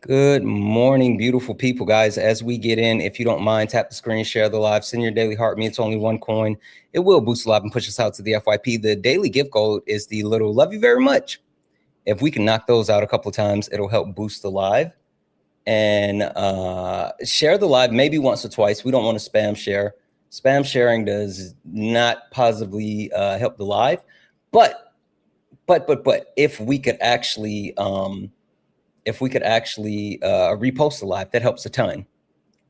Good morning, beautiful people, guys. As we get in, if you don't mind, tap the screen, share the live, send your daily heart. Me, it's only one coin. It will boost the live and push us out to the FYP. The daily gift code is the little love you very much. If we can knock those out a couple of times, it'll help boost the live. And share the live maybe once or twice. We don't want to spam share. Spam sharing does not positively help the live. But if we could actually repost the live, that helps a ton.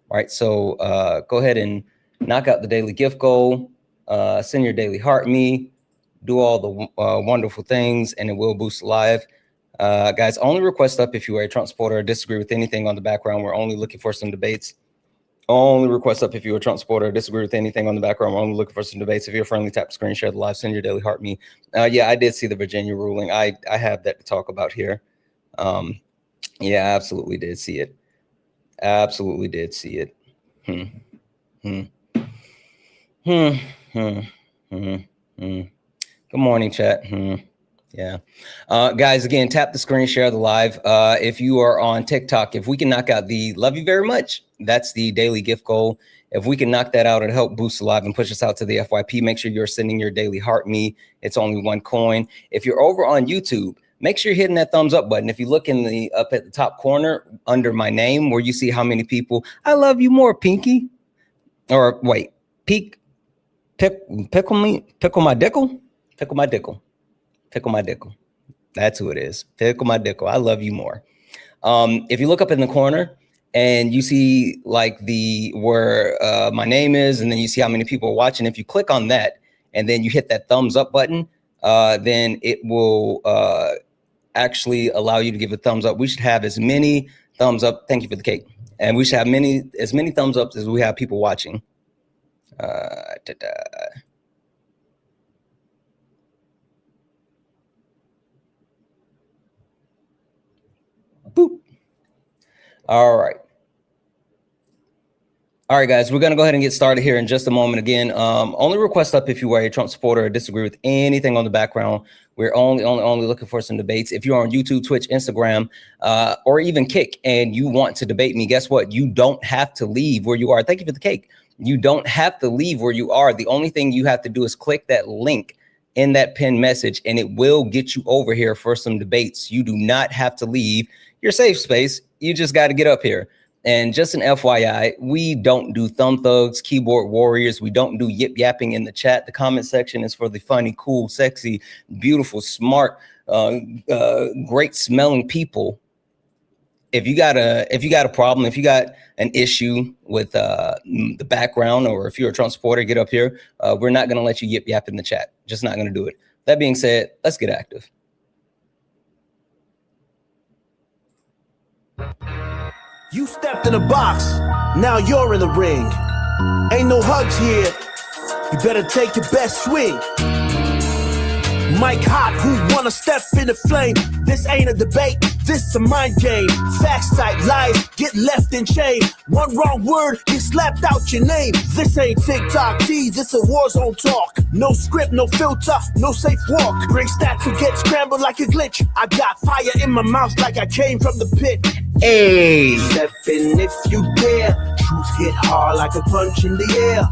All right, so go ahead and knock out the daily gift goal, send your daily heart me, do all the wonderful things, and it will boost the live. Guys, only request up if you are a Trump supporter or disagree with anything on the background. We're only looking for some debates. Only request up if you're a Trump supporter or disagree with anything on the background. We're only looking for some debates. If you're friendly, tap the screen, share the live, send your daily heart me. Yeah, I did see the Virginia ruling. I have that to talk about here. Yeah, I absolutely did see it. Absolutely did see it. Good morning, chat. Yeah. Guys, again, tap the screen, share the live. If you are on TikTok, if we can knock out the love you very much, that's the daily gift goal. If we can knock that out, it'll help boost the live and push us out to the FYP. Make sure you're sending your daily heart me. It's only one coin. If you're over on YouTube, make sure you're hitting that thumbs up button. If you look in the up at the top corner under my name, where you see how many people, I love you more, Pinky. Or wait, pickle my dickle. That's who it is. Pickle my dickle. I love you more. If you look up in the corner and you see like where my name is, and then you see how many people are watching, if you click on that and then you hit that thumbs up button, then it will actually allow you to give a thumbs up. We should have as many thumbs up. Thank you for the cake. And we should have as many thumbs up as we have people watching. Boop. All right. All right, guys, we're going to go ahead and get started here in just a moment. Again, only request up if you are a Trump supporter or disagree with anything on the background. We're only looking for some debates. If you're on YouTube, Twitch, Instagram, or even Kick, and you want to debate me, guess what? You don't have to leave where you are. Thank you for the cake. You don't have to leave where you are. The only thing you have to do is click that link in that pinned message, and it will get you over here for some debates. You do not have to leave your safe space. You just got to get up here. And just an FYI, we don't do thumb thugs, keyboard warriors. We don't do yip yapping in the chat. The comment section is for the funny, cool, sexy, beautiful, smart, great smelling people. If you got a problem, if you got an issue with the background, or if you're a Trump supporter, get up here. We're not going to let you yip yap in the chat. Just not going to do it. That being said, let's get active. You stepped in a box, now you're in the ring. Ain't no hugs here, you better take your best swing. Mike Hot, who wanna step in the flame? This ain't a debate, this a mind game. Facts type lies, get left in chain. One wrong word, get slapped out your name. This ain't TikTok T, this a war zone talk. No script, no filter, no safe walk. Bring stats who get scrambled like a glitch. I got fire in my mouth like I came from the pit. Hey, step in if you dare. Truth hit hard like a punch in the air.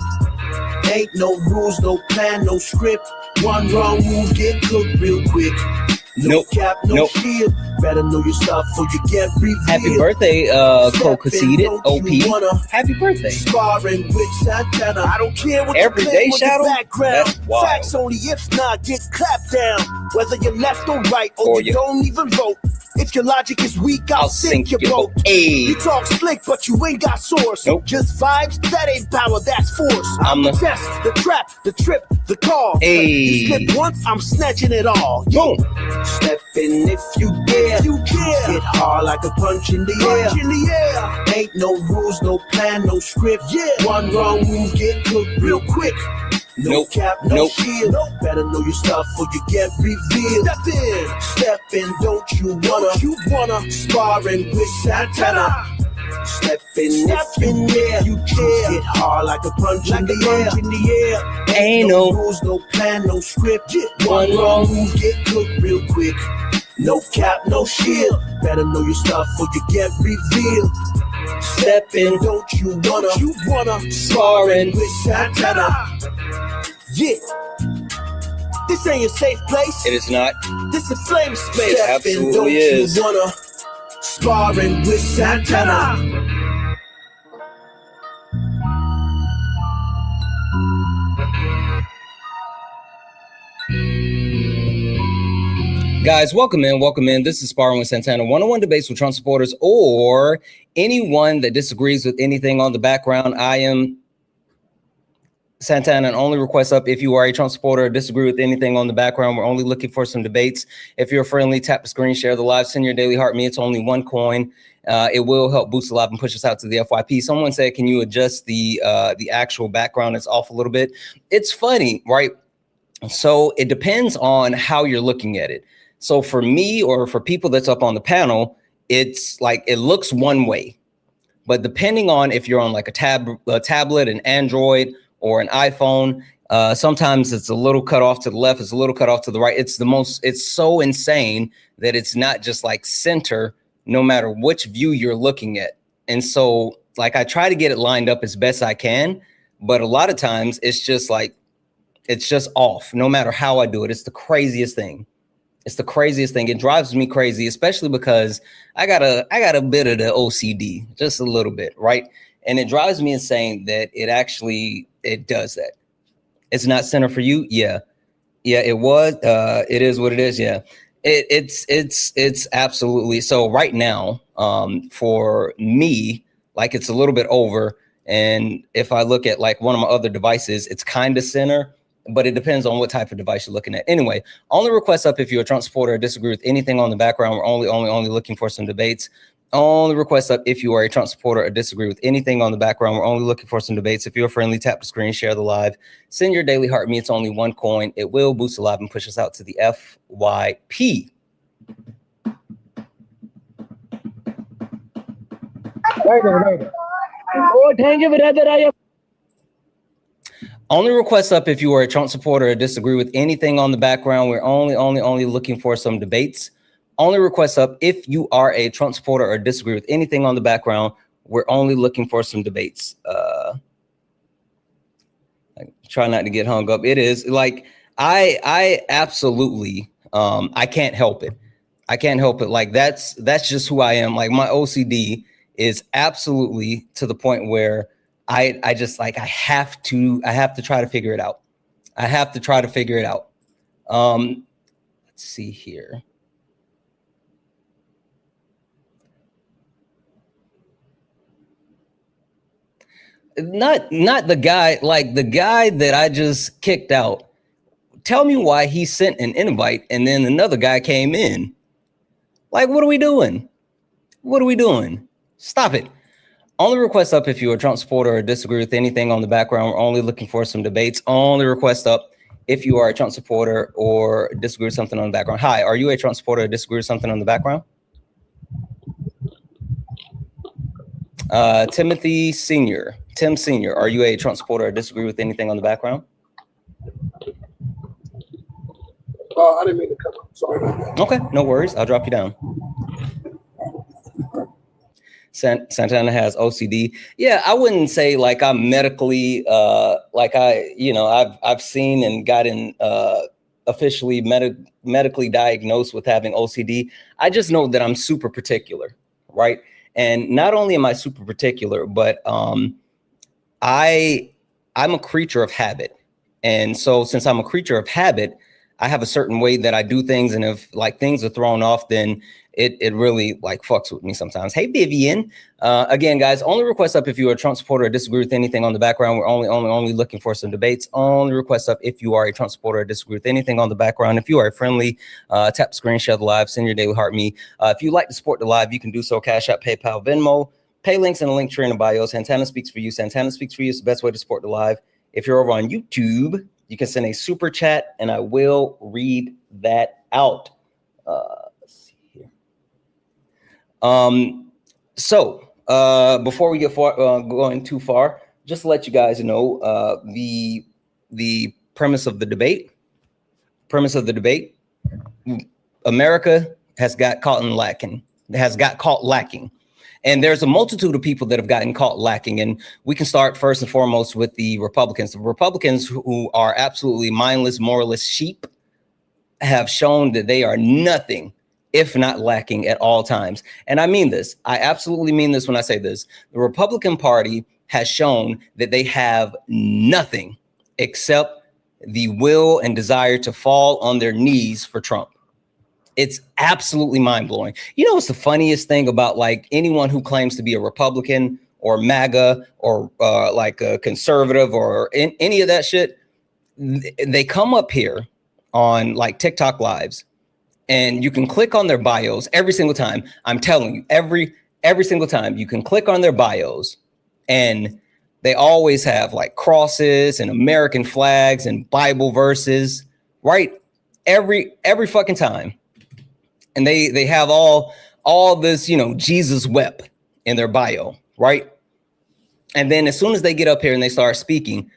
Ain't no rules, no plan, no script. One wrong move, get cooked real quick. No cap, no shield. Better know your stuff or you get revealed. Happy birthday, co-conceded OP. Happy birthday. Sparring with Santana. I don't care what Everyday you shadow. Background. That's wild. Facts only if not get clapped down. Whether you're left or right, or you don't even vote. If your logic is weak, I'll sink your boat. Hey. You talk slick, but you ain't got source. Nope. Just vibes, that ain't power, that's force. I'm the test, the trap, the trip, the call. Hey. You slip once, I'm snatching it all. Boom. Step in if you dare. If you dare. Hit hard like a punch in the air. Ain't no rules, no plan, no script. One wrong move, get cooked real quick. No cap, no shield. Better know your stuff or you get revealed. Step in, don't you wanna sparring with Santana. Step in if you dare. You hit hard like a punch in the air. Ain't no rules, no plan, no script. One wrong move, get cooked real quick. No cap, no shield. Better know your stuff or you get revealed. Step in, don't you wanna sparring with Santana? Yeah, this ain't a safe place. It is not. This is flame space. It absolutely is. Don't you wanna sparring with Santana? Guys, welcome in, welcome in. This is Sparring with Santana, one-on-one debates with Trump supporters or anyone that disagrees with anything on the background. I am Santana, and only request up if you are a Trump supporter or disagree with anything on the background. We're only looking for some debates. If you're friendly, tap the screen, share the live, send your daily heart me. It's only one coin. It will help boost the live and push us out to the FYP. Someone said, can you adjust the actual background? It's off a little bit. It's funny, right? So it depends on how you're looking at it. So for me, or for people that's up on the panel, it's like it looks one way, but depending on if you're on like a tablet, an Android, or an iPhone, sometimes it's a little cut off to the left, it's a little cut off to the right. It's so insane that it's not just like center, no matter which view you're looking at. And so like I try to get it lined up as best I can, but a lot of times it's just like, it's just off, no matter how I do it. It's the craziest thing. It's the craziest thing. It drives me crazy, especially because I got a bit of the OCD, just a little bit, right? And it drives me insane that it does that. It's not center for you. Yeah, it was. It is what it is. Yeah, it's absolutely. So right now, for me, like it's a little bit over. And if I look at like one of my other devices, it's kind of center. But it depends on what type of device you're looking at. Anyway, only request up if you're a Trump supporter or disagree with anything on the background. We're only looking for some debates. Only request up if you are a Trump supporter or disagree with anything on the background. We're only looking for some debates. If you're friendly, tap the screen, share the live, send your daily heart me. It's only one coin. It will boost the live and push us out to the FYP. Right. Oh, thank you, brother. I am. Only request up if you are a Trump supporter or disagree with anything on the background. We're only looking for some debates. Only request up if you are a Trump supporter or disagree with anything on the background. We're only looking for some debates. I try not to get hung up. It is like I absolutely I can't help it. I can't help it. Like that's just who I am. Like my OCD is absolutely to the point where I just like I have to try to figure it out. I have to try to figure it out. Let's see here. Not the guy, like the guy that I just kicked out. Tell me why he sent an invite and then another guy came in. Like, what are we doing? What are we doing? Stop it. Only request up if you're a Trump supporter or disagree with anything on the background. We're only looking for some debates. Only request up if you are a Trump supporter or disagree with something on the background. Hi, are you a Trump supporter or disagree with something on the background? Timothy Senior, Tim Senior, are you a Trump supporter or disagree with anything on the background? I didn't mean to come up. Sorry. Okay, no worries. I'll drop you down. Santana has OCD. Yeah, I wouldn't say like I'm medically, like I've seen and gotten officially medically diagnosed with having OCD. I just know that I'm super particular, right? And not only am I super particular, but I'm a creature of habit. And so since I'm a creature of habit, I have a certain way that I do things. And if like things are thrown off, then it really like fucks with me sometimes. Hey, Vivian. Again, guys, only request up if you are a Trump supporter or disagree with anything on the background. We're only looking for some debates. Only request up if you are a Trump supporter or disagree with anything on the background. If you are friendly, tap the screen, share the live, send your daily heart me. If you like to support the live, you can do so. Cash App, PayPal, Venmo, pay links in the link tree in the bio. Santana speaks for you. Santana speaks for you. It's the best way to support the live. If you're over on YouTube, you can send a super chat and I will read that out. Let's see here. Before we get going too far, just to let you guys know the premise of the debate. America has got caught lacking. And there's a multitude of people that have gotten caught lacking. And we can start first and foremost with the Republicans. The Republicans, who are absolutely mindless, moralist sheep, have shown that they are nothing if not lacking at all times. And I mean this. I absolutely mean this when I say this. The Republican Party has shown that they have nothing except the will and desire to fall on their knees for Trump. It's absolutely mind-blowing. You know what's the funniest thing about like anyone who claims to be a Republican or MAGA or like a conservative or any of that shit? They come up here on like TikTok lives, and you can click on their bios every single time. I'm telling you, every single time you can click on their bios, and they always have like crosses and American flags and Bible verses, right? Every fucking time. And they have all this, you know, Jesus wept in their bio, right? And then as soon as they get up here and they start speaking,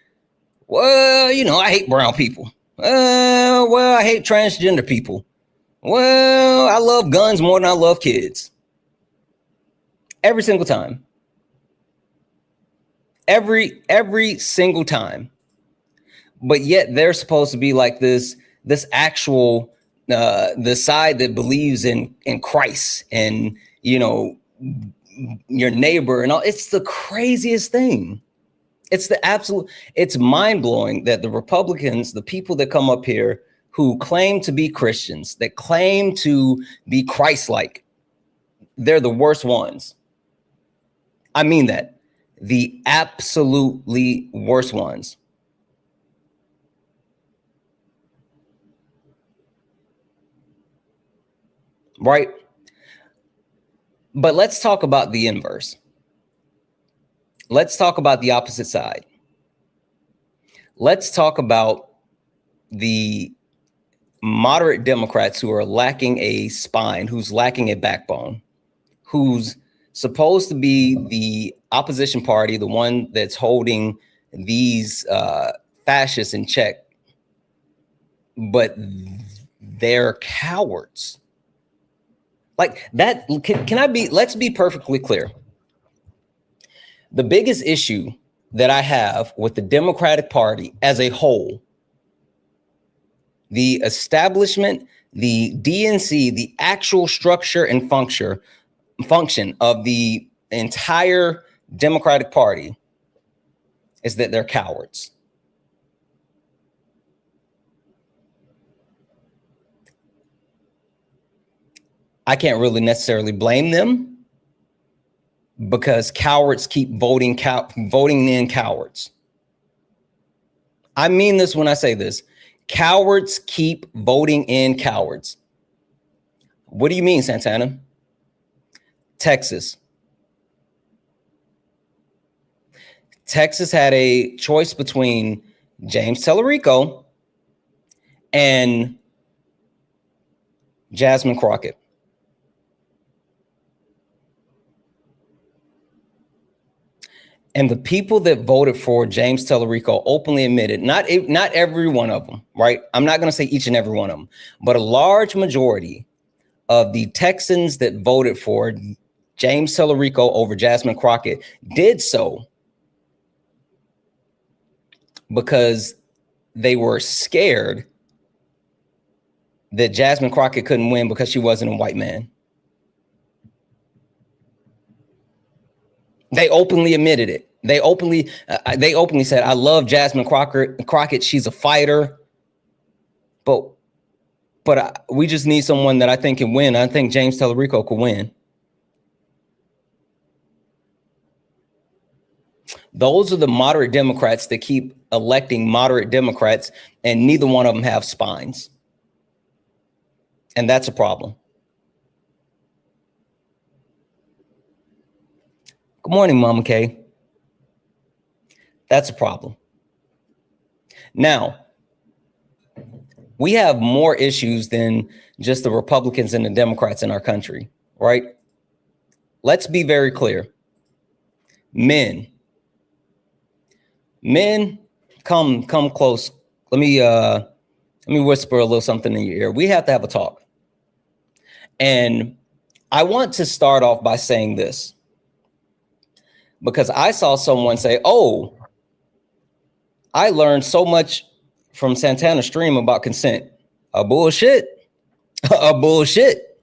well, you know, I hate brown people. Well, I hate transgender people. Well, I love guns more than I love kids. Every single time. Every single time. But yet they're supposed to be like this actual the side that believes in Christ and, you know, your neighbor and all. It's the craziest thing. It's mind-blowing that the Republicans, the people that come up here who claim to be Christians, that claim to be Christ-like, they're the worst ones. I mean that. The absolutely worst ones. Right? But let's talk about the inverse. Let's talk about the opposite side. Let's talk about the moderate Democrats who are lacking a spine, who's lacking a backbone, who's supposed to be the opposition party, the one that's holding these fascists in check, but they're cowards. Like that, let's be perfectly clear. The biggest issue that I have with the Democratic Party as a whole, the establishment, the DNC, the actual structure and function of the entire Democratic Party is that they're cowards. I can't really necessarily blame them because cowards keep voting in cowards. I mean this when I say this. Cowards keep voting in cowards. What do you mean, Santana? Texas. Texas had a choice between James Tellerico and Jasmine Crockett. And the people that voted for James Tellerico openly admitted, not every one of them, right? I'm not going to say each and every one of them, but a large majority of the Texans that voted for James Tellerico over Jasmine Crockett did so because they were scared that Jasmine Crockett couldn't win because she wasn't a white man. They openly admitted it. They openly said, I love Jasmine Crockett. She's a fighter. But we just need someone that I think can win. I think James Tellerico could win. Those are the moderate Democrats that keep electing moderate Democrats, and neither one of them have spines. And that's a problem. Good morning, Mama Kay. That's a problem. Now, we have more issues than just the Republicans and the Democrats in our country, right? Let's be very clear. Men, come close. Let me whisper a little something in your ear. We have to have a talk. And I want to start off by saying this, because I saw someone say, oh, I learned so much from Santana's stream about consent. A bullshit. A bullshit.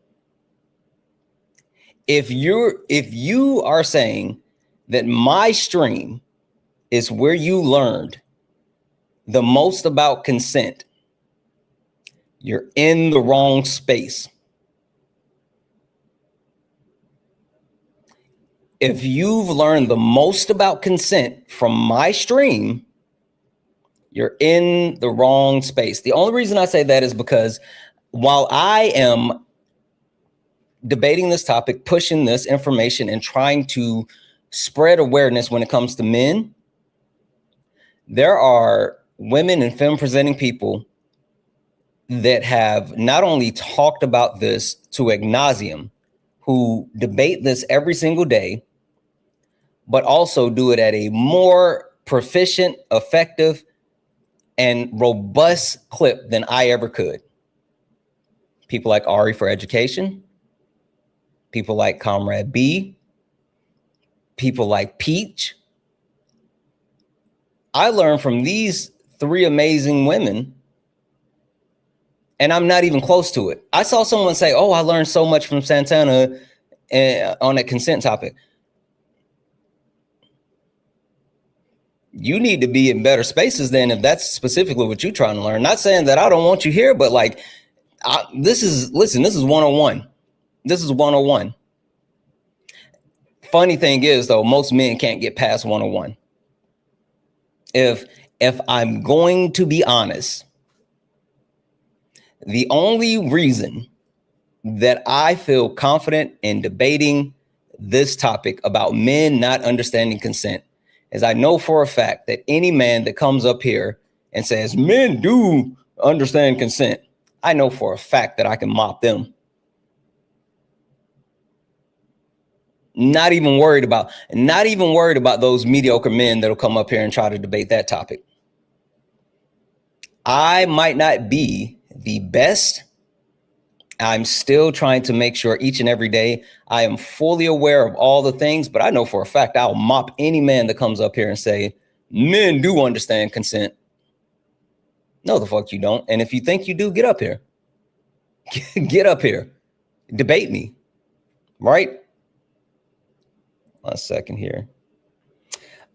If you are saying that my stream is where you learned the most about consent, you're in the wrong space. If you've learned the most about consent from my stream, you're in the wrong space. The only reason I say that is because while I am debating this topic, pushing this information, and trying to spread awareness when it comes to men, there are women and femme presenting people that have not only talked about this to ad nauseum, who debate this every single day, but also do it at a more proficient, effective, and robust clip than I ever could. People like Ari for Education, people like Comrade B, people like Peach. I learned from these three amazing women, and I'm not even close to it. I saw someone say, oh, I learned so much from Santana on a consent topic. You need to be in better spaces then if that's specifically what you're trying to learn. Not saying that I don't want you here, but like, this is 101. This is 101. Funny thing is though, most men can't get past 101. If I'm going to be honest, the only reason that I feel confident in debating this topic about men not understanding consent is I know for a fact that any man that comes up here and says men do understand consent, I know for a fact that I can mop them. Not even worried about those mediocre men that'll come up here and try to debate that topic. I might not be the best. I'm still trying to make sure each and every day I am fully aware of all the things, but I know for a fact I'll mop any man that comes up here and say, men do understand consent. No, the fuck you don't. And if you think you do, get up here. Get up here. Debate me. Right? 1 second here.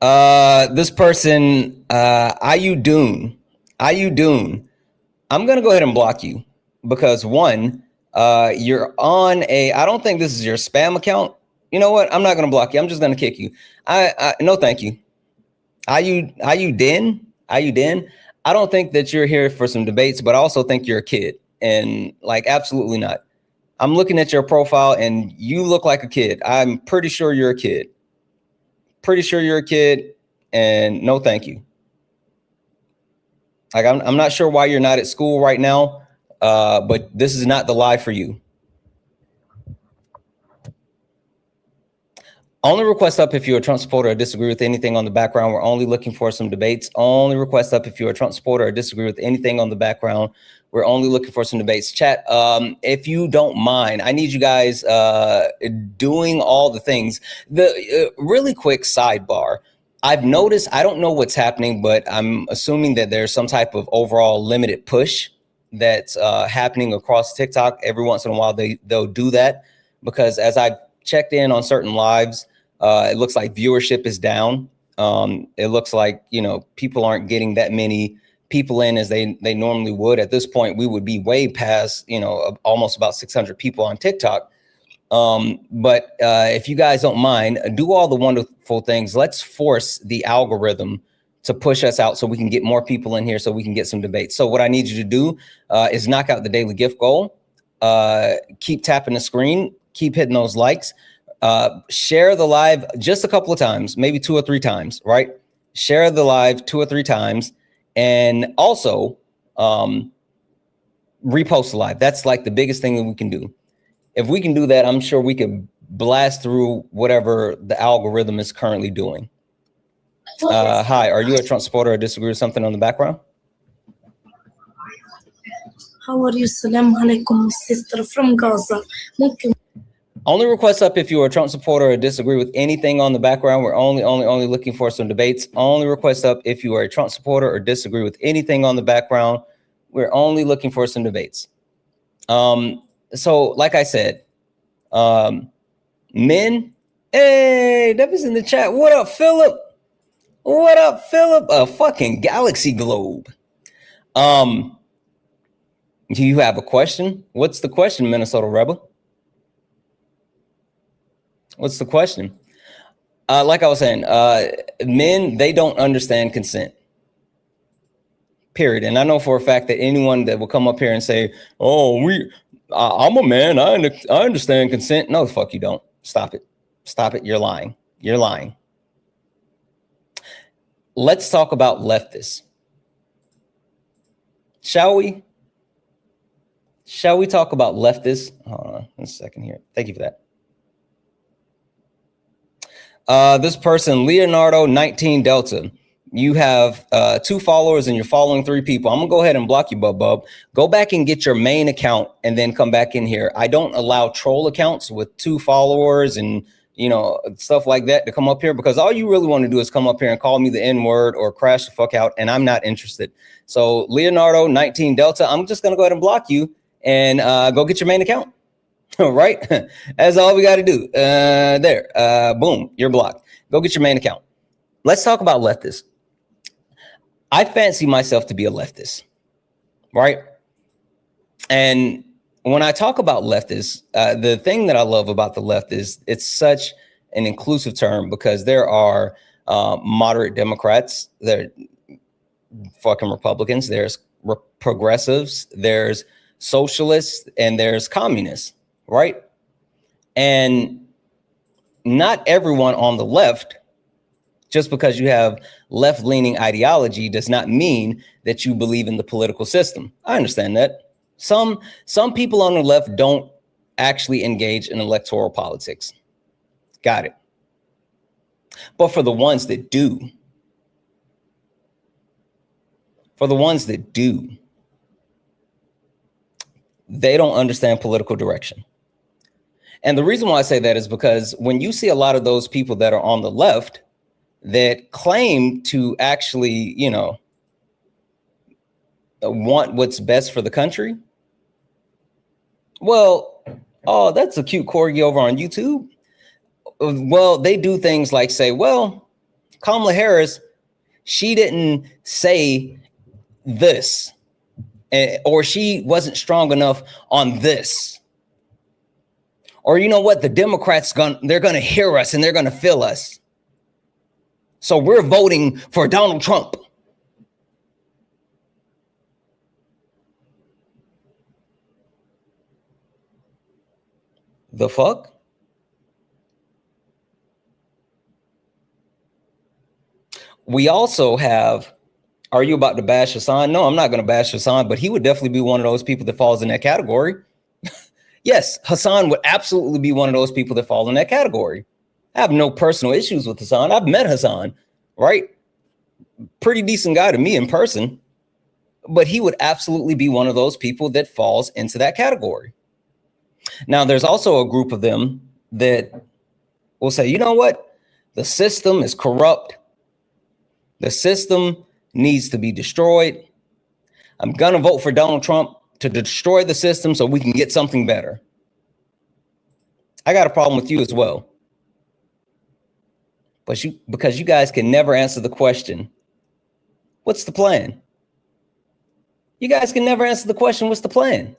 This person, Ayudun, I'm going to go ahead and block you because one, you're on I don't think this is your spam account. You know what? I'm not going to block you. I'm just going to kick you. No, thank you. Ayudin. I don't think that you're here for some debates, but I also think you're a kid, and like, absolutely not. I'm looking at your profile and you look like a kid. I'm pretty sure you're a kid. And no, thank you. Like, I'm not sure why you're not at school right now, but this is not the live for you. Only request up if you're a Trump supporter or disagree with anything on the background. We're only looking for some debates. Only request up if you're a Trump supporter or disagree with anything on the background. We're only looking for some debates. Chat, if you don't mind, I need you guys doing all the things. The really quick sidebar. I've noticed, I don't know what's happening, but I'm assuming that there's some type of overall limited push that's happening across TikTok. Every once in a while, they'll do that, because as I've checked in on certain lives, it looks like viewership is down. It looks like, people aren't getting that many people in as they normally would. At this point, we would be way past, almost about 600 people on TikTok. But if you guys don't mind, do all the wonderful things. Let's force the algorithm to push us out so we can get more people in here so we can get some debates. So what I need you to do is knock out the daily gift goal. Keep tapping the screen. Keep hitting those likes. Share the live just a couple of times, maybe 2 or 3 times, right? Share the live 2 or 3 times. And also repost the live. That's like the biggest thing that we can do. If we can do that, I'm sure we could blast through whatever the algorithm is currently doing. Hi, are you a Trump supporter or disagree with something on the background? How are you? Salam alaikum, sister from Gaza. ممكن Only request up if you are a Trump supporter or disagree with anything on the background. We're only looking for some debates. Only request up if you are a Trump supporter or disagree with anything on the background. We're only looking for some debates. So like I said, men, hey, that was in the chat. What up, Philip? What up, Philip? A fucking galaxy globe. Do you have a question? What's the question, Minnesota Rebel? What's the question? Like I was saying, men, they don't understand consent. Period. And I know for a fact that anyone that will come up here and say, "Oh, I'm a man. I understand consent." No, the fuck you don't. Stop it. Stop it. You're lying. You're lying. Let's talk about leftists. Shall we? Shall we talk about leftists? Hold on a second here. Thank you for that. This person, Leonardo 19 Delta, you have 2 followers and you're following 3 people. I'm gonna go ahead and block you, bub. Go back and get your main account and then come back in here. I don't allow troll accounts with 2 followers and stuff like that to come up here, because all you really want to do is come up here and call me the N-word or crash the fuck out, and I'm not interested. So Leonardo 19 Delta, I'm just gonna go ahead and block you and go get your main account. Right? That's all we got to do. There. Boom. You're blocked. Go get your main account. Let's talk about leftists. I fancy myself to be a leftist. Right? And when I talk about leftists, the thing that I love about the left is it's such an inclusive term, because there are moderate Democrats, there are fucking Republicans, there's progressives, there's socialists, and there's communists. Right? And not everyone on the left, just because you have left-leaning ideology, does not mean that you believe in the political system. I understand that. Some people on the left don't actually engage in electoral politics. Got it. But for the ones that do, they don't understand political direction. And the reason why I say that is because when you see a lot of those people that are on the left that claim to actually, want what's best for the country. Well, oh, that's a cute corgi over on YouTube. Well, they do things like say, well, Kamala Harris, she didn't say this, or she wasn't strong enough on this. Or you know what? The Democrats, they're going to hear us and they're going to feel us. So we're voting for Donald Trump. The fuck? We also have, are you about to bash Hassan? No, I'm not going to bash Hassan, but he would definitely be one of those people that falls in that category. Yes, Hassan would absolutely be one of those people that fall in that category. I have no personal issues with Hassan. I've met Hassan, right? Pretty decent guy to me in person, but he would absolutely be one of those people that falls into that category. Now, there's also a group of them that will say, you know what? The system is corrupt. The system needs to be destroyed. I'm going to vote for Donald Trump to destroy the system so we can get something better. I got a problem with you as well. But because you guys can never answer the question, what's the plan? You guys can never answer the question, what's the plan?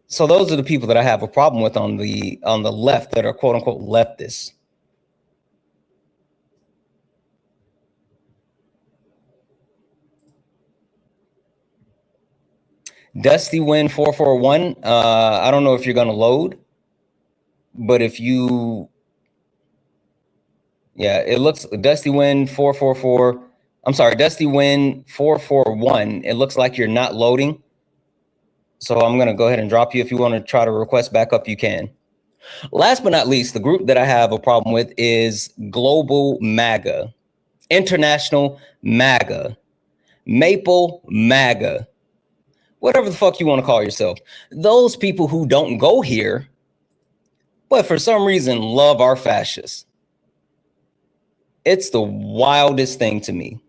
So those are the people that I have a problem with on the left that are quote unquote leftists. Dusty Win 441. I don't know if you're going to load, but if you, yeah, it looks Dusty Win 444. I'm sorry, Dusty Win 441. It looks like you're not loading. So I'm going to go ahead and drop you. If you want to try to request back up, you can. Last but not least, the group that I have a problem with is Global MAGA, International MAGA. Maple MAGA, whatever the fuck you want to call yourself. Those people who don't go here, but for some reason love our fascists. It's the wildest thing to me.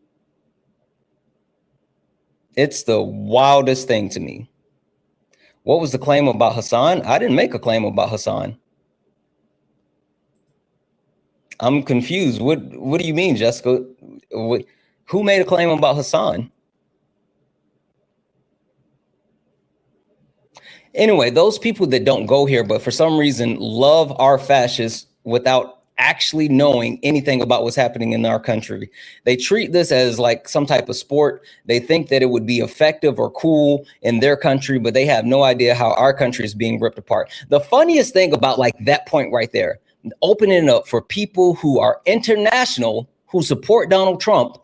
It's the wildest thing to me. What was the claim about Hassan? I didn't make a claim about Hassan. I'm confused. What do you mean, Jessica? Who made a claim about Hassan? Anyway, those people that don't go here, but for some reason love our fascists without actually knowing anything about what's happening in our country. They treat this as like some type of sport. They think that it would be effective or cool in their country, but they have no idea how our country is being ripped apart. The funniest thing about like that point right there, opening it up for people who are international, who support Donald Trump.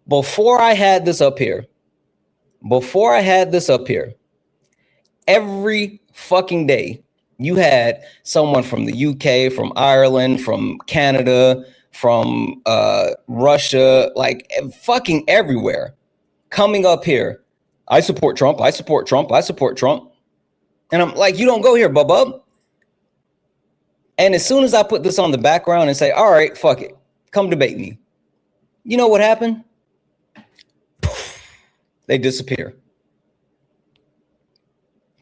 Before I had this up here, every fucking day, you had someone from the UK, from Ireland, from Canada, from Russia, like fucking everywhere, coming up here. I support Trump. I support Trump. I support Trump. And I'm like, you don't go here, bub. And as soon as I put this on the background and say, all right, fuck it, come debate me. You know what happened? They disappear.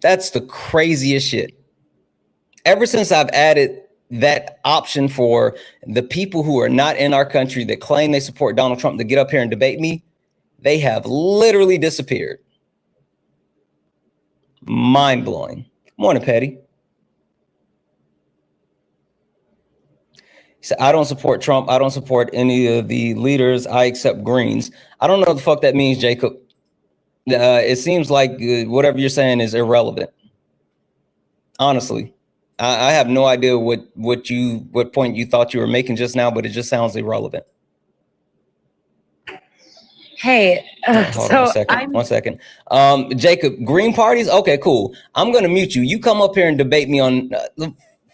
That's the craziest shit. Ever since I've added that option for the people who are not in our country that claim they support Donald Trump to get up here and debate me, they have literally disappeared. Mind blowing. Morning, Petty. So I don't support Trump. I don't support any of the leaders. I accept Greens. I don't know what the fuck that means, Jacob. It seems like whatever you're saying is irrelevant. Honestly, I have no idea what point you thought you were making just now, but it just sounds irrelevant. Hey, hold on one second. Jacob, Green parties? Okay, cool. I'm going to mute you. You come up here and debate me on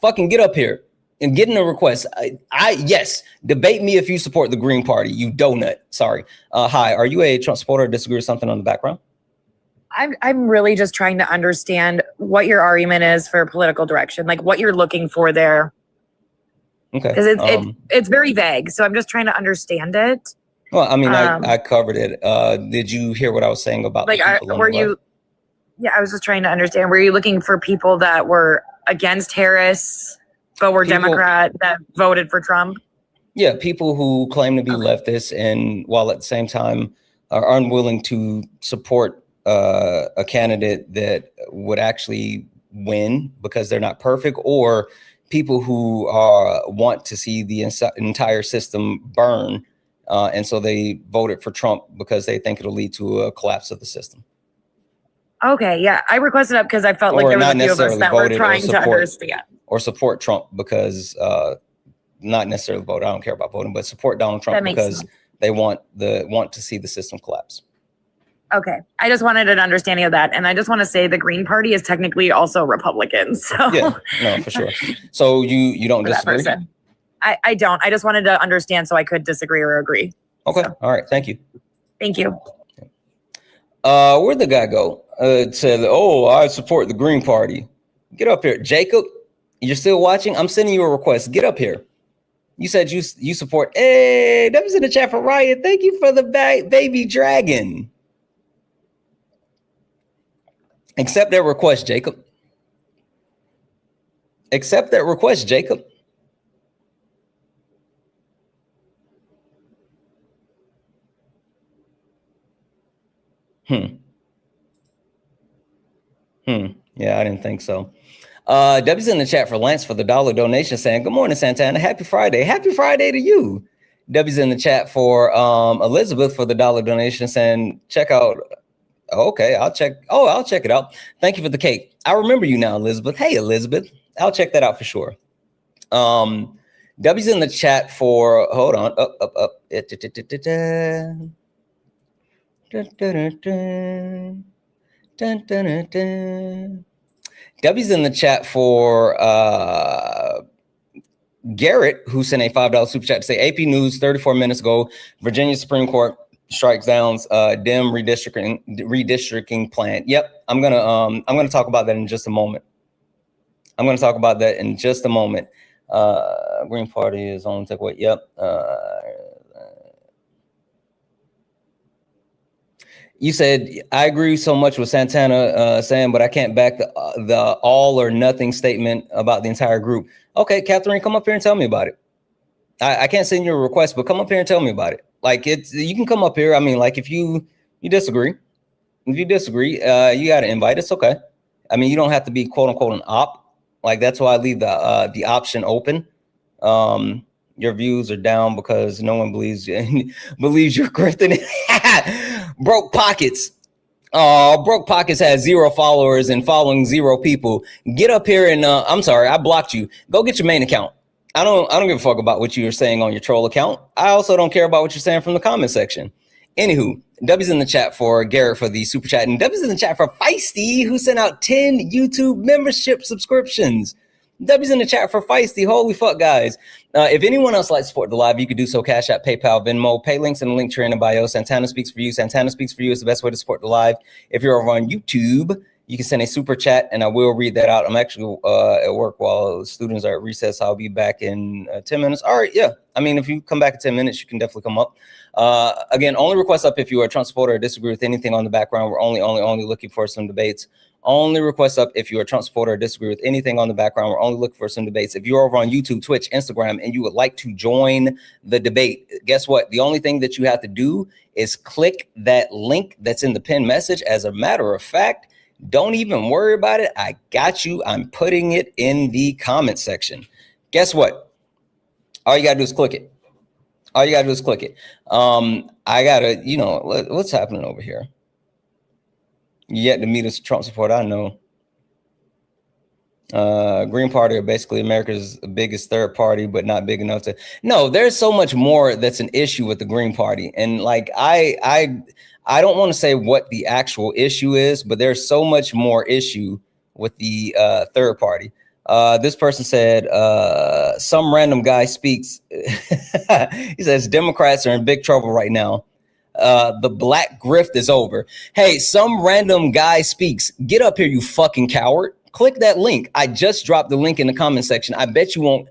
fucking get up here and get in a request. Yes, debate me if you support the Green Party, you donut. Sorry. Hi, are you a Trump supporter or disagree with something on the background? I'm really just trying to understand what your argument is for political direction, like what you're looking for there. Okay. Because it's very vague, so I'm just trying to understand it. Well, I mean, I covered it. Did you hear what I was saying about like? Were you? Yeah, I was just trying to understand. Were you looking for people that were against Harris, but were Democrat that voted for Trump? Yeah, people who claim to be leftists and while at the same time are unwilling to support a candidate that would actually win because they're not perfect, or people who want to see the entire system burn. And so they voted for Trump because they think it'll lead to a collapse of the system. Okay, yeah. I requested up because I felt like there was a few of us that were trying to understand. Or support Trump because, not necessarily vote, I don't care about voting, but support Donald Trump because they want to see the system collapse. Okay, I just wanted an understanding of that. And I just want to say the Green Party is technically also Republican. So yeah, no, for sure. So you don't disagree? I don't. I just wanted to understand so I could disagree or agree. Okay, all right, thank you. Thank you. Where'd the guy go? It said, oh, I support the Green Party. Get up here. Jacob, you're still watching? I'm sending you a request. Get up here. You said you support. Hey, that was in the chat for Riot. Thank you for the baby dragon. Accept that request, Jacob. Accept that request, Jacob. Yeah, I didn't think so. Debbie's in the chat for Lance for the $1 donation saying, good morning, Santana. Happy Friday. Happy Friday to you. Debbie's in the chat for Elizabeth for the $1 donation saying, check out. Okay, I'll check it out. Thank you for the cake. I remember you now, Elizabeth. Hey, Elizabeth. I'll check that out for sure. Debbie's in the chat for, hold on, up. Debbie's in the chat for Garrett, who sent a $5 super chat to say AP News 34 minutes ago, Virginia Supreme Court strikes downs, dim redistricting plan. Yep, I'm gonna talk about that in just a moment. Green Party is on takeaway. Yep. You said, I agree so much with Santana saying, but I can't back the all or nothing statement about the entire group. Okay, Catherine, come up here and tell me about it. I can't send you a request, but come up here and tell me about it. Like, you can come up here. I mean, like, if you disagree, you got to invite. It's okay. I mean, you don't have to be quote unquote an op. Like, that's why I leave the option open. Your views are down because no one believes you're grifting. Broke Pockets. Broke Pockets has 0 followers and following 0 people. Get up here and I'm sorry, I blocked you. Go get your main account. I don't give a fuck about what you're saying on your troll account. I also don't care about what you're saying from the comment section. Anywho, W's in the chat for Garrett for the super chat, and W's in the chat for Feisty, who sent out 10 YouTube membership subscriptions. W's in the chat for Feisty. Holy fuck, guys. If anyone else likes to support the live, you could do so. Cash App, PayPal, Venmo, pay links in the link tree in the bio. Santana Speaks for You. Santana Speaks for You is the best way to support the live. If you're over on YouTube, you can send a super chat and I will read that out. I'm actually at work while students are at recess. I'll be back in 10 minutes. All right, yeah. I mean, if you come back in 10 minutes, you can definitely come up. Again, only request up if you are a Trump supporter or disagree with anything on the background. We're only looking for some debates. Only request up if you're a Trump supporter or disagree with anything on the background. We're only looking for some debates. If you're over on YouTube, Twitch, Instagram, and you would like to join the debate, guess what? The only thing that you have to do is click that link that's in the pinned message. As a matter of fact, don't even worry about it. I got you. I'm putting it in the comment section. Guess what? All you got to do is click it. I gotta, what's happening over here? Yet to meet as a Trump supporter, I know. Green Party are basically America's biggest third party, but not big enough to. No, there's so much more that's an issue with the Green Party, and like I don't want to say what the actual issue is, but there's so much more issue with the third party. This person said, some random guy speaks. He says Democrats are in big trouble right now. The black grift is over. Hey, some random guy speaks. Get up here, you fucking coward. Click that link. I just dropped the link in the comment section. I bet you won't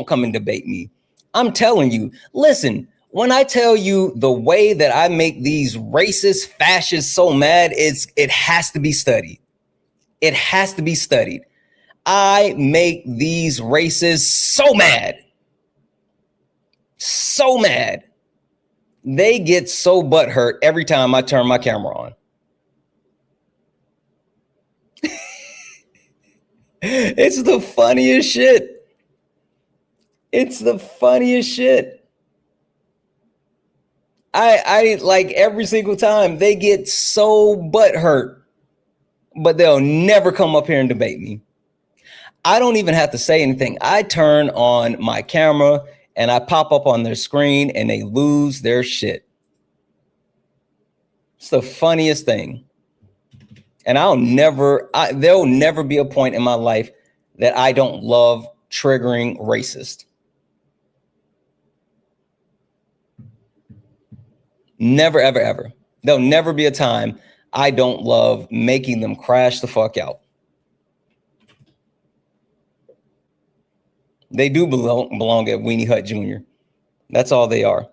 come and debate me. I'm telling you. Listen, when I tell you the way that I make these racist fascists so mad, it has to be studied. It has to be studied. I make these racists so mad. So mad. They get so butthurt every time I turn my camera on. It's the funniest shit. It's the funniest shit. I like every single time they get so butthurt, but they'll never come up here and debate me. I don't even have to say anything. I turn on my camera and I pop up on their screen and they lose their shit. It's the funniest thing. And there'll never be a point in my life that I don't love triggering racist. Never, ever, ever. There'll never be a time I don't love making them crash the fuck out. They do belong at Weenie Hut Jr. That's all they are.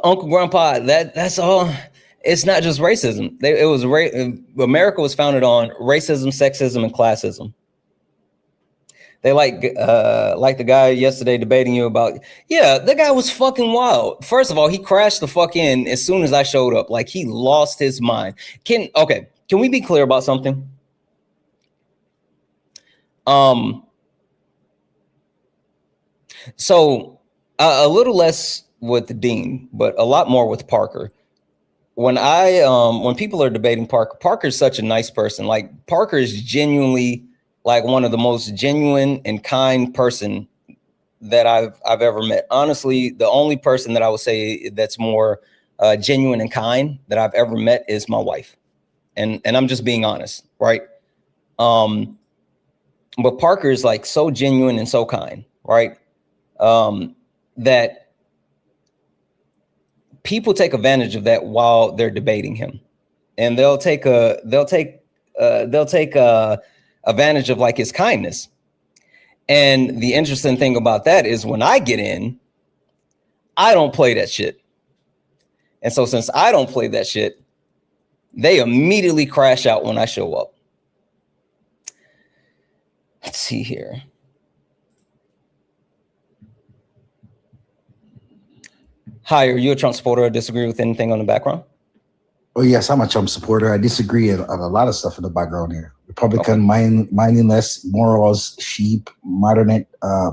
Uncle Grandpa, that's all. It's not just racism. America was founded on racism, sexism, and classism. They like the guy yesterday debating you about, yeah, that guy was fucking wild. First of all, he crashed the fuck in as soon as I showed up. Like, he lost his mind. Can we be clear about something? So a little less with Dean, but a lot more with Parker. When people are debating Parker's such a nice person. Like, Parker is genuinely like one of the most genuine and kind person that I've ever met. Honestly, the only person that I would say that's more genuine and kind that I've ever met is my wife. And I'm just being honest, right? But Parker is like so genuine and so kind, right? that people take advantage of that while they're debating him, and they'll take advantage of like his kindness. And the interesting thing about that is when I get in, I don't play that shit. And so since I don't play that shit, they immediately crash out when I show up. Let's see here. Hi, are you a Trump supporter or disagree with anything on the background? Oh, yes, I'm a Trump supporter. I disagree on a lot of stuff in the background here. Republican, mindless, morals, sheep, modernist,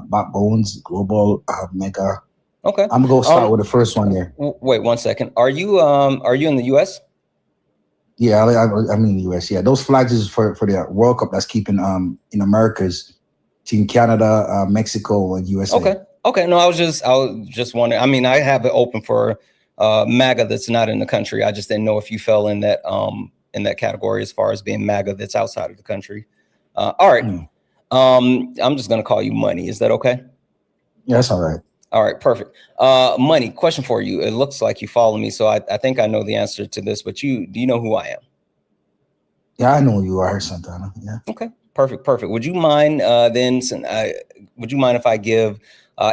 backbones, global, mega. Okay. I'm going to start with the first one there. Wait 1 second. Are you in the US? Yeah, I'm in the US. Yeah, those flags is for the World Cup that's keeping in Americas, Team Canada, Mexico, and USA. Okay. No, I was just wondering. I mean, I have it open for MAGA that's not in the country. I just didn't know if you fell in that category as far as being MAGA that's outside of the country. All right. I'm just gonna call you Money. Is that okay? Yeah, that's all right. All right, perfect. Money, question for you. It looks like you follow me, so I think I know the answer to this, but do you know who I am? Yeah, I know who you are, Santana. Yeah. Okay, perfect. Would you mind would you mind if I give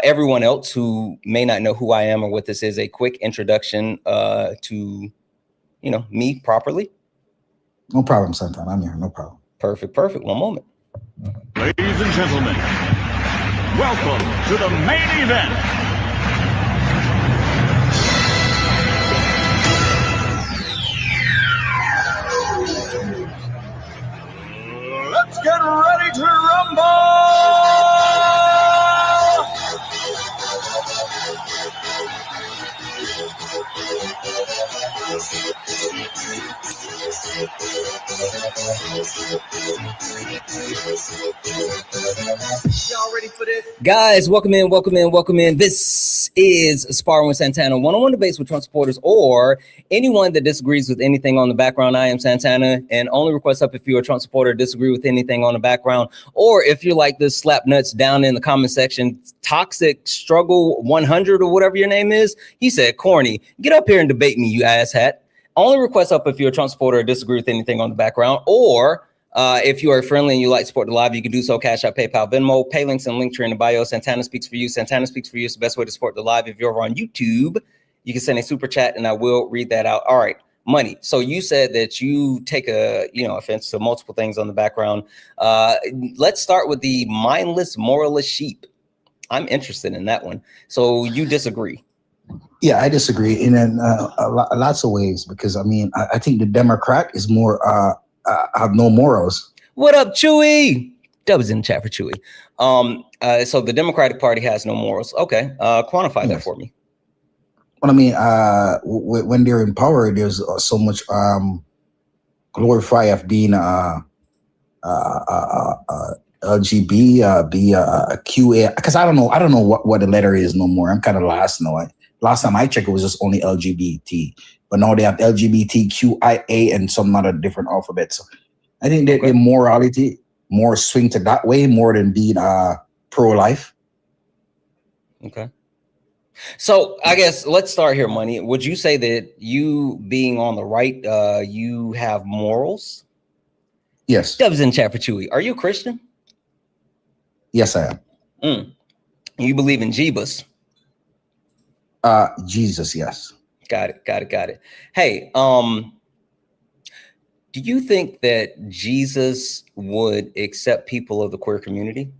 everyone else who may not know who I am or what this is a quick introduction to me properly? No problem, Santana. I'm here. No problem. Perfect. 1 moment. Ladies and gentlemen, welcome to the main event. Let's get ready to rumble! Y'all ready for this? Guys, welcome in. This is Sparring with Santana, one-on-one debates with Trump supporters or anyone that disagrees with anything on the background. I am Santana, and only request up if you're a Trump supporter, disagree with anything on the background, or if you're like this slap nuts down in the comment section, Toxic Struggle 100 or whatever your name is. He said, corny, get up here and debate me, you asshat. Only request up if you're a Trump supporter or disagree with anything on the background, or if you are friendly and you like to support the live, you can do so. Cash App, PayPal, Venmo, pay links and link tree in the bio. Santana speaks for you. Santana speaks for you is the best way to support the live. If you're over on YouTube, you can send a super chat and I will read that out. All right, Money. So you said that you take offense to multiple things on the background. Let's start with the mindless, moralist sheep. I'm interested in that one. So you disagree? Yeah, I disagree in lots of ways because I think the Democrat is more have no morals. What up, Chewy? Dubs in the chat for Chewy. So the Democratic Party has no morals. Okay, quantify that for me. Well, when they're in power, there's so much glorify of being LGB, be QA. Because I don't know what the letter is no more. I'm kind of lost now. Last time I checked, it was just only LGBT, but now they have LGBTQIA and some other different alphabets. So I think that the morality more swing to that way more than being pro-life. Okay. So I guess let's start here, Money. Would you say that you being on the right, you have morals? Yes. Dubs in chat for Chewy. Are you a Christian? Yes, I am. You believe in Jeebus? Jesus, yes. Got it. Hey, do you think that Jesus would accept people of the queer community?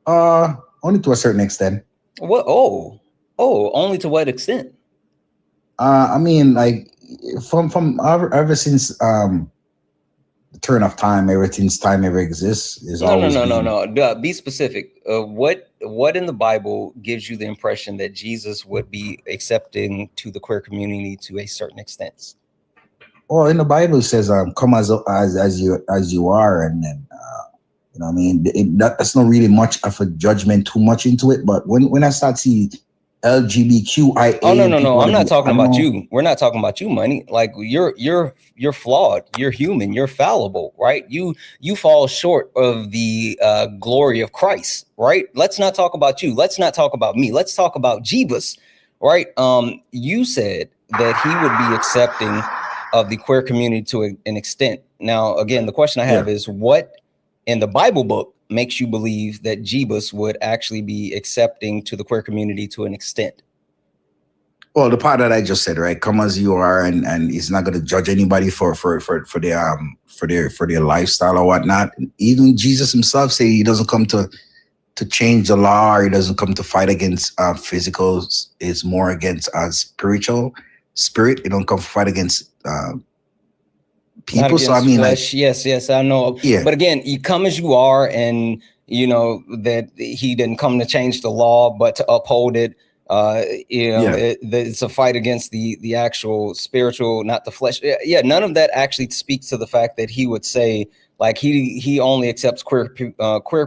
Only to a certain extent. What? Oh, only to what extent? From ever since the turn of time, since time ever exists, is always no. Be specific. What in the Bible gives you the impression that Jesus would be accepting to the queer community to a certain extent? Well, in the Bible it says, "Come as you are," and then that's not really much of a judgment too much into it. But when I start see LGBTQIA. Oh no, no, no. I'm people not talking I don't about know. you. We're not talking about you, money. Like you're flawed. You're human. You're fallible, right? You fall short of the glory of Christ, right? Let's not talk about you. Let's not talk about me. Let's talk about Jeebus, right? You said that he would be accepting of the queer community to an extent. Now, again, the question I have is, what in the Bible book makes you believe that Jeebus would actually be accepting to the queer community to an extent? Well, the part that I just said, right? Come as you are, and he's not going to judge anybody for their lifestyle or whatnot. Even Jesus himself said he doesn't come to change the law, or he doesn't come to fight against physical. It's more against spiritual spirit. He don't come to fight against people. So I mean, flesh. Like, yes, I know. Yeah. But again, you come as you are, and you know that he didn't come to change the law, but to uphold it. It's a fight against the actual spiritual, not the flesh. Yeah, none of that actually speaks to the fact that he would say like he only accepts queer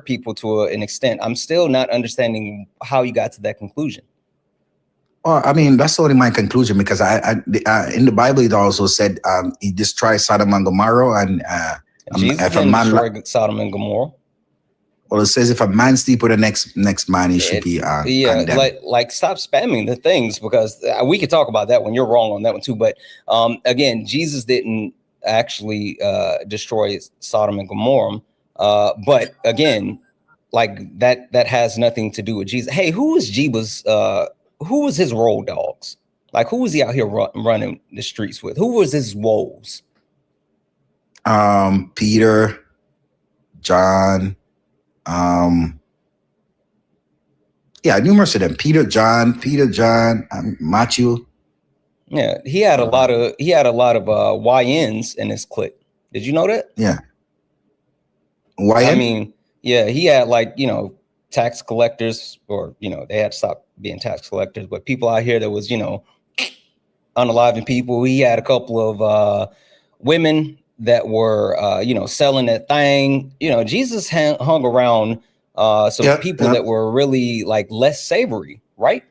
people to an extent. I'm still not understanding how you got to that conclusion. Well, I mean, that's only my conclusion, because I in the Bible it also said he destroyed Sodom and Gomorrah, and Jesus didn't destroy Sodom and Gomorrah. Well, it says if a man sleep with the next man, he should be condemned. like stop spamming the things, because we could talk about that one. You're wrong on that one too. But again, Jesus didn't actually destroy Sodom and Gomorrah. But again, like that has nothing to do with Jesus. Hey, who was Jeebus? Who was his road dogs? Like, who was he out here running the streets with? Who was his woes? Peter, John. Numerous of them. Peter, John, Matthew. Yeah, he had a lot of YNs in his clique. Did you know that? Yeah. YN? I mean, yeah, he had like, tax collectors, or they had to stop being tax collectors, but people out here that was, unaliving people. He had a couple of women that were selling that thing. Jesus hung around some people that were really like less savory, right?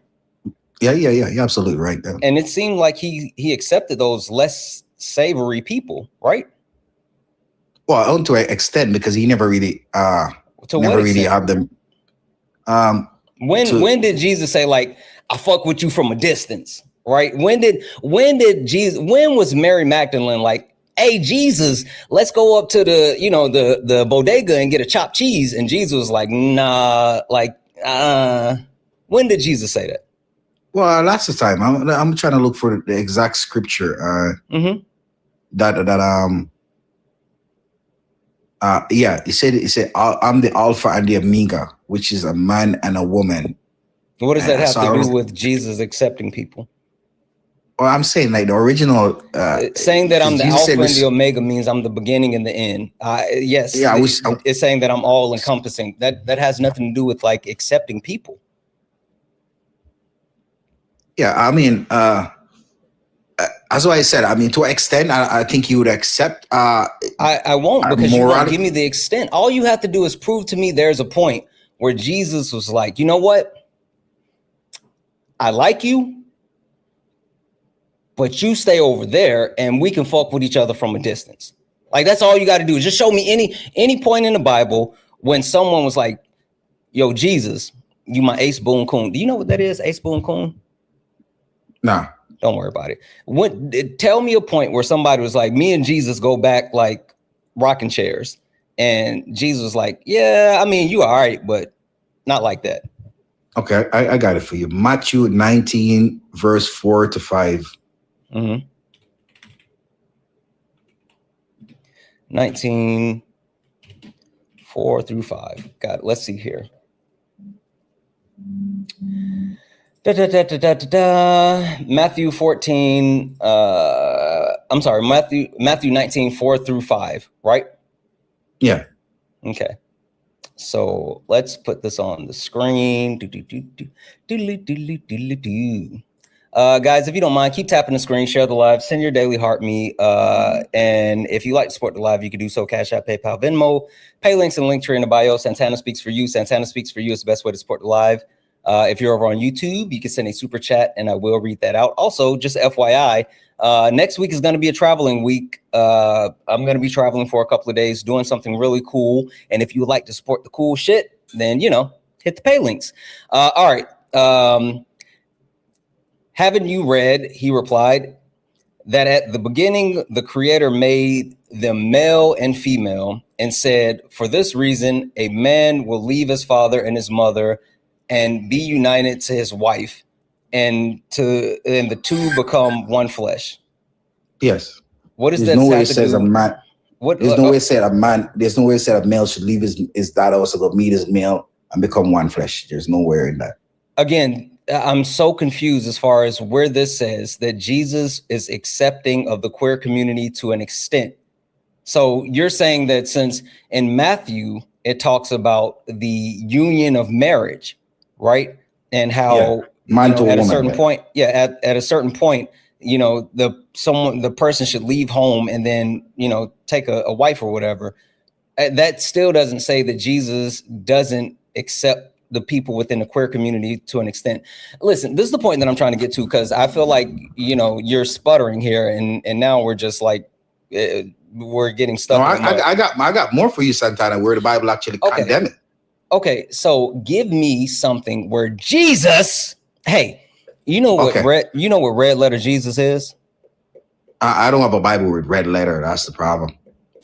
Yeah, you're absolutely right. Yeah. And it seemed like he accepted those less savory people, right? Well, to an extent, because he never really had them. When did Jesus say, like, I fuck with you from a distance, right? When was Mary Magdalene like, hey, Jesus, let's go up to the bodega and get a chopped cheese? And Jesus was like, nah, like, when did Jesus say that? Well, lots of time. I'm trying to look for the exact scripture. He said, I'm the Alpha and the Omega, which is a man and a woman. What does that have to do with Jesus accepting people? Well, I'm saying like the original saying that I'm the Alpha and the Omega means I'm the beginning and the end. Yes. Yeah, it's saying that I'm all encompassing. That has nothing to do with like accepting people. Yeah, I mean, as I said, I mean, to an extent, I think you would accept. I won't, because you won't give me the extent. All you have to do is prove to me there's a point where Jesus was like, you know what? I like you, but you stay over there and we can fuck with each other from a distance. Like, that's all you got to do is just show me any point in the Bible when someone was like, yo, Jesus, you my ace boon coon. Do you know what that is, ace boon coon? Nah. Don't worry about it. Tell me a point where somebody was like, me and Jesus go back like rocking chairs. And Jesus was like, yeah, I mean, you all right, but not like that. Okay, I got it for you. Matthew 19, verse 4-5. 19, 4-5. Got it. Let's see here. Matthew 14. I'm sorry, Matthew 19, 4-5, right? Yeah. Okay. So let's put this on the screen. Guys, if you don't mind, keep tapping the screen, share the live, send your daily heart me. And if you like to support the live, you can do so. Cash App, PayPal, Venmo, pay links and link tree in the bio. Santana speaks for you. Santana speaks for you is the best way to support the live. If you're over on YouTube, you can send a super chat and I will read that out. Also, just FYI, next week is going to be a traveling week. I'm going to be traveling for a couple of days, doing something really cool. And if you would like to support the cool shit, then, you know, hit the pay links. All right. Haven't you read, he replied, that at the beginning, the creator made them male and female and said, for this reason, a man will leave his father and his mother and be united to his wife, and the two become one flesh. Yes. What is There's that? no way it says a man. What? There's no way it said a man. There's no way it said a male should leave his daughter also go meet his male and become one flesh. There's nowhere in that. Again, I'm so confused as far as where this says that Jesus is accepting of the queer community to an extent. So you're saying that since in Matthew, it talks about the union of marriage, right? And how at a certain point, at a certain point, you know, the person should leave home and then, you know, take a wife or whatever. That still doesn't say that Jesus doesn't accept the people within the queer community to an extent. Listen, this is the point that I'm trying to get to, because I feel like, you know, you're sputtering here, and now we're just like we're getting stuck. No, I got more for you, Santana, where the Bible actually condemn it. Okay, so give me something where Jesus, hey, you know what red letter Jesus is? I don't have a Bible with red letter. That's the problem.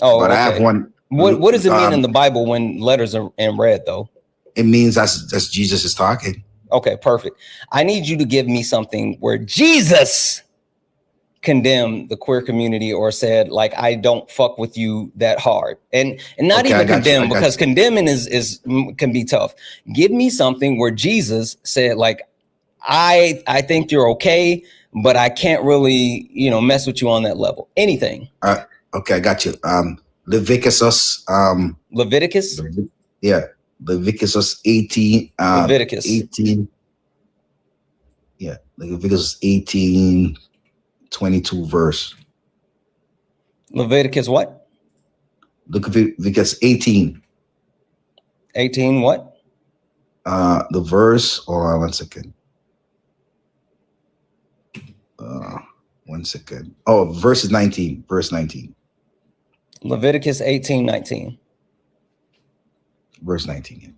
Oh, but I have one. What does it mean in the Bible when letters are in red, though? It means that's Jesus is talking. Okay, perfect. I need you to give me something where Jesus condemned the queer community or said, like, I don't fuck with you that hard. And not even condemn, because condemning is can be tough. Give me something where Jesus said, like, I think you're okay, but I can't really, you know, mess with you on that level. Anything. Okay, I got you. Leviticus. Leviticus? Yeah. Leviticus 18. Leviticus 18. Yeah, Leviticus 18, 22 verse. Leviticus what? Leviticus 18. 18 what? The verse. Hold on 1 second. 1 second. Oh, verse 19. Verse 19. Leviticus 18, 19. Verse 19.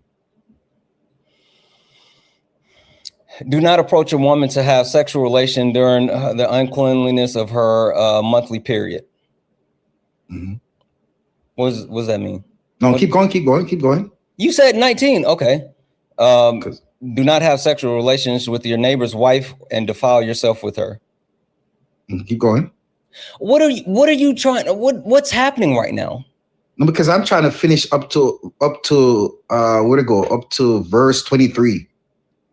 Do not approach a woman to have sexual relation during the uncleanliness of her monthly period. Mm-hmm. What does that mean? No, keep going. You said 19. Okay. Do not have sexual relations with your neighbor's wife and defile yourself with her. Keep going. What are you trying? What's happening right now? No, because I'm trying to finish up to where to go? Up to verse 23.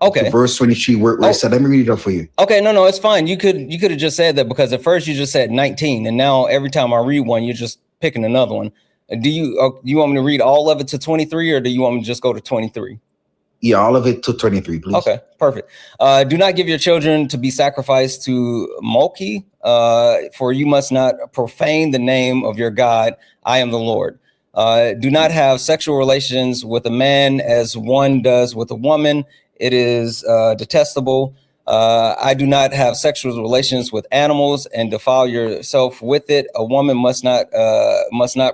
Okay. Verse 23 where it said, let me read it up for you. Okay, no, it's fine. You could have just said that, because at first you just said 19, and now every time I read one, you're just picking another one. Do you want me to read all of it to 23, or do you want me to just go to 23? Yeah, all of it to 23, please. Okay, perfect. Do not give your children to be sacrificed to Molki, for you must not profane the name of your God. I am the Lord. Do not have sexual relations with a man as one does with a woman. It is detestable. I do not have sexual relations with animals and defile yourself with it. A woman must not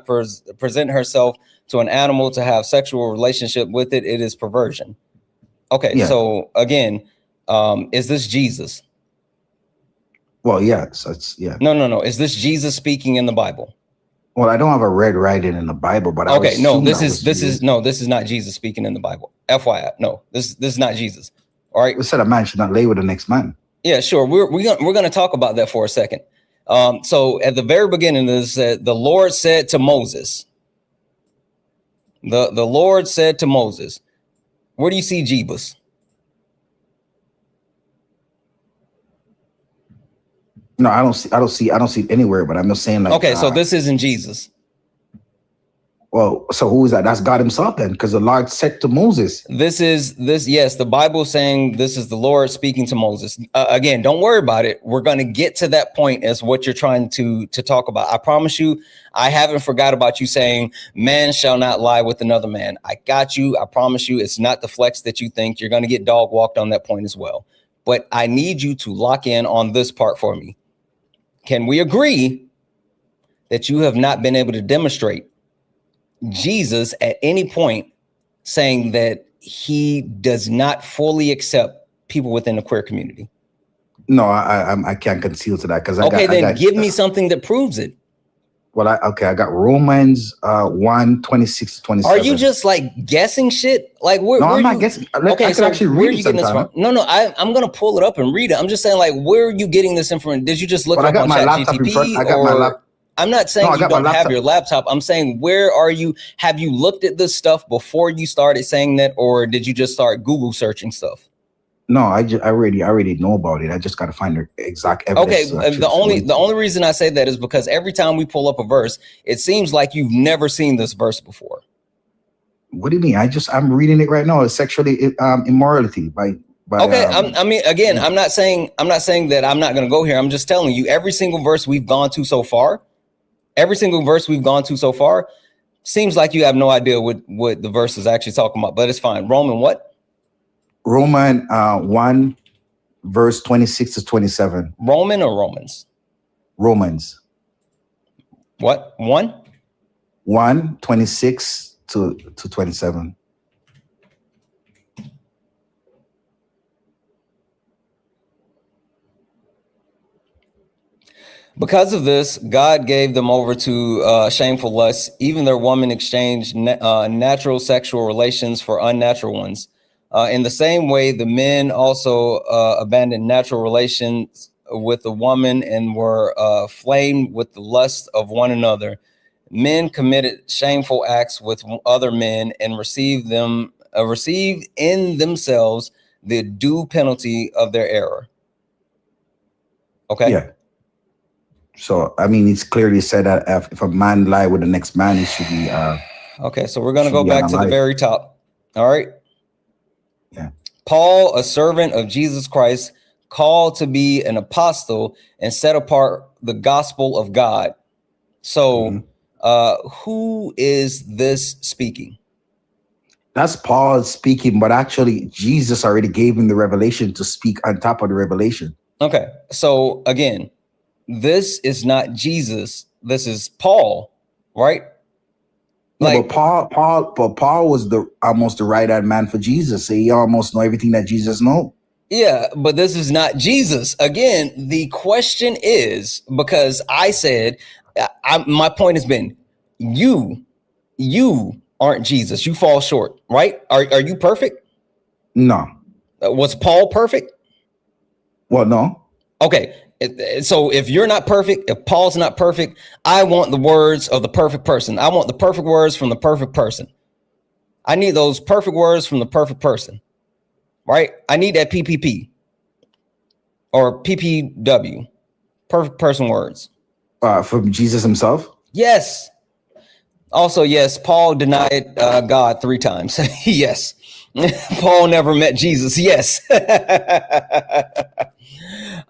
present herself to an animal to have sexual relationship with it. It is perversion. Okay, yeah. So again, is this Jesus? Well, yeah, so it's No. Is this Jesus speaking in the Bible? Well, I don't have a red writing in the Bible, but okay, no, this is not Jesus speaking in the Bible. FYI, no, this is not Jesus. All right. It said a man should not lay with the next man. Yeah, sure. We're gonna talk about that for a second. So at the very beginning, this said the Lord said to Moses. The Lord said to Moses, where do you see Jeebus? No, I don't see it anywhere, but I'm just saying, like, okay, so this isn't Jesus. Well, so who is that? That's God himself then, because the Lord said to Moses. Yes, the Bible saying this is the Lord speaking to Moses. Again, don't worry about it. We're going to get to that point as what you're trying to talk about. I promise you, I haven't forgot about you saying man shall not lie with another man. I got you. I promise you, it's not the flex that you think. You're going to get dog walked on that point as well. But I need you to lock in on this part for me. Can we agree that you have not been able to demonstrate Jesus at any point saying that he does not fully accept people within the queer community? No, I can't conceal to that because give me something that proves it. Well, I got Romans 1:26-27. Are you just like guessing shit? Like I'm not guessing. Okay, I can actually read it sometime. No, I'm gonna pull it up and read it. I'm just saying, like, where are you getting this information? Did you just look up on ChatGPT? I got my laptop. I'm not saying you don't have your laptop. I'm saying, where are you? Have you looked at this stuff before you started saying that, or did you just start Google searching stuff? No, I already know about it. I just got to find the exact evidence. Okay, the only reason I say that is because every time we pull up a verse, it seems like you've never seen this verse before. What do you mean? I'm reading it right now. It's sexually immorality by okay, I'm not saying that I'm not going to go here. I'm just telling you, every single verse we've gone to so far, seems like you have no idea what the verse is actually talking about, but it's fine. Roman what? Roman 1 verse 26-27. Roman or Romans? Romans. What? 1:26-27. Because of this, God gave them over to shameful lusts. Even their women exchanged natural sexual relations for unnatural ones. In the same way, the men also abandoned natural relations with the woman and were flamed with the lust of one another. Men committed shameful acts with other men and received in themselves the due penalty of their error. Okay. Yeah. So, I mean, it's clearly said that if a man lie with the next man, it should be. Okay, so we're going to go back to the very top. All right. Yeah. Paul, a servant of Jesus Christ, called to be an apostle and set apart the gospel of God. So who is this speaking? That's Paul speaking, but actually Jesus already gave him the revelation to speak on top of the revelation. Okay. So again, this is not Jesus. This is Paul, right? Like, but Paul was almost the right-hand man for Jesus. So he almost know everything that Jesus know. Yeah, but this is not Jesus. Again, the question is, because I said, my point has been, you aren't Jesus. You fall short, right? Are you perfect? No. Was Paul perfect? Well, no. Okay. So if you're not perfect, if Paul's not perfect, I want the words of the perfect person. I want the perfect words from the perfect person. I need those perfect words from the perfect person, right? I need that PPP or PPW, perfect person words. From Jesus himself? Yes. Also, yes, Paul denied God 3 times. Yes. Paul never met Jesus. Yes.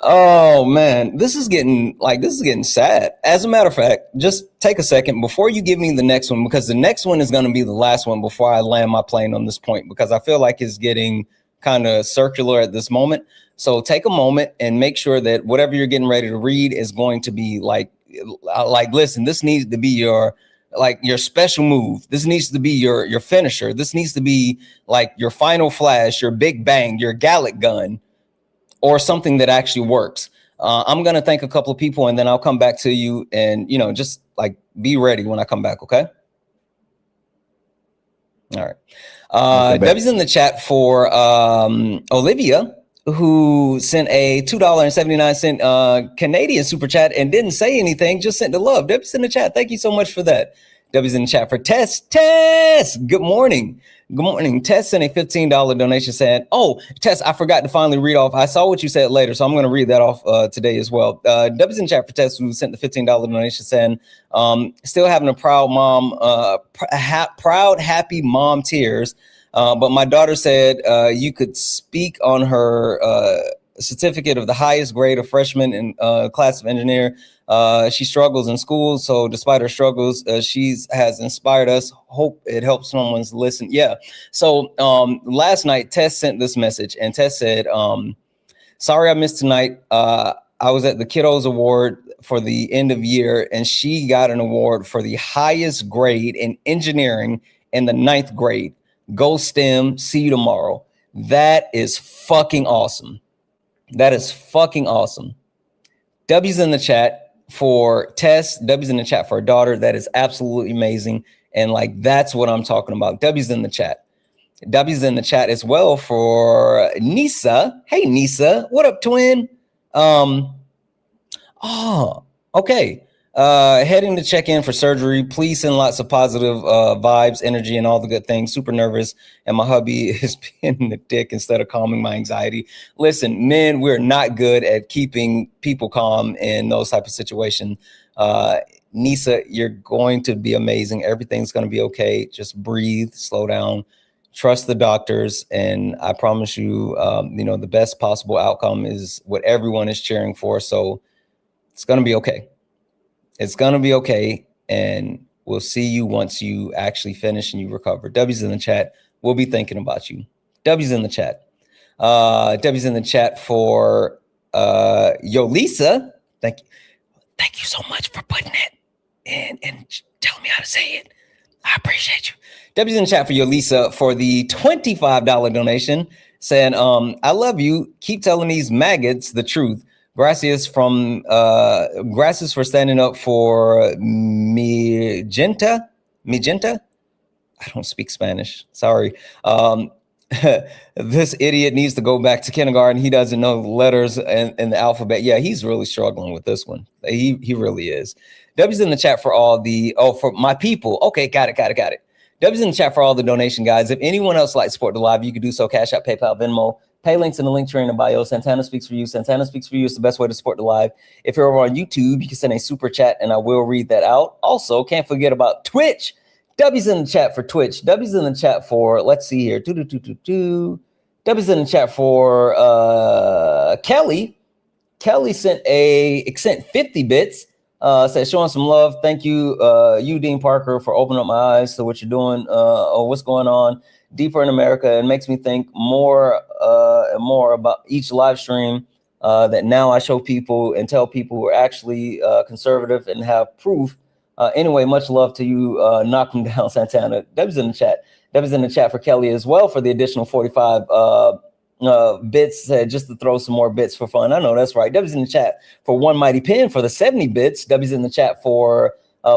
Oh man, this is getting sad. As a matter of fact, just take a second before you give me the next one, because the next one is going to be the last one before I land my plane on this point, because I feel like it's getting kind of circular at this moment. So take a moment and make sure that whatever you're getting ready to read is going to be like listen, this needs to be your special move. This needs to be your finisher. This needs to be like your final flash, your big bang, your Gallic gun, or something that actually works. I'm going to thank a couple of people and then I'll come back to you and, just like be ready when I come back. Okay. All right. Debbie's in the chat for Olivia, who sent a $2.79 Canadian super chat and didn't say anything, just sent the love. Debbie's in the chat. Thank you so much for that. W's in the chat for Tess. Tess, good morning. Good morning. Tess sent a $15 donation saying, oh, Tess, I forgot to finally read off. I saw what you said later, so I'm going to read that off today as well. W's in the chat for Tess, who sent the $15 donation saying, still having a proud mom, proud, happy mom tears. But my daughter said you could speak on her certificate of the highest grade of freshman in class of engineer. She struggles in school, so despite her struggles, she has inspired us. Hope it helps someone's listen. Yeah. So last night, Tess sent this message, and Tess said, sorry I missed tonight. I was at the Kiddos Award for the end of year, and she got an award for the highest grade in engineering in the 9th grade. Go STEM. See you tomorrow. That is fucking awesome. That is fucking awesome. W's in the chat for Tess. W's in the chat for her daughter. That is absolutely amazing. And like, that's what I'm talking about. W's in the chat. W's in the chat as well for Nisa. Hey, Nisa. What up, twin? Okay. Heading to check in for surgery. Please send lots of positive vibes, energy, and all the good things. Super nervous, and my hubby is being the dick instead of calming my anxiety. Listen, men, we're not good at keeping people calm in those type of situations. Nisa, you're going to be amazing. Everything's going to be okay. Just breathe, slow down, trust the doctors, and I promise you, the best possible outcome is what everyone is cheering for. So it's going to be okay. It's going to be okay, and we'll see you once you actually finish and you recover. W's in the chat. We'll be thinking about you. W's in the chat. W's in the chat for Yolisa. Thank you. Thank you so much for putting it in and telling me how to say it. I appreciate you. W's in the chat for Yolisa for the $25 donation, saying, I love you. Keep telling these maggots the truth. Gracias for standing up for Magenta. I don't speak Spanish. Sorry. This idiot needs to go back to kindergarten. He doesn't know the letters and the alphabet. Yeah, he's really struggling with this one. He really is. W's in the chat for all the, for my people. Okay, got it. W's in the chat for all the donation, guys. If anyone else likes to support the live, you can do so. Cash App, PayPal, Venmo. Pay links in the link tree in the bio. Santana speaks for you. Santana speaks for you. It's the best way to support the live. If you're over on YouTube, you can send a super chat and I will read that out. Also, can't forget about Twitch. W's in the chat for Twitch. W's in the chat for, let's see here. W's in the chat for Kelly. Kelly sent 50 bits. Said showing some love. Thank you, Dean Parker, for opening up my eyes to what you're doing or what's going on deeper in America. It makes me think more and more about each live stream that now I show people and tell people who are actually conservative and have proof. Anyway, much love to you. Knock them down, Santana. W's in the chat. W's in the chat for Kelly as well for the additional 45 bits, just to throw some more bits for fun. I know that's right. W's in the chat for One Mighty Pen for the 70 bits. W's in the chat for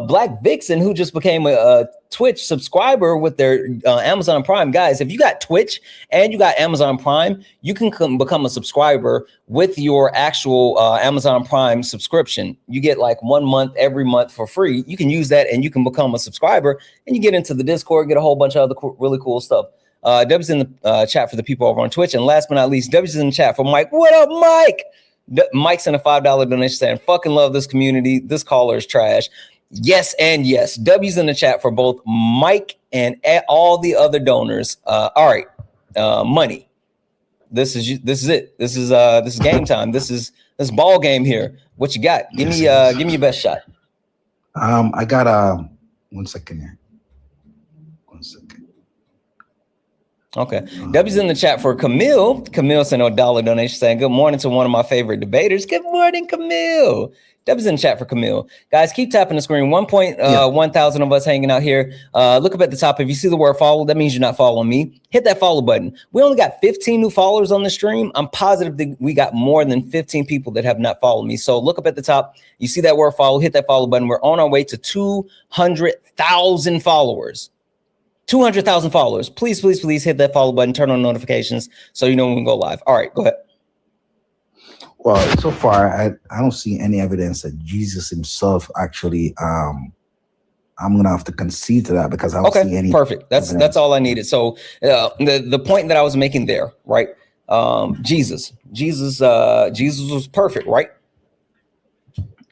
Black Vixen, who just became a Twitch subscriber with their Amazon Prime. Guys, if you got Twitch and you got Amazon Prime, you can become a subscriber with your actual Amazon Prime subscription. You get like 1 month every month for free. You can use that and you can become a subscriber and you get into the Discord, get a whole bunch of other really cool stuff. W's in the chat for the people over on Twitch. And last but not least, W's in the chat for Mike. What up, Mike? Mike sent a $5 donation saying, fucking love this community. This caller is trash. Yes and yes. W's in the chat for both Mike and all the other donors. All right, money. This is it. This is game time. This is ball game here. What you got? Give me your best shot. I got 1 second here. 1 second. Okay. W's in the chat for Camille. Camille sent a $1 donation saying, good morning to one of my favorite debaters. Good morning, Camille. W's in the chat for Camille. Guys, keep tapping the screen. 1,000 of us hanging out here. Look up at the top. If you see the word follow, that means you're not following me. Hit that follow button. We only got 15 new followers on the stream. I'm positive that we got more than 15 people that have not followed me. So look up at the top. You see that word follow, hit that follow button. We're on our way to 200,000 followers. 200,000 followers. Please, please, please hit that follow button. Turn on notifications so you know when we go live. All right, go ahead. Well, so far, I don't see any evidence that Jesus himself actually I'm gonna have to concede to that because I don't see any. Perfect. That's all I needed. So the point that I was making there, right? Jesus was perfect, right?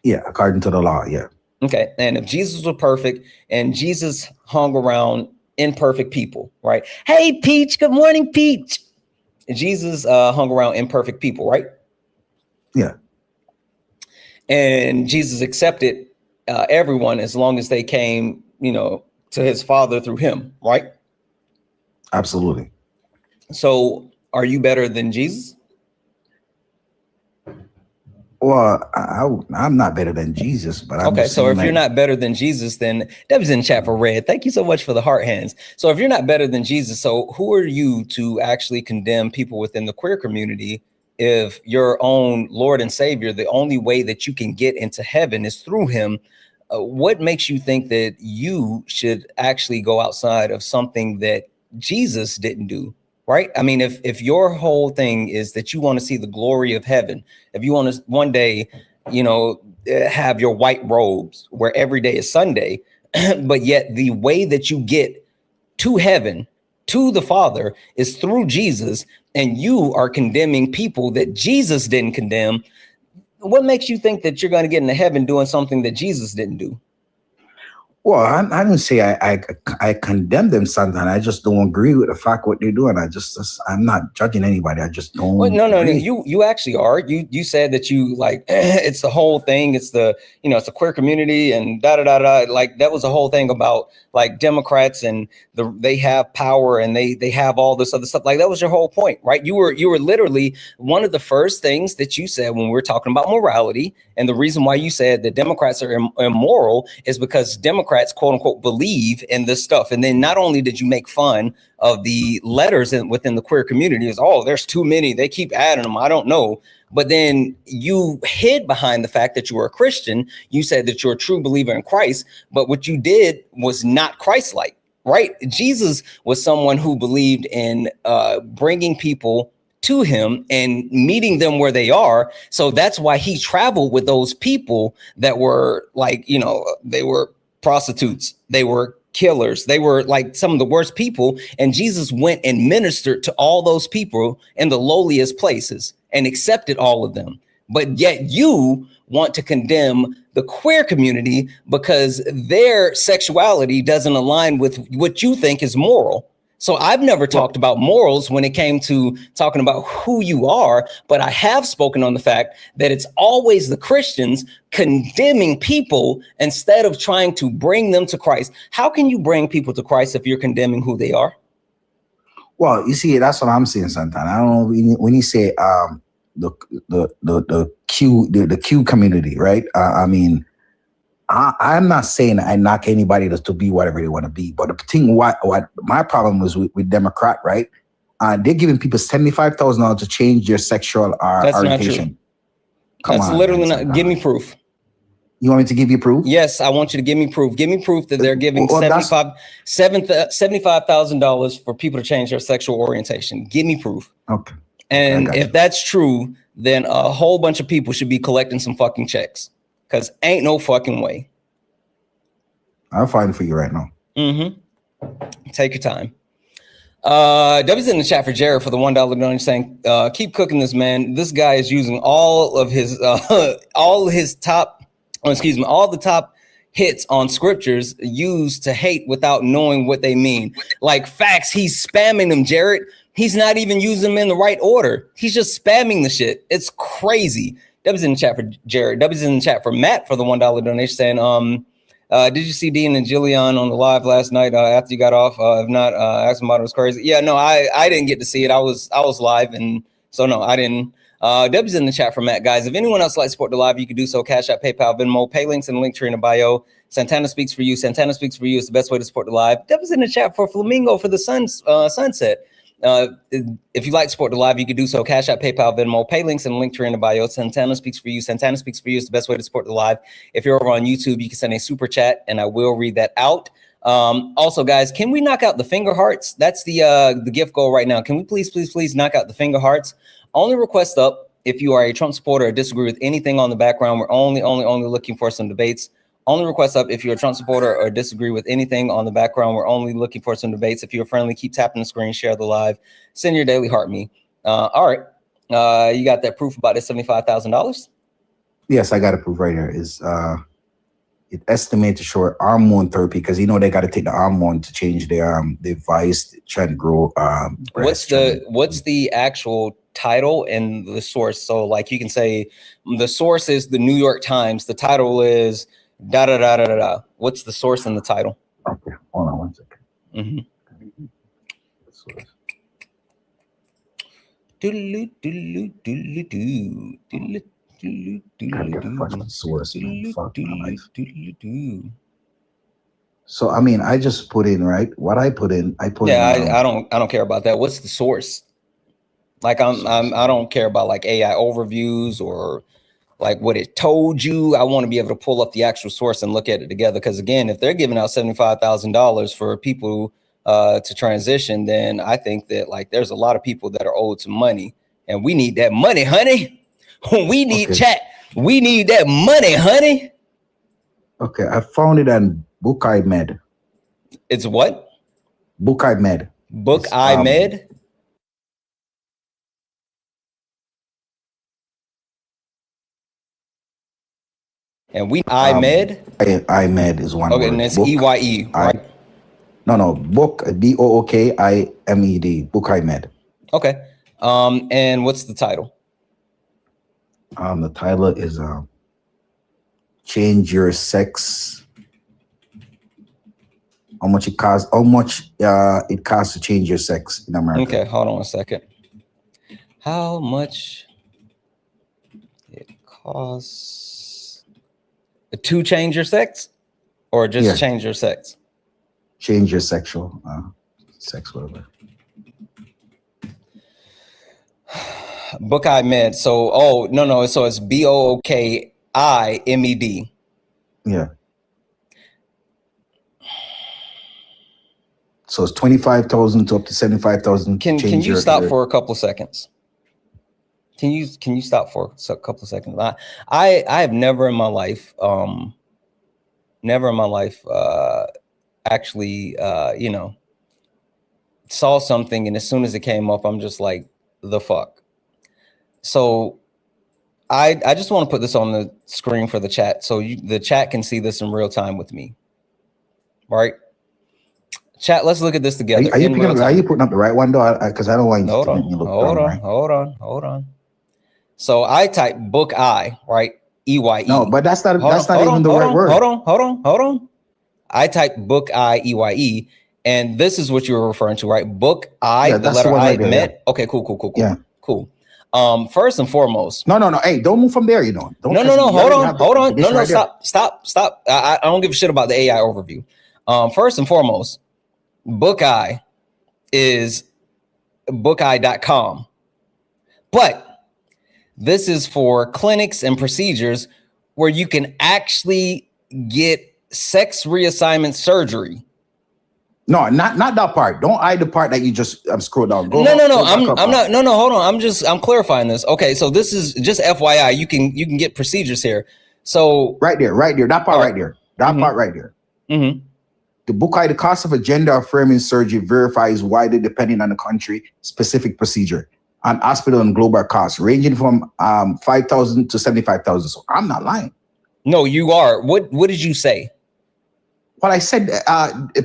Yeah, according to the law, yeah. Okay, and if Jesus was perfect and Jesus hung around imperfect people, right? Hey, Peach. Good morning, Peach. Jesus hung around imperfect people, right? Yeah. And Jesus accepted everyone as long as they came, to his Father through him, right? Absolutely. So are you better than Jesus? Well, I'm not better than Jesus, but I'm okay. So if like, you're not better than Jesus, then Debbie's in chat for red. Thank you so much for the heart hands. So if you're not better than Jesus, so who are you to actually condemn people within the queer community? If your own Lord and Savior, the only way that you can get into heaven is through him, what makes you think that you should actually go outside of something that Jesus didn't do? Right. I mean, if your whole thing is that you want to see the glory of heaven, if you want to one day, have your white robes where every day is Sunday, but yet the way that you get to heaven, to the Father, is through Jesus, and you are condemning people that Jesus didn't condemn, what makes you think that you're going to get into heaven doing something that Jesus didn't do? Well, I didn't say I condemn them, Santana. I just don't agree with the fact what they're doing. I'm not judging anybody. I just don't. Well, no. You actually are. You said that you like it's the whole thing. It's the it's a queer community and da da da da. Like that was the whole thing about like Democrats and they have power and they have all this other stuff. Like that was your whole point, right? You were literally one of the first things that you said when we were talking about morality. And the reason why you said that Democrats are immoral is because Democrats, quote unquote, believe in this stuff. And then not only did you make fun of the letters within the queer community is, oh, there's too many. They keep adding them. I don't know. But then you hid behind the fact that you were a Christian. You said that you're a true believer in Christ. But what you did was not Christ-like, right? Jesus was someone who believed in bringing people to him and meeting them where they are. So that's why he traveled with those people that were like, they were prostitutes, they were killers, they were like some of the worst people. And Jesus went and ministered to all those people in the lowliest places and accepted all of them. But yet you want to condemn the queer community because their sexuality doesn't align with what you think is moral. So I've never talked about morals when it came to talking about who you are, but I have spoken on the fact that it's always the Christians condemning people instead of trying to bring them to Christ. How can you bring people to Christ if you're condemning who they are? Well, you see, that's what I'm saying, Santana. I don't know when you say the Q community, right? I mean, I'm not saying I knock anybody to be whatever they want to be, but the thing, what my problem was with Democrat, right? They're giving people $75,000 to change their sexual orientation. That's literally not. Give me proof. You want me to give you proof? Yes, I want you to give me proof. Give me proof that they're giving $75,000 for people to change their sexual orientation. Give me proof. Okay. And if that's true, then a whole bunch of people should be collecting some fucking checks. Because ain't no fucking way. I'll find it for you right now. Take your time. W's in the chat for Jared for the $1 donation saying, keep cooking this, man. This guy is using all the top hits on scriptures used to hate without knowing what they mean. Like facts, he's spamming them, Jared. He's not even using them in the right order. He's just spamming the shit. It's crazy. W's in the chat for Jared. W's in the chat for Matt for the $1 donation saying, did you see Dean and Jillian on the live last night after you got off? If not, ask him about it. Was crazy. Yeah, no, I didn't get to see it. I was live, and so no, I didn't. W's in the chat for Matt, guys. If anyone else would like to support the live, you can do so. Cash App, PayPal, Venmo, pay links in the link tree in the bio. Santana speaks for you. Santana speaks for you. It's the best way to support the live. W's in the chat for Flamingo for the sunset. If you'd like to support the live, you can do so. Cash App, PayPal, Venmo, pay links in the link tree in the bio. Santana speaks for you. Santana speaks for you is the best way to support the live. If you're over on YouTube, you can send a super chat and I will read that out. Also, guys, can we knock out the finger hearts? That's the gift goal right now. Can we please knock out the finger hearts? Only request up if you are a Trump supporter or disagree with anything on the background. We're only looking for some debates Only request up if you're a Trump supporter or disagree with anything on the background. We're only looking for some debates. If you're friendly, keep tapping the screen, share the live, send your daily heart me. All right. You got that proof about this $75,000? Yes, I got a proof right here. Is it estimated short hormone therapy, because you know they got to take the hormone to change their device, trying to grow. What's the actual title and the source? So like you can say the source is the New York Times. The title is da da da da da da. What's the source and the title? Okay, hold on 1 second. Mm-hmm. Source, man. Fuck my life. So I mean, I just put in what I put in. I don't care about that. What's the source? Like I don't care about like AI overviews or like what it told you. I want to be able to pull up the actual source and look at it together. Because again, if they're giving out $75,000 for people to transition, then I think that like there's a lot of people that are owed some money, and we need that money, honey. We need chat. We need that money, honey. Okay, I found it on Book Med. It's what? Book Med. Book Med. And we IMED? IMED is one word. Okay, and it's EYE, right? No, book, BOOKIMED, Book Med. Okay. And what's the title? The title is Change Your Sex. How much it costs to change your sex in America. Okay, hold on a second. How much it costs to change your sex, or just change your sex? Change your sexual sex, whatever. Book Med. So no. So it's BOOKIMED. Yeah. So it's 25,000 to up to 75,000. Can you stop for a couple of seconds? Can you stop for a couple of seconds? I have never in my life actually saw something, and as soon as it came up, I'm just like, the fuck. So I just want to put this on the screen for the chat, so the chat can see this in real time with me, right? Chat, let's look at this together. Are you putting up the right one though? Because I don't want you to make me look dumb. Hold on. So I type book right? EYE. No, but that's not even the right word. Hold on. I type book EYE, and this is what you were referring to, right? Book the letter I met. Yeah. Okay, cool. Yeah. Cool. First and foremost. No. Hey, don't move from there, No. Hold on. No, stop. I don't give a shit about the AI overview. First and foremost, Book is bookeye.com. But this is for clinics and procedures where you can actually get sex reassignment surgery. No, not that part. Don't hide the part that you just scroll down. No. Hold on. I'm clarifying this. Okay, so this is just FYI. You can get procedures here. So right there. That part right there. That part right there. Mm-hmm. The Bukai, the cost of a gender affirming surgery varies widely depending on the country specific procedure and hospital and global costs, ranging from 5,000 to 75,000. So I'm not lying. No, you are. What did you say? Well, I said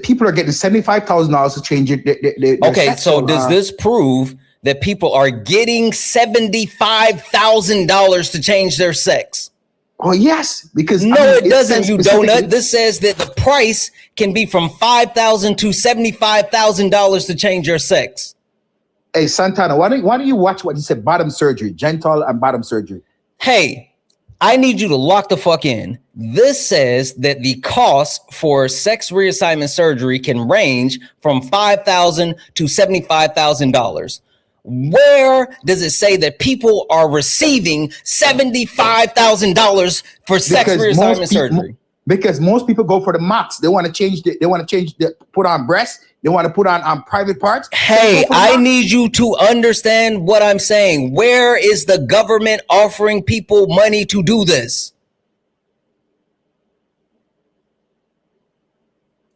people are getting $75,000 to change it. Okay, so does this prove that people are getting $75,000 to change their sex? Oh, yes, because no, it doesn't, you donut. This says that the price can be from $5,000 to $75,000 to change your sex. Hey, Santana, why don't you watch what he said? Bottom surgery, genital and bottom surgery. Hey, I need you to lock the fuck in. This says that the cost for sex reassignment surgery can range from $5,000 to $75,000. Where does it say that people are receiving $75,000 for sex reassignment surgery? Because most people go for the max. They want to change put on breasts. They want to put on private parts. Hey, I need you to understand what I'm saying. Where is the government offering people money to do this?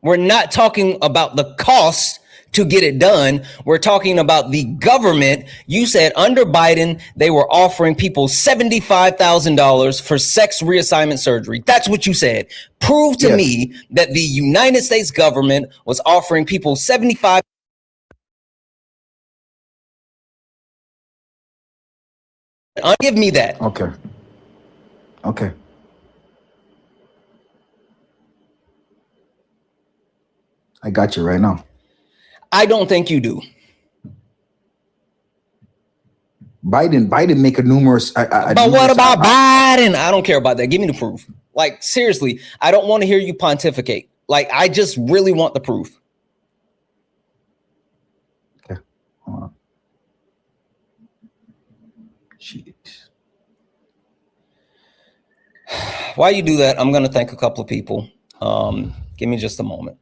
We're not talking about the cost to get it done. We're talking about the government. You said under Biden, they were offering people $75,000 for sex reassignment surgery. That's what you said. Prove to me that the United States government was offering people $75,000. Give me that. Okay. Okay. I got you right now. I don't think you do. Biden make a numerous. But what about Biden? I don't care about that. Give me the proof. Like, seriously, I don't want to hear you pontificate. Like, I just really want the proof. Okay. Hold on. Jeez. While you do that, I'm going to thank a couple of people. Give me just a moment.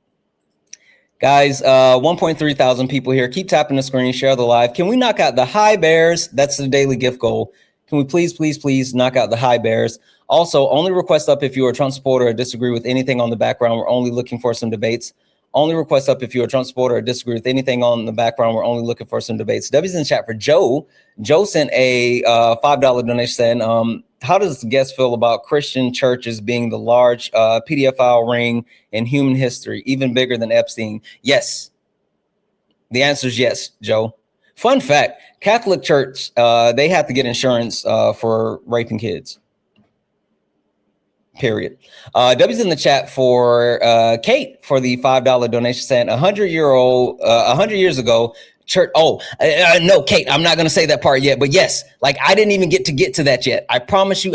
Guys, 1.3 thousand people here. Keep tapping the screen, share the live. Can we knock out the high bears? That's the daily gift goal. Can we please knock out the high bears? Also, only request up if you're a Trump supporter or disagree with anything on the background. We're only looking for some debates. Only request up if you're a Trump supporter or disagree with anything on the background. We're only looking for some debates. W's in chat for Joe. Joe sent a $5 donation saying, how does the guest feel about Christian churches being the large pedophile ring in human history, even bigger than Epstein? Yes. The answer is yes, Joe. Fun fact, Catholic Church, they have to get insurance for raping kids. Period. W's in the chat for Kate for the $5 donation saying 100 years ago, church. Oh, no, Kate, I'm not going to say that part yet, but yes, like I didn't even get to that yet. I promise you,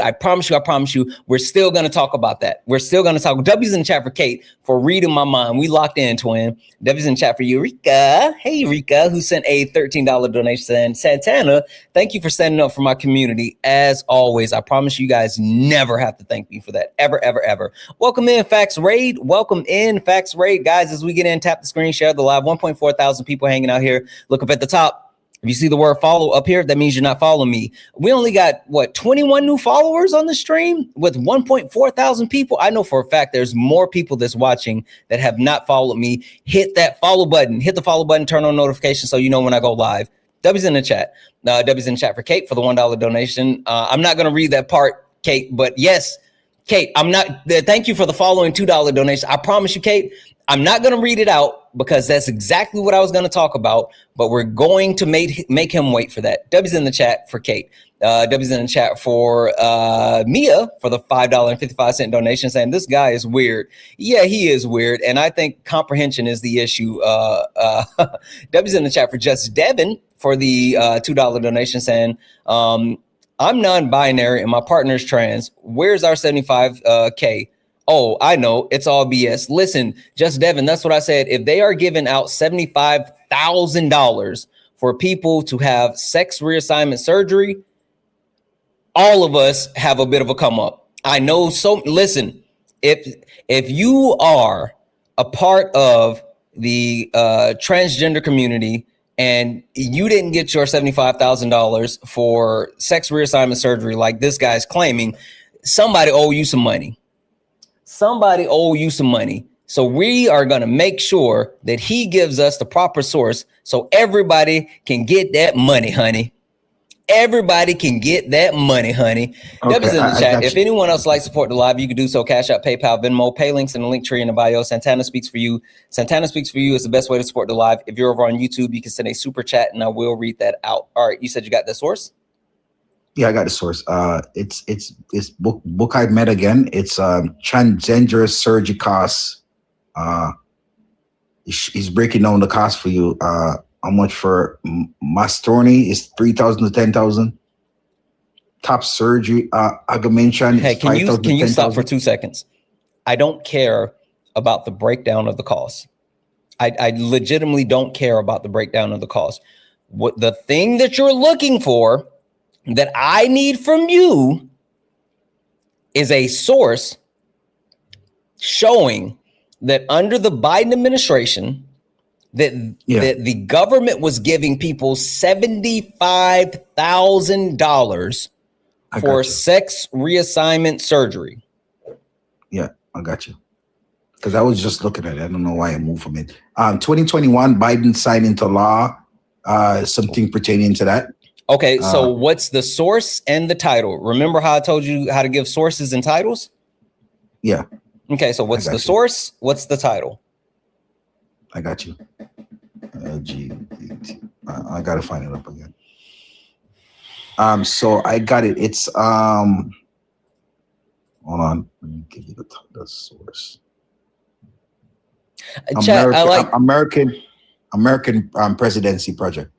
we're still going to talk about that. We're still going to talk. W's in the chat for Kate for reading my mind. We locked in, twin. W's in the chat for Eureka. Hey, Eureka, who sent a $13 donation saying, Santana, thank you for standing up for my community. As always, I promise you guys never have to thank me for that. Ever, ever, ever. Welcome in, Facts Raid. Welcome in, Facts Raid. Guys, as we get in, tap the screen, share the live. 1.4 thousand people hanging out here. Look up at the top. If you see the word follow up here, that means you're not following me. We only got, 21 new followers on the stream with 1.4 thousand people. I know for a fact there's more people that's watching that have not followed me. Hit that follow button. Hit the follow button, turn on notifications so you know when I go live. W's in the chat. W's in the chat for Kate for the $1 donation. I'm not going to read that part, Kate, but yes, Kate, I'm not. Thank you for the following $2 donation. I promise you, Kate, I'm not going to read it out because that's exactly what I was going to talk about, but we're going to make him wait for that. W's in the chat for Kate. W's in the chat for Mia for the $5.55 donation saying this guy is weird. Yeah, he is weird. And I think comprehension is the issue. W's in the chat for Just Devin for the $2 donation saying, I'm non-binary and my partner's trans. Where's our 75K? Oh, I know. It's all BS. Listen, Just Devin, that's what I said. If they are giving out $75,000 for people to have sex reassignment surgery, all of us have a bit of a come up. I know. So listen, if you are a part of the transgender community and you didn't get your $75,000 for sex reassignment surgery like this guy's claiming, somebody owe you some money. Somebody owe you some money. So we are going to make sure that he gives us the proper source so everybody can get that money, honey. Everybody can get that money, honey. Okay, Debbie's in the chat. If anyone else likes to support the live, you can do so. Cash App, PayPal, Venmo, pay links in the link tree in the bio. Santana Speaks for You. Santana Speaks for You is the best way to support the live. If you're over on YouTube, you can send a super chat and I will read that out. All right. You said you got the source? Yeah, I got the source. It's book I met again. It's transgender surgery costs. He's breaking down the cost for you. How much for mastectomy is 3,000 to 10,000. Top surgery, augmentation. Hey, can you stop for 2 seconds? I don't care about the breakdown of the cost. I legitimately don't care about the breakdown of the cost. What the thing that you're looking for that I need from you is a source showing that under the Biden administration, that the government was giving people $75,000 for sex reassignment surgery. Yeah, I got you. because I was just looking at it. I don't know why I moved from it. 2021, Biden signed into law something pertaining to that. Okay, so what's the source and the title? Remember how I told you how to give sources and titles? Yeah. Okay, so what's the source? What's the title? I got you. LGBT. I gotta find it up again. So I got it. It's hold on. Let me give you the source. Chat, I like American Presidency Project.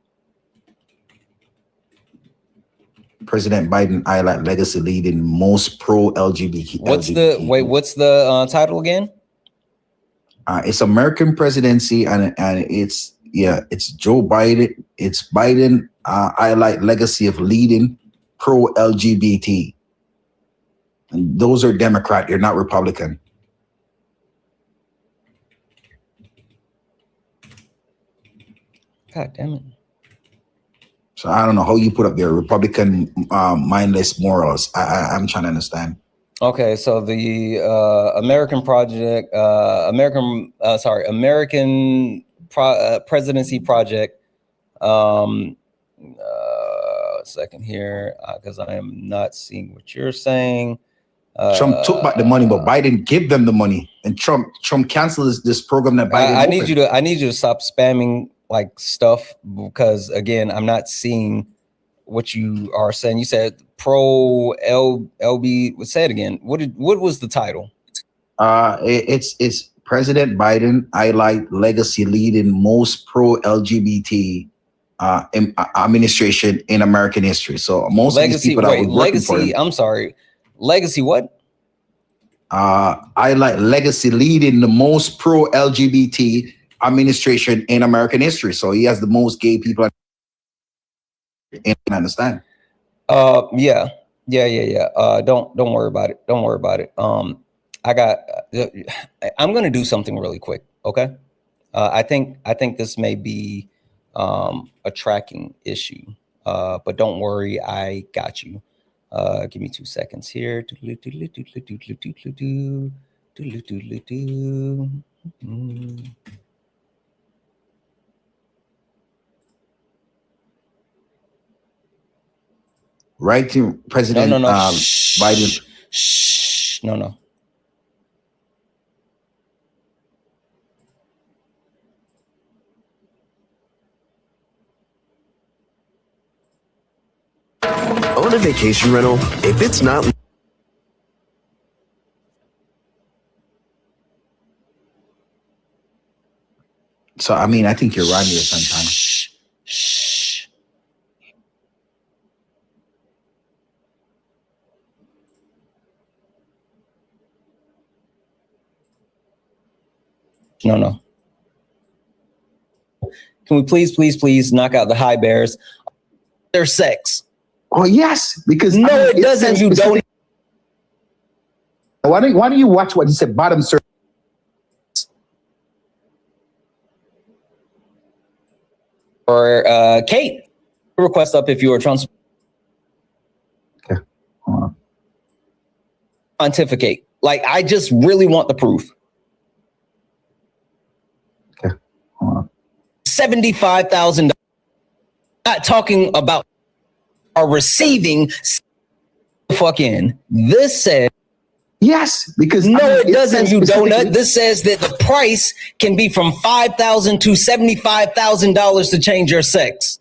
President Biden highlight legacy leading most pro-LGBT. What's the title again? It's American Presidency, and it's Joe Biden. It's Biden highlight legacy of leading pro-LGBT. And those are Democrat. You're not Republican. God damn it. So I don't know how you put up there Republican mindless morals. I'm trying to understand. Okay, so the American Presidency Project. Second here, because I am not seeing what you're saying. Trump took back the money, but Biden gave them the money, and Trump canceled this program that Biden. I need you to stop spamming like stuff, because again, I'm not seeing what you are saying. You said pro LB. Say it again. What was the title? It's President Biden highlight legacy leading most pro LGBT administration in American history. So most legacy, of these people that were working for him. I'm sorry. Legacy what? Highlight legacy leading the most pro LGBT administration in American history. So he has the most gay people. I understand. Yeah. Don't worry about it. Don't worry about it. I'm gonna do something really quick. Okay. I think this may be a tracking issue. But don't worry, I got you. Give me 2 seconds here. Right to President No. Biden. No. Own a vacation rental? If it's not... So, I mean, I think you're right here, Santana. No. Can we please knock out the high bears? Their sex. Oh, yes, because... No, it doesn't. You don't. Why don't you watch what he said, bottom surgery? Or Kate, request up if you are Trump. Okay. Hold on. Pontificate. Like, I just really want the proof. Okay. Hold on. $75,000. Not talking about are receiving fucking. This says yes, because no, it doesn't. You donut. This says that the price can be from $5,000 to $75,000 to change your sex.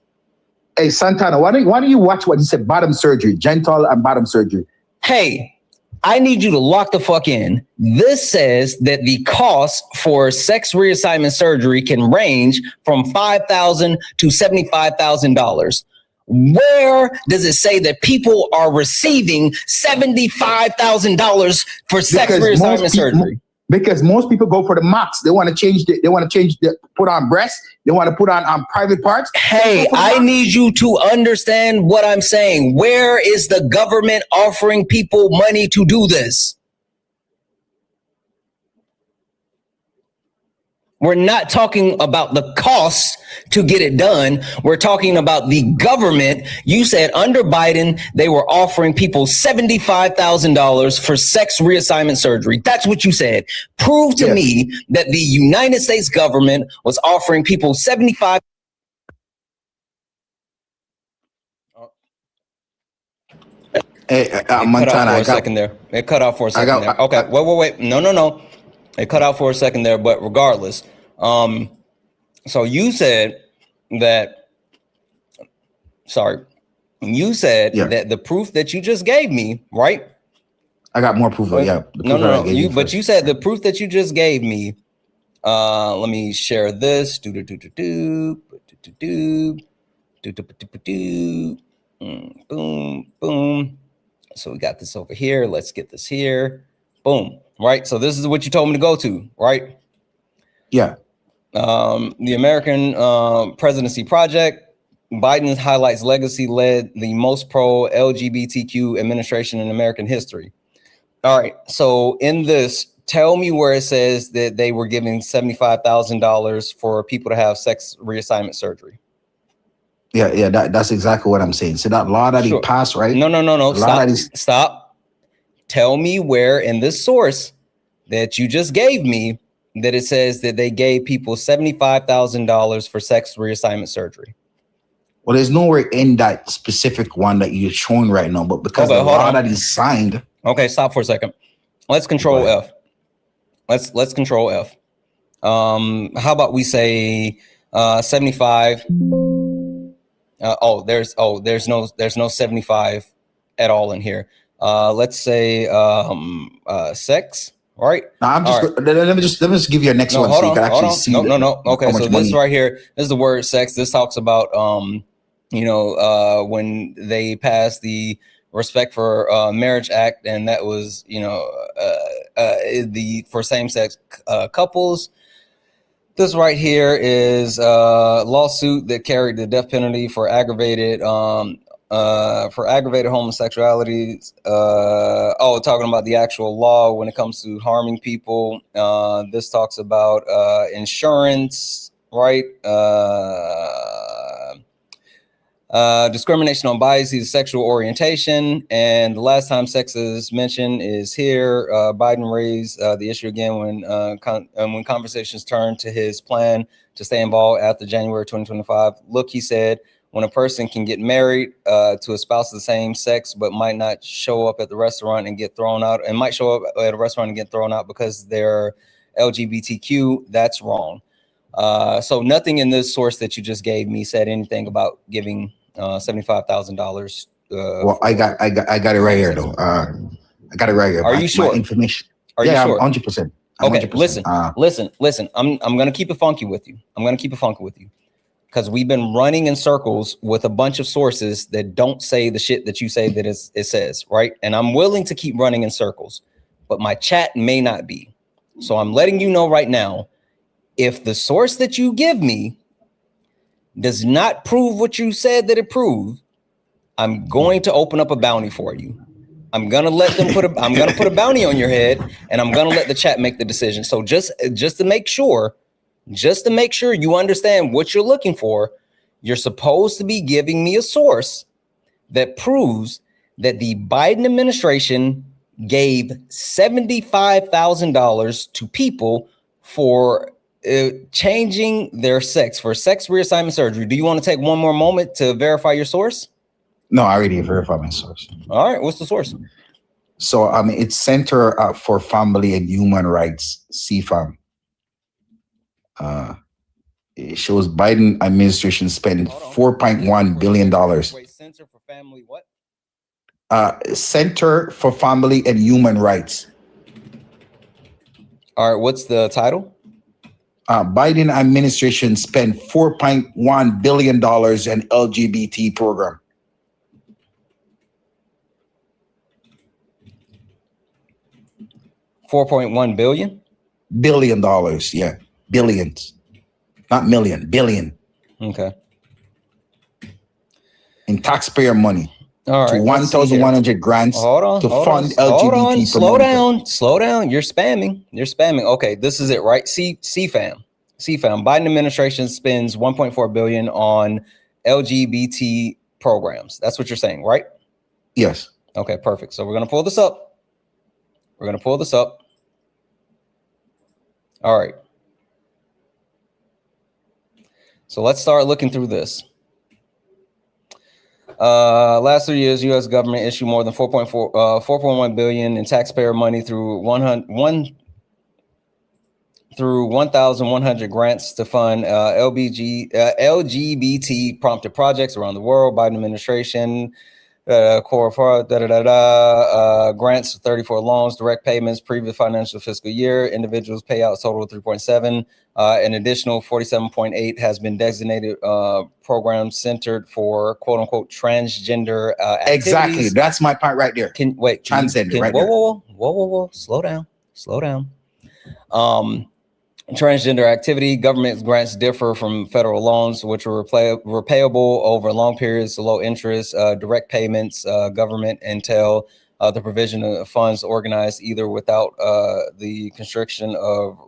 Hey, Santana, why don't you watch what he said? Bottom surgery, genital and bottom surgery. Hey, I need you to lock the fuck in. This says that the cost for sex reassignment surgery can range from $5,000 to $75,000. Where does it say that people are receiving $75,000 for sex reassignment surgery? Because most people go for the mocks. They want to change put on breasts. They want to put on private parts. Hey, I need you to understand what I'm saying. Where is the government offering people money to do this? We're not talking about the cost to get it done. We're talking about the government. You said under Biden, they were offering people $75,000 for sex reassignment surgery. That's what you said. Prove to me that the United States government was offering people $75,000. Hey, Montana, It cut off for a second there. It cut off for a second there. Okay, wait. No. It cut out for a second there, but regardless. So you said that, that the proof that you just gave me, right? I got more proof. No. But you said the proof that you just gave me. Let me share this. Boom. So we got this over here. Let's get this here. Boom. Right. So this is what you told me to go to, right? Yeah. The American Presidency Project. Biden highlights legacy led the most pro LGBTQ administration in American history. All right. So in this, tell me where it says that they were giving $75,000 for people to have sex reassignment surgery. Yeah. That's exactly what I'm saying. So that law that he passed, right? No. Stop. Tell me where in this source that you just gave me that it says that they gave people $75,000 for sex reassignment surgery. Well, there's nowhere in that specific one that you're showing right now, but because the law that is signed. Okay, stop for a second. Let's control F. Let's control F. How about we say 75? There's no 75 at all in here. Let's say sex. All right. Now let me just give you a next one so you can actually see. No. Okay, so this right here, this is the word sex. This talks about when they passed the Respect for Marriage Act, and that was for same-sex couples. This right here is a lawsuit that carried the death penalty for aggravated homosexuality. Talking about the actual law when it comes to harming people. This talks about insurance, right? Discrimination on biases, sexual orientation, and the last time sex is mentioned is here. Biden raised the issue again when conversations turned to his plan to stay involved after January 2025. Look, he said, when a person can get married to a spouse of the same sex, but might not show up at the restaurant and get thrown out, and might show up at a restaurant and get thrown out because they're LGBTQ, that's wrong. So nothing in this source that you just gave me said anything about giving $75,000. Well, I got it right here though. I got it right here. Are you sure? My information. Are you sure? 100%. Okay, 100%. Listen. I'm gonna keep it funky with you. Because we've been running in circles with a bunch of sources that don't say the shit that you say that it says, right? And I'm willing to keep running in circles, but my chat may not be. So I'm letting you know right now, if the source that you give me does not prove what you said that it proved, I'm going to open up a bounty for you. I'm gonna let them put a bounty on your head, and I'm gonna let the chat make the decision. So just to make sure you understand what you're looking for, you're supposed to be giving me a source that proves that the Biden administration gave $75,000 to people for changing their sex, for sex reassignment surgery. Do you want to take one more moment to verify your source? No, I already verified my source. All right, what's the source? So it's Center for Family and Human Rights, CFAM. It shows Biden administration spending $4.1 billion. Wait, Center for Family what? Center for Family and Human Rights. All right, what's the title? Biden administration spent $4.1 billion in LGBT program. $4.1 billion? Billion dollars, yeah. Billions. Not million, billion. Okay. In taxpayer money. All right. To 1,100 grants to fund LGBT. Slow down. You're spamming. Okay, this is it, right? CFAM. CFAM, Biden administration spends 1.4 billion on LGBT programs. That's what you're saying, right? Yes. Okay, perfect. So we're going to pull this up. We're going to pull this up. All right. So let's start looking through this. Last 3 years, U.S. government issued more than 4.1 billion in taxpayer money through 1,100 grants to fund LGBT prompted projects around the world. Biden administration grants 34 loans, direct payments, previous financial fiscal year. Individuals payouts total 3.7. An additional 47.8 has been designated programs centered for quote unquote transgender activities. Exactly. That's my part right there. Transgender right there. Whoa. Slow down. Transgender activity. Government grants differ from federal loans, which are repayable over long periods, low interest. Direct payments, government entail the provision of funds organized either without the constriction of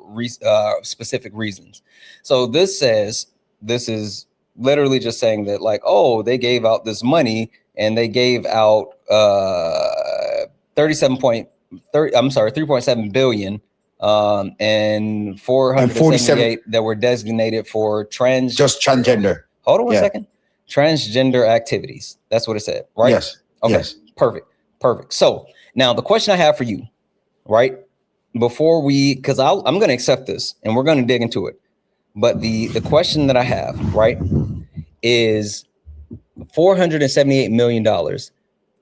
specific reasons. So this says, this is literally just saying that like, oh, they gave out this money and they gave out 3.7 billion and 478 that were designated for transgender. Hold on one second. Transgender activities. That's what it said, right? Yes. Okay. Yes. Perfect. So now the question I have for you, right? Before we, because I'm going to accept this and we're going to dig into it. But the question that I have, right, is $478 million.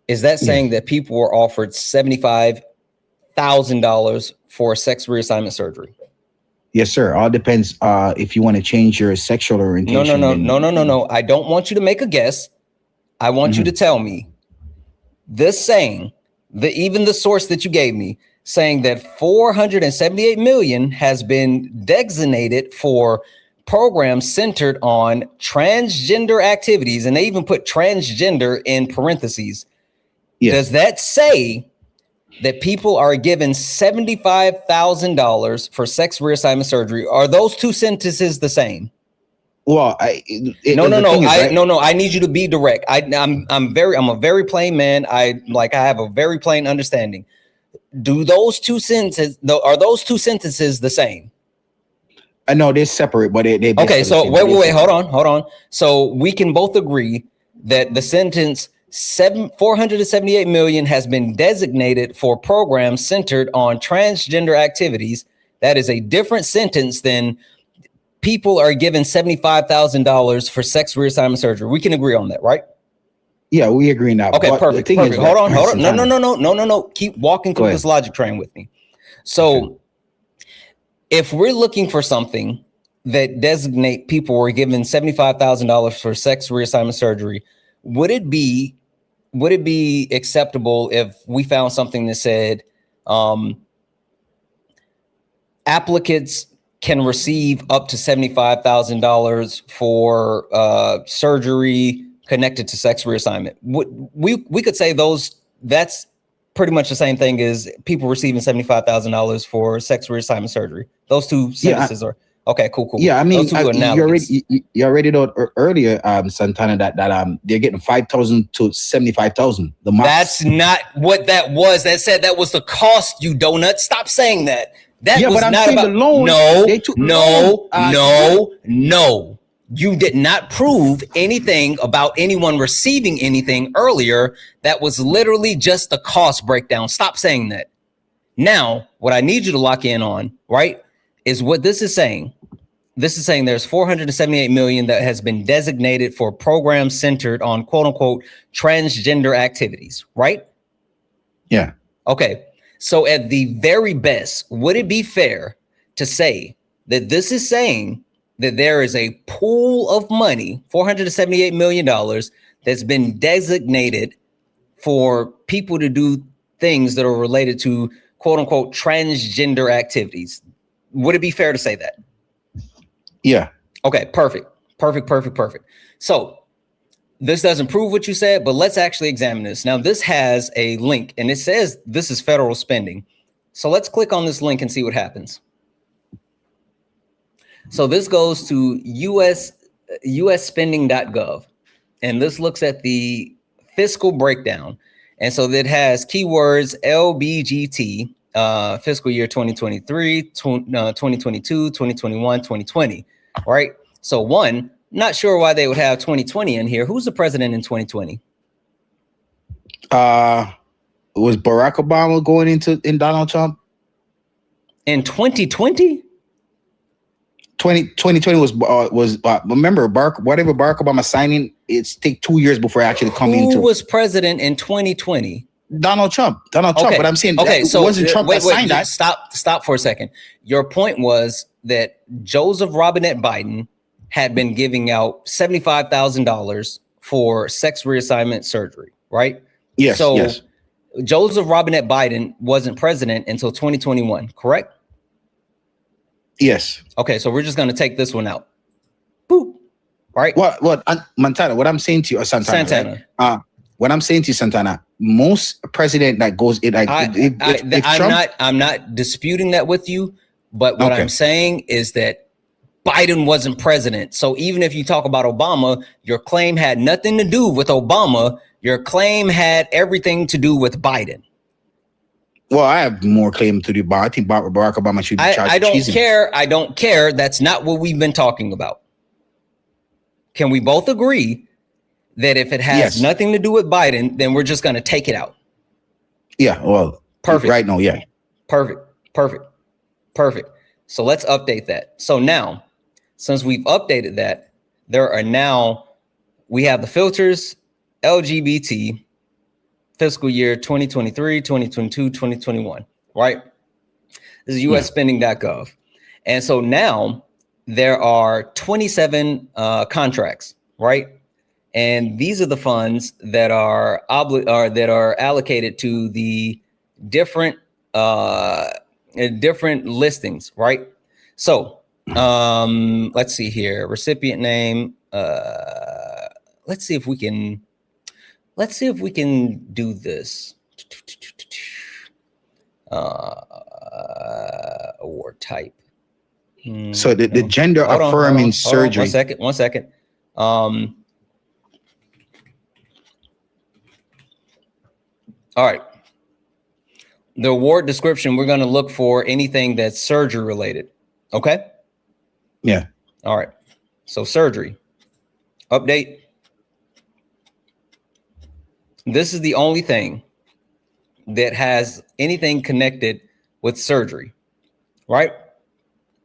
Is that saying that people were offered $75,000 for sex reassignment surgery? Yes, sir. All depends if you want to change your sexual orientation. No. I don't want you to make a guess. I want you to tell me this saying, even the source that you gave me, saying that 478 million has been designated for programs centered on transgender activities, and they even put transgender in parentheses. Yes. Does that say that people are given $75,000 for sex reassignment surgery? Are those two sentences the same? Well, no. I need you to be direct. I'm a very plain man. I have a very plain understanding. Are those two sentences the same? I know they're separate, but they okay. So wait, hold on. So we can both agree that the sentence 478 million has been designated for programs centered on transgender activities. That is a different sentence than people are given $75,000 for sex reassignment surgery. We can agree on that, right? Yeah, we agree now. Okay, perfect. Hold on. No. Keep walking through this logic train with me. So if we're looking for something that designate people were given $75,000 for sex reassignment surgery, would it be acceptable if we found something that said applicants can receive up to $75,000 for surgery connected to sex reassignment? We could say that's pretty much the same thing as people receiving $75,000 for sex reassignment surgery. Those two sentences are okay. Cool. Yeah, I mean, you already know earlier, Santana, that they're getting 5,000 to 75,000. The max. That's not what that was. That said that was the cost. You donut. Stop saying that. That was but I'm not saying about the loan. No. You did not prove anything about anyone receiving anything earlier. That was literally just the cost breakdown. Stop saying that. Now, what I need you to lock in on, right, is what this is saying. This is saying there's 478 million that has been designated for programs centered on quote unquote transgender activities, right? Yeah. Okay. So at the very best, would it be fair to say that this is saying that there is a pool of money, $478 million, that's been designated for people to do things that are related to quote unquote transgender activities? Would it be fair to say that? Yeah. Okay, perfect. So this doesn't prove what you said, but let's actually examine this. Now, this has a link and it says this is federal spending. So let's click on this link and see what happens. So this goes to usspending.gov, and this looks at the fiscal breakdown. And so that has keywords LBGT, fiscal year 2023, 2022, 2021, 2020, right? So one, not sure why they would have 2020 in here. Who's the president in 2020? Was Barack Obama going in Donald Trump? In 2020? 2020 was remember whatever Barack Obama signing, it's take 2 years before actually coming into. Who was president in 2020? Donald Trump. Okay. But I'm saying, okay, so wasn't Trump that signed that? Stop for a second. Your point was that Joseph Robinette Biden had been giving out $75,000 for sex reassignment surgery, right? Yes. So yes. Joseph Robinette Biden wasn't president until 2021, correct? Yes. Okay, so we're just going to take this one out. Boop. Right? What Montana, what I'm saying to you, Santana. Right? What I'm saying to you, Santana, most president that goes in, like, I'm not disputing that with you, but what I'm saying is that Biden wasn't president. So even if you talk about Obama, your claim had nothing to do with Obama. Your claim had everything to do with Biden. Well, I have more claim to do. I think Barack Obama should be charged. I don't care. I don't care. That's not what we've been talking about. Can we both agree that if it has nothing to do with Biden, then we're just going to take it out? Yeah. Well, perfect. Right now, yeah. Perfect. So let's update that. So now, since we've updated that, we have the filters, LGBT, fiscal year 2023, 2022, 2021, right? This is usspending.gov. And so now there are 27 contracts, right? And these are the funds that are allocated to the different listings, right? So let's see here, recipient name. Let's see if we can do this. Award type. So the gender affirming surgery. One second. All right. The award description, we're going to look for anything that's surgery related. Okay. Yeah. All right. So surgery. Update. This is the only thing that has anything connected with surgery, right?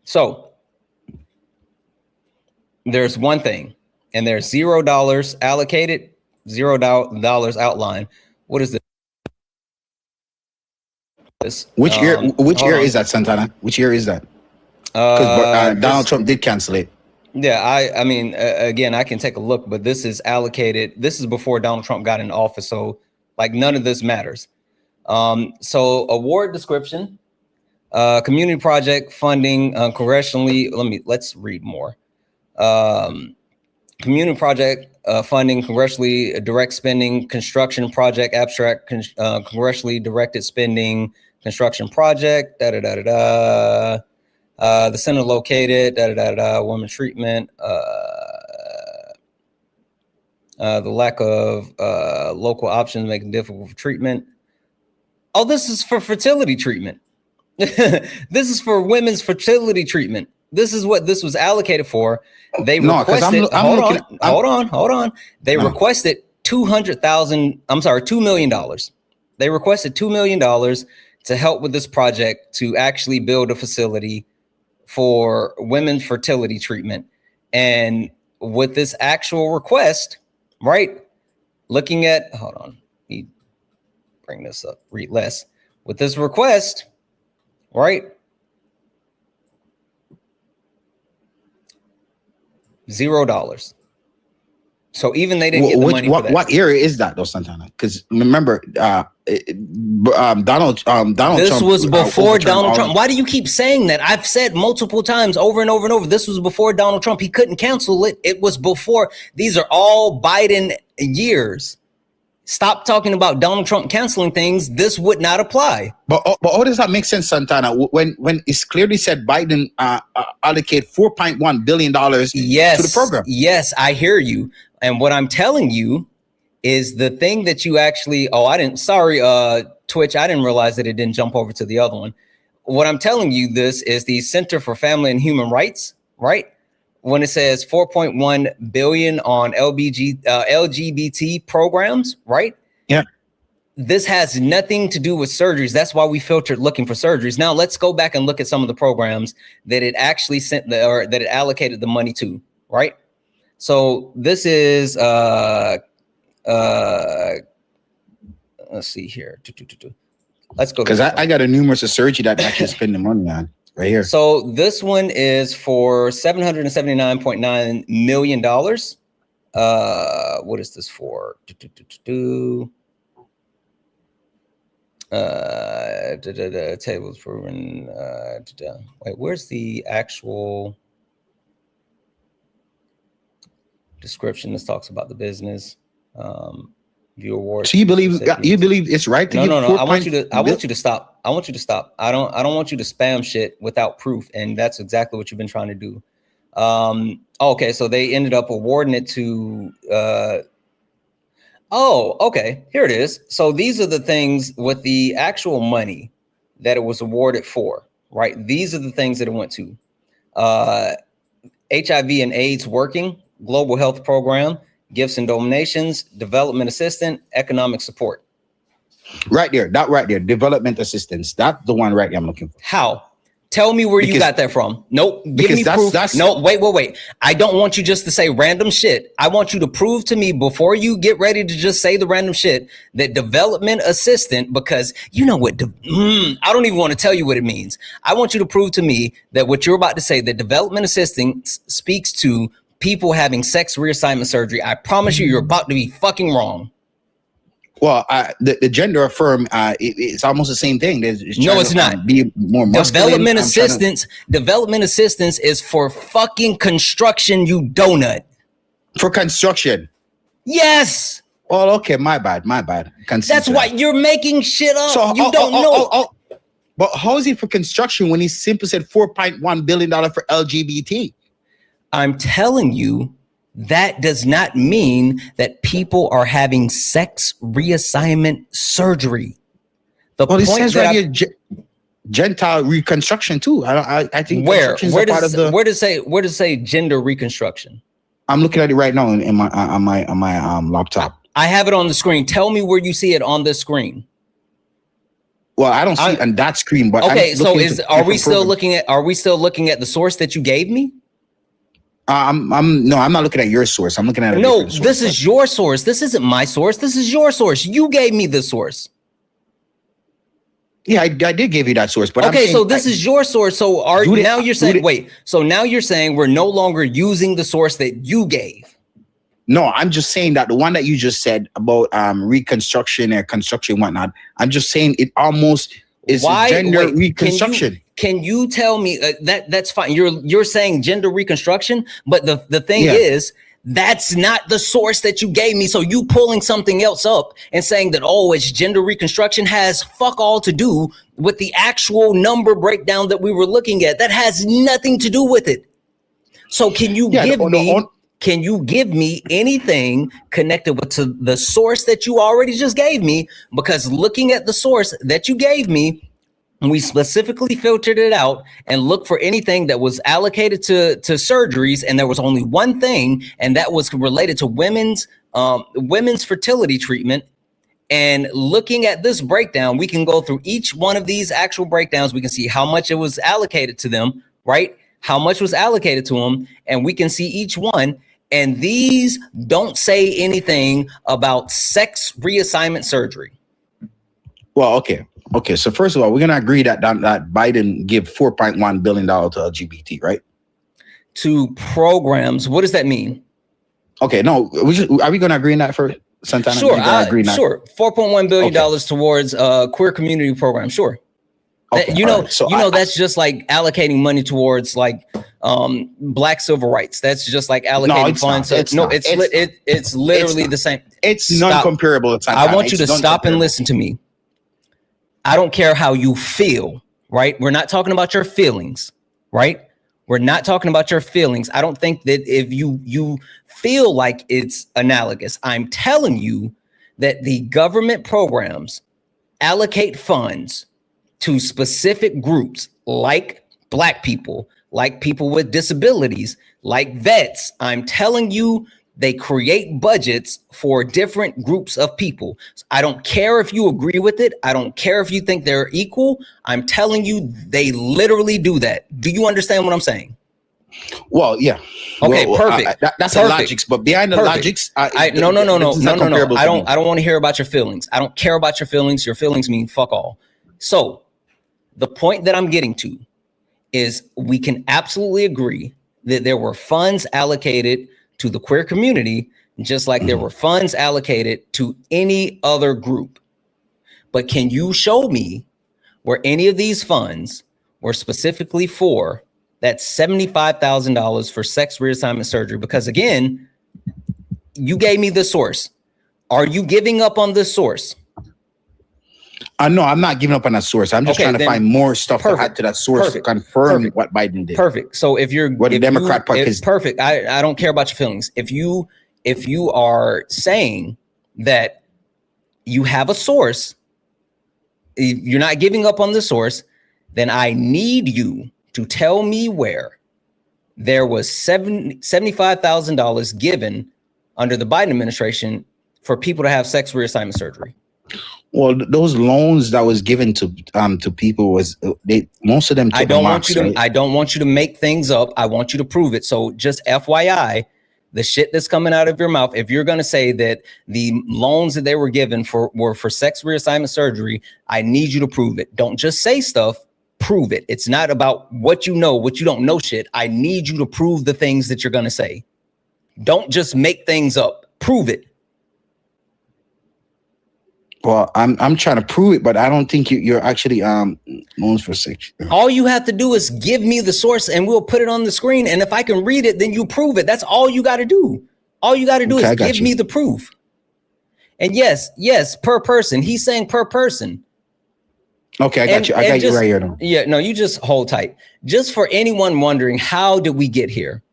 So there's one thing, and there's $0 allocated, $0 outlined. What is this? Which year is that, Santana? Which year is that? Because Donald Trump did cancel it. Yeah, I mean, again, I can take a look, but this is allocated. This is before Donald Trump got in office. So like none of this matters. So award description, community project funding, congressionally. Let's read more. Community project funding, congressionally direct spending, construction project abstract, congressionally directed spending, construction project, the center located, women treatment, the lack of local options making difficult for treatment. Oh, this is for fertility treatment. This is for women's fertility treatment. This is what this was allocated for. They requested, hold on. They requested $2 million. They requested $2 million to help with this project to actually build a facility for women's fertility treatment. And with this actual request, right? Looking at, hold on, let me bring this up, read less. With this request, right? $0. So even they didn't get the money for that. What area is that though, Santana? Because remember, Donald Trump. This was before Donald Trump. Why do you keep saying that? I've said multiple times over and over and over. This was before Donald Trump. He couldn't cancel it. It was before. These are all Biden years. stop talking about Donald Trump canceling things, this would not apply. But how does that make sense, Santana? When it's clearly said Biden allocate $4.1 billion to the program. Yes, I hear you. And what I'm telling you is the thing that you actually, Twitch, I didn't realize that it didn't jump over to the other one. What I'm telling you, this is the Center for Family and Human Rights, right? When it says 4.1 billion on LGBT programs, right? Yeah. This has nothing to do with surgeries. That's why we filtered looking for surgeries. Now let's go back and look at some of the programs that it actually sent or that it allocated the money to, right? So this is let's see here. Let's go. Because I got a numerous of surgery that I can spend the money on right here. So this one is for $779.9 million. What is this for? Tables proven. Wait, where's the actual description? This talks about the business. View award. So you believe it's right to give no. I want you to stop. I want you to stop. I don't want you to spam shit without proof, and that's exactly what you've been trying to do. Okay, so they ended up awarding it to okay, here it is. So these are the things with the actual money that it was awarded for, right? These are the things that it went to. HIV and AIDS working, global health program, gifts and donations, development assistant, economic support. Right there, that right there, development assistance. That's the one right there I'm looking for. How? Tell me where you got that from. Nope. Give me proof. No, wait. I don't want you just to say random shit. I want you to prove to me before you get ready to just say the random shit that development assistant, because you know what, I don't even want to tell you what it means. I want you to prove to me that what you're about to say, that development assistant speaks to people having sex reassignment surgery. I promise you're about to be fucking wrong. Well, the gender affirm, it's almost the same thing. No, it's not. Be more masculine. Development assistance is for fucking construction, you donut. For construction. Yes. Oh, okay. My bad. That's why you're making shit up. So you don't know. But how is it for construction when he simply said $4.1 billion for LGBT? I'm telling you, that does not mean that people are having sex reassignment surgery. It says right here, genital reconstruction too. I think where does it say gender reconstruction? I'm looking at it right now in my on my laptop. I have it on the screen. Tell me where you see it on the screen. Well, I don't see it on that screen, but okay. So are we still looking at the source that you gave me? I'm not looking at your source. I'm looking at this is your source. This isn't my source. This is your source. You gave me the source. Yeah, I did give you that source, but okay, so this is your source. So you're saying we're no longer using the source that you gave. No, I'm just saying that the one that you just said about reconstruction and construction and whatnot, I'm just saying it almost is gender reconstruction. Can you tell me that's fine? You're saying gender reconstruction, but the thing is, that's not the source that you gave me. So you pulling something else up and saying that, it's gender reconstruction has fuck all to do with the actual number breakdown that we were looking at. That has nothing to do with it. So can you give me anything connected to the source that you already just gave me? Because looking at the source that you gave me, we specifically filtered it out and looked for anything that was allocated to surgeries, and there was only one thing, and that was related to women's fertility treatment. And looking at this breakdown, we can go through each one of these actual breakdowns. We can see how much it was allocated to them, right? How much was allocated to them, and we can see each one. And these don't say anything about sex reassignment surgery. Well, okay. So first of all, we're gonna agree that Biden give $4.1 billion to LGBT, right? To programs. What does that mean? Okay, no. Are we gonna agree on that first, Santana? Sure. Sure. $4.1 billion towards queer community program. Sure. Okay, you all know, right. So that's just like allocating money towards like black civil rights. That's just like allocating it's funds. not. It's No, not. it's literally not. the same. It's Stop. non-comparable. I want you to It's stop and non-comparable. listen to me. I don't care how you feel, right? We're not talking about your feelings, right? We're not talking about your feelings. I don't think that if you feel like it's analogous, I'm telling you that the government programs allocate funds to specific groups like black people, like people with disabilities, like vets. I'm telling you, they create budgets for different groups of people. So I don't care if you agree with it. I don't care if you think they're equal. I'm telling you, they literally do that. Do you understand what I'm saying? Well, yeah. Okay, perfect. That's the logics, but behind the logics, No. I don't want to hear about your feelings. I don't care about your feelings. Your feelings mean fuck all. So the point that I'm getting to is we can absolutely agree that there were funds allocated to the queer community, just like there were funds allocated to any other group. But can you show me where any of these funds were specifically for that $75,000 for sex reassignment surgery? Because again, you gave me the source. Are you giving up on this source? No, I'm not giving up on that source. I'm just trying to find more stuff to add to that source to confirm what Biden did. Perfect. So if you're what the Democrat Party is perfect, I don't care about your feelings. If you are saying that you have a source, you're not giving up on the source, then I need you to tell me where there was $75,000 given under the Biden administration for people to have sex reassignment surgery. Well, those loans that was given to people was most of them. I don't want you to make things up. I want you to prove it. So just FYI, the shit that's coming out of your mouth, if you're going to say that the loans that they were given were for sex reassignment surgery, I need you to prove it. Don't just say stuff. Prove it. It's not about what you know, what you don't know shit. I need you to prove the things that you're going to say. Don't just make things up. Prove it. Well, I'm trying to prove it, but I don't think you're actually loans for sex. All you have to do is give me the source and we'll put it on the screen. And if I can read it, then you prove it. That's all you got to do. All you got to do is give me the proof. And yes, per person. He's saying per person. Okay, I got you. I got you right here. Yeah, no, you just hold tight. Just for anyone wondering, how did we get here?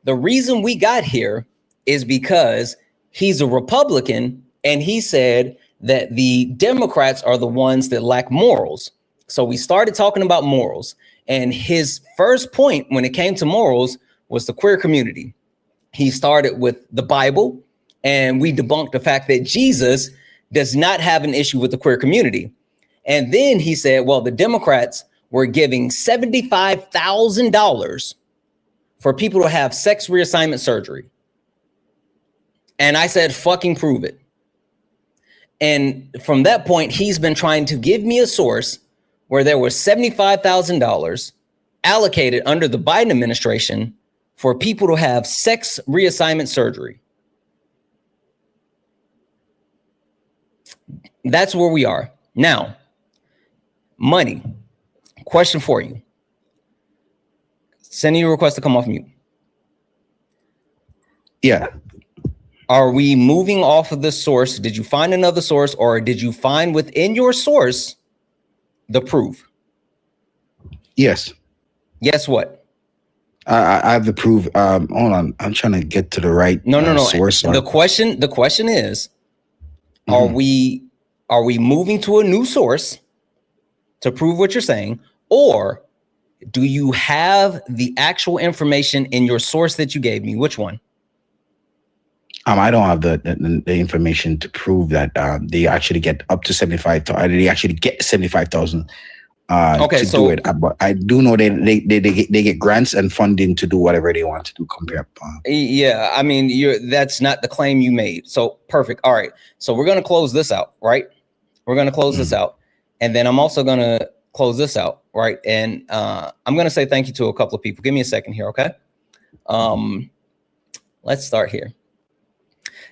The reason we got here is because he's a Republican and he said that the Democrats are the ones that lack morals. So we started talking about morals. And his first point when it came to morals was the queer community. He started with the Bible, and we debunked the fact that Jesus does not have an issue with the queer community. And then he said, well, the Democrats were giving $75,000 for people to have sex reassignment surgery. And I said, fucking prove it. And from that point, he's been trying to give me a source where there was $75,000 allocated under the Biden administration for people to have sex reassignment surgery. That's where we are. Now, money. Question for you. Sending you a request to come off mute. Yeah. Are we moving off of this source? Did you find another source, or did you find within your source the proof? Yes. Guess what? I have the proof. Hold on. I'm trying to get to the right source. The question is, are we moving to a new source to prove what you're saying, or do you have the actual information in your source that you gave me? Which one? I don't have the information to prove that they actually get up to 75,000. They actually get 75,000 to do it. But I do know they get grants and funding to do whatever they want to do. Yeah, I mean, that's not the claim you made. So perfect. All right. So we're gonna close this out, right? We're gonna close this out, and then I'm also gonna close this out, right? And I'm gonna say thank you to a couple of people. Give me a second here, okay? Let's start here.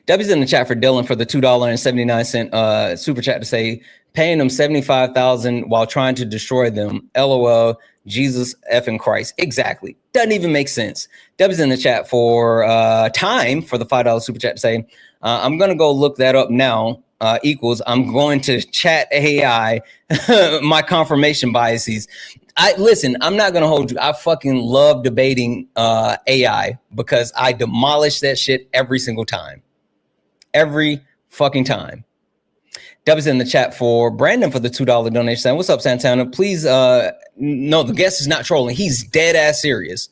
W's in the chat for Dylan for the $2.79 super chat to say paying them $75,000 while trying to destroy them. LOL. Jesus effing Christ. Exactly. Doesn't even make sense. W's in the chat for time for the $5 super chat to say I'm gonna go look that up now. Equals I'm going to chat AI my confirmation biases. Listen, I'm not gonna hold you. I fucking love debating AI because I demolish that shit every single time. Every fucking time. W's in the chat for Brandon for the $2 donation. Saying, what's up, Santana? Please, no, the guest is not trolling. He's dead ass serious.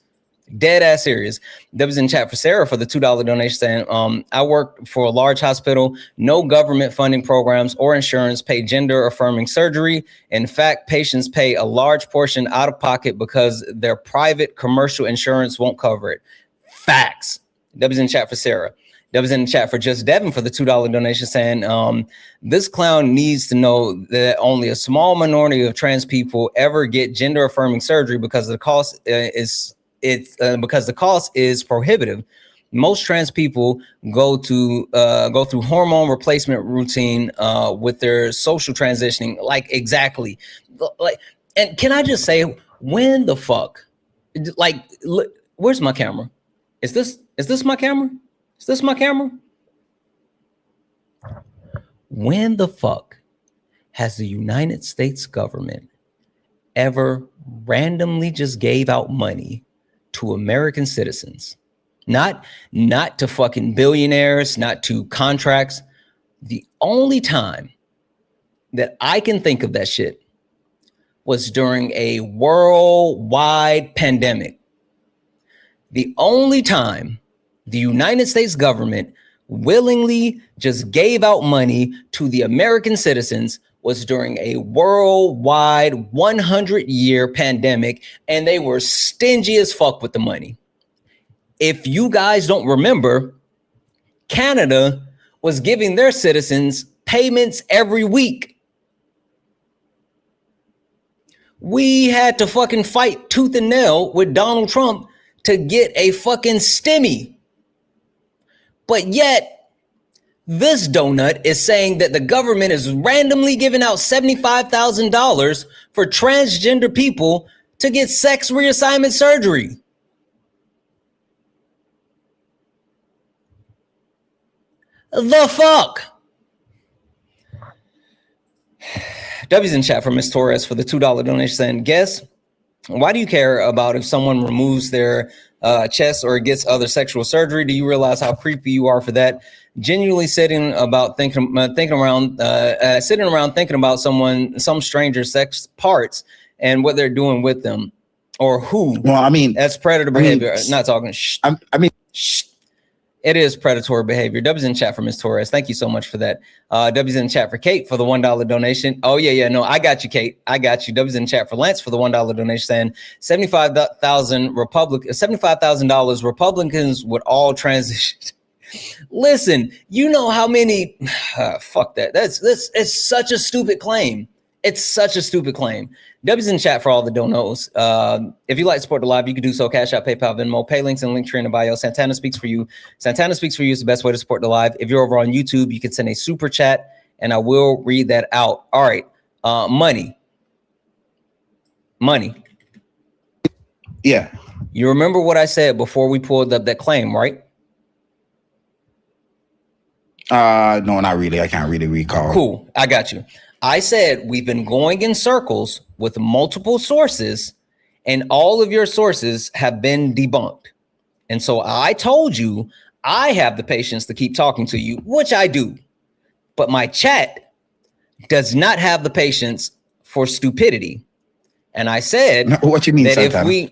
Dead ass serious. W's in chat for Sarah for the $2 donation. Saying, I work for a large hospital. No government funding programs or insurance pay gender affirming surgery. In fact, patients pay a large portion out of pocket because their private commercial insurance won't cover it. Facts. W's in chat for Sarah. That was in the chat for Just Devin for the $2 donation saying, this clown needs to know that only a small minority of trans people ever get gender affirming surgery because the cost is prohibitive. Most trans people go through hormone replacement routine with their social transitioning. Like exactly. Like, and can I just say, when the fuck? Like, look, where's my camera? Is this my camera? Is this my camera? When the fuck has the United States government ever randomly just gave out money to American citizens? Not to fucking billionaires, not to contracts. The only time that I can think of that shit was during a worldwide pandemic. The only time the United States government willingly just gave out money to the American citizens was during a worldwide 100-year pandemic, and they were stingy as fuck with the money. If you guys don't remember, Canada was giving their citizens payments every week. We had to fucking fight tooth and nail with Donald Trump to get a fucking stimmy. But yet, this donut is saying that the government is randomly giving out $75,000 for transgender people to get sex reassignment surgery. The fuck? W's in chat for Miss Torres for the $2 donation saying, guess, why do you care about if someone removes their chest or gets other sexual surgery? Do you realize how creepy you are for that? Genuinely sitting around thinking about some stranger's sex parts and what they're doing with them, or who. Well, I mean, that's predator behavior. Not talking. It is predatory behavior. W's in chat for Miss Torres. Thank you so much for that. W's in chat for Kate for the $1 donation. Oh yeah. No, I got you, Kate. I got you. W's in chat for Lance for the $1 donation saying $75,000 Republicans would all transition. Listen, you know how many? Fuck that. It's such a stupid claim. It's such a stupid claim. W's in chat for all the donos. If you like to support the live, you can do so. Cash App, PayPal, Venmo, pay links and Linktree in the bio. Santana Speaks for You. Santana Speaks for You is the best way to support the live. If you're over on YouTube, you can send a super chat and I will read that out. All right. Money. Yeah. You remember what I said before we pulled up that claim, right? No, not really. I can't really recall. Cool. I got you. I said we've been going in circles with multiple sources and all of your sources have been debunked. And so I told you I have the patience to keep talking to you, which I do. But my chat does not have the patience for stupidity. And I said, what you mean, that Santana?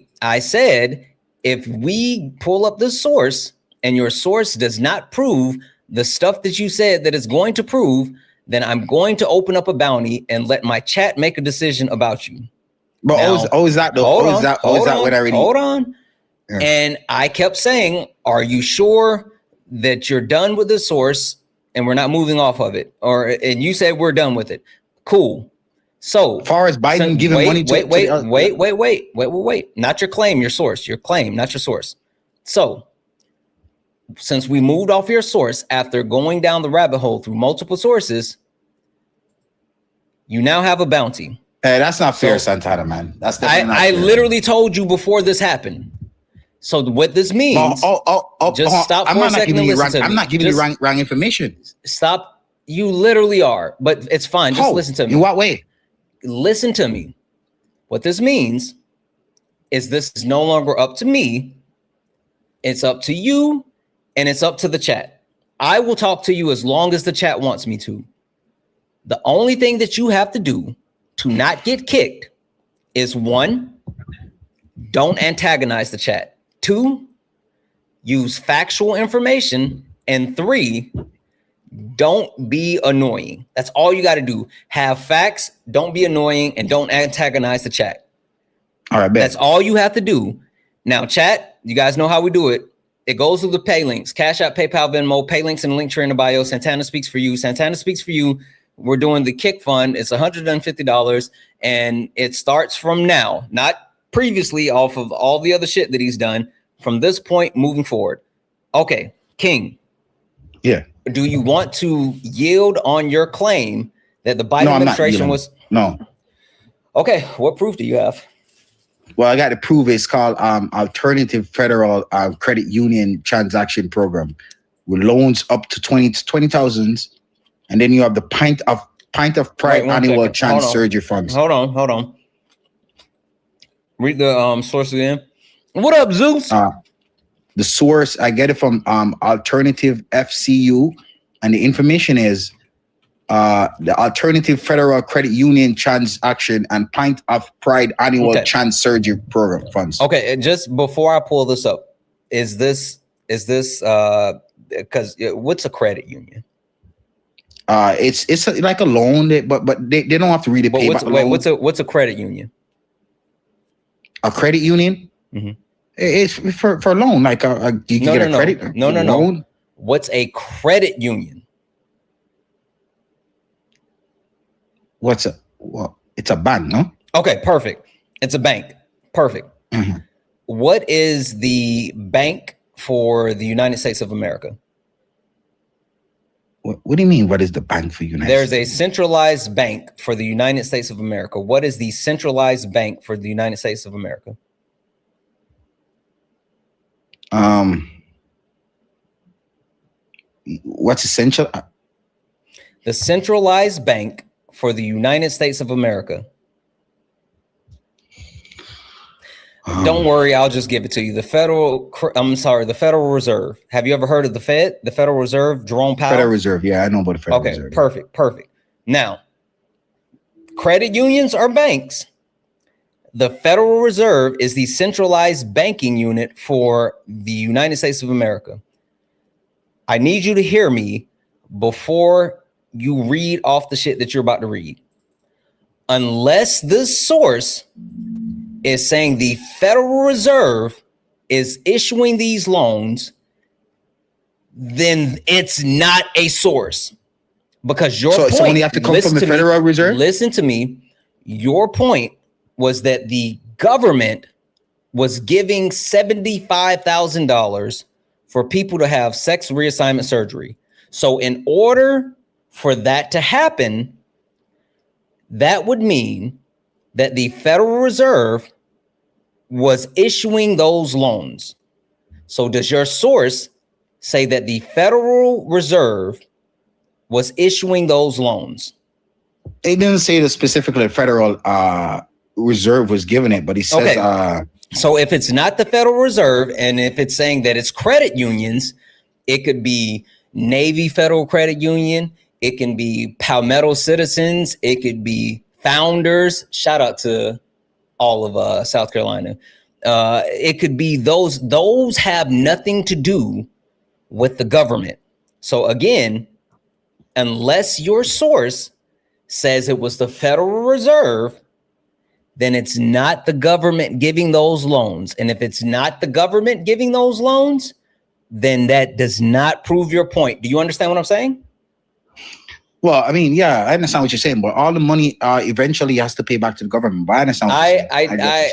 if we pull up the source and your source does not prove the stuff that you said that it's going to prove, then I'm going to open up a bounty and let my chat make a decision about you. But is that what I already? Hold on. Yeah. And I kept saying, are you sure that you're done with the source and we're not moving off of it? And you said we're done with it. Cool. So as far as Biden giving money to wait. Not your claim, your source. Your claim, not your source. So since we moved off your source after going down the rabbit hole through multiple sources, you now have a bounty. Hey, that's not fair, Santana, man. That's definitely not I fair. literally told you before this happened. So what this means, just stop for a second and listen to me. I'm not giving you wrong information. Stop. You literally are, but it's fine. Just listen to me. In what way? Listen to me. What this means is this is no longer up to me. It's up to you, and it's up to the chat. I will talk to you as long as the chat wants me to. The only thing that you have to do to not get kicked is 1, don't antagonize the chat. 2, use factual information. And 3, don't be annoying. That's all you got to do. Have facts, don't be annoying, and don't antagonize the chat. All right, bet. That's all you have to do. Now, chat, you guys know how we do it. It goes through the pay links. Cash App, PayPal, Venmo, pay links and link tree in the bio. Santana speaks for you. Santana speaks for you. We're doing the kick fund. It's $150, and it starts from now, not previously off of all the other shit that he's done from this point moving forward. Okay, King. Yeah. Do you want to yield on your claim that the Biden administration was? No. Okay, what proof do you have? Well, I got to prove it's called Alternative Federal Credit Union Transaction Program with loans up to 20,000. And then you have the Pint of Pride Annual Chance Surgery Funds. Hold on. Read the source again. What up, Zeus? The source, I get it from Alternative FCU, and the information is the Alternative Federal Credit Union Transaction and Pint of Pride Annual Chance Surgery Program funds. Okay, just before I pull this up, is this because what's a credit union? It's like a loan, but they don't have to read it. What's a credit union? A credit union? Mm-hmm. It's for a loan, like you can get a credit. No. What's a credit union? It's a bank, no? Okay, perfect. It's a bank. Perfect. Mm-hmm. What is the bank for the United States of America? What do you mean? What is the bank for United States? There's a centralized bank for the United States of America. What is the centralized bank for the United States of America? What's essential? The centralized bank for the United States of America. Don't worry, I'll just give it to you. The Federal Reserve. Have you ever heard of the Fed? The Federal Reserve, Jerome Powell? Federal Reserve, yeah, I know about the Federal Reserve. Okay, perfect. Now, credit unions are banks. The Federal Reserve is the centralized banking unit for the United States of America. I need you to hear me before you read off the shit that you're about to read. Unless this source is saying the Federal Reserve is issuing these loans, then it's not a source. Because your point, so only have to come from the Federal Reserve? Listen to me. Your point was that the government was giving $75,000 for people to have sex reassignment surgery. So in order for that to happen, that would mean that the Federal Reserve was issuing those loans. So does your source say that the Federal Reserve was issuing those loans? It didn't say that specifically the Federal Reserve was giving it, but he says... Okay. So if it's not the Federal Reserve, and if it's saying that it's credit unions, it could be Navy Federal Credit Union, it can be Palmetto Citizens, it could be Founders. Shout out to all of South Carolina. It could be those. Those have nothing to do with the government. So again, unless your source says it was the Federal Reserve, then it's not the government giving those loans. And if it's not the government giving those loans, then that does not prove your point. Do you understand what I'm saying? Well, I mean, yeah, I understand what you're saying, but all the money eventually has to pay back to the government. But I understand what you're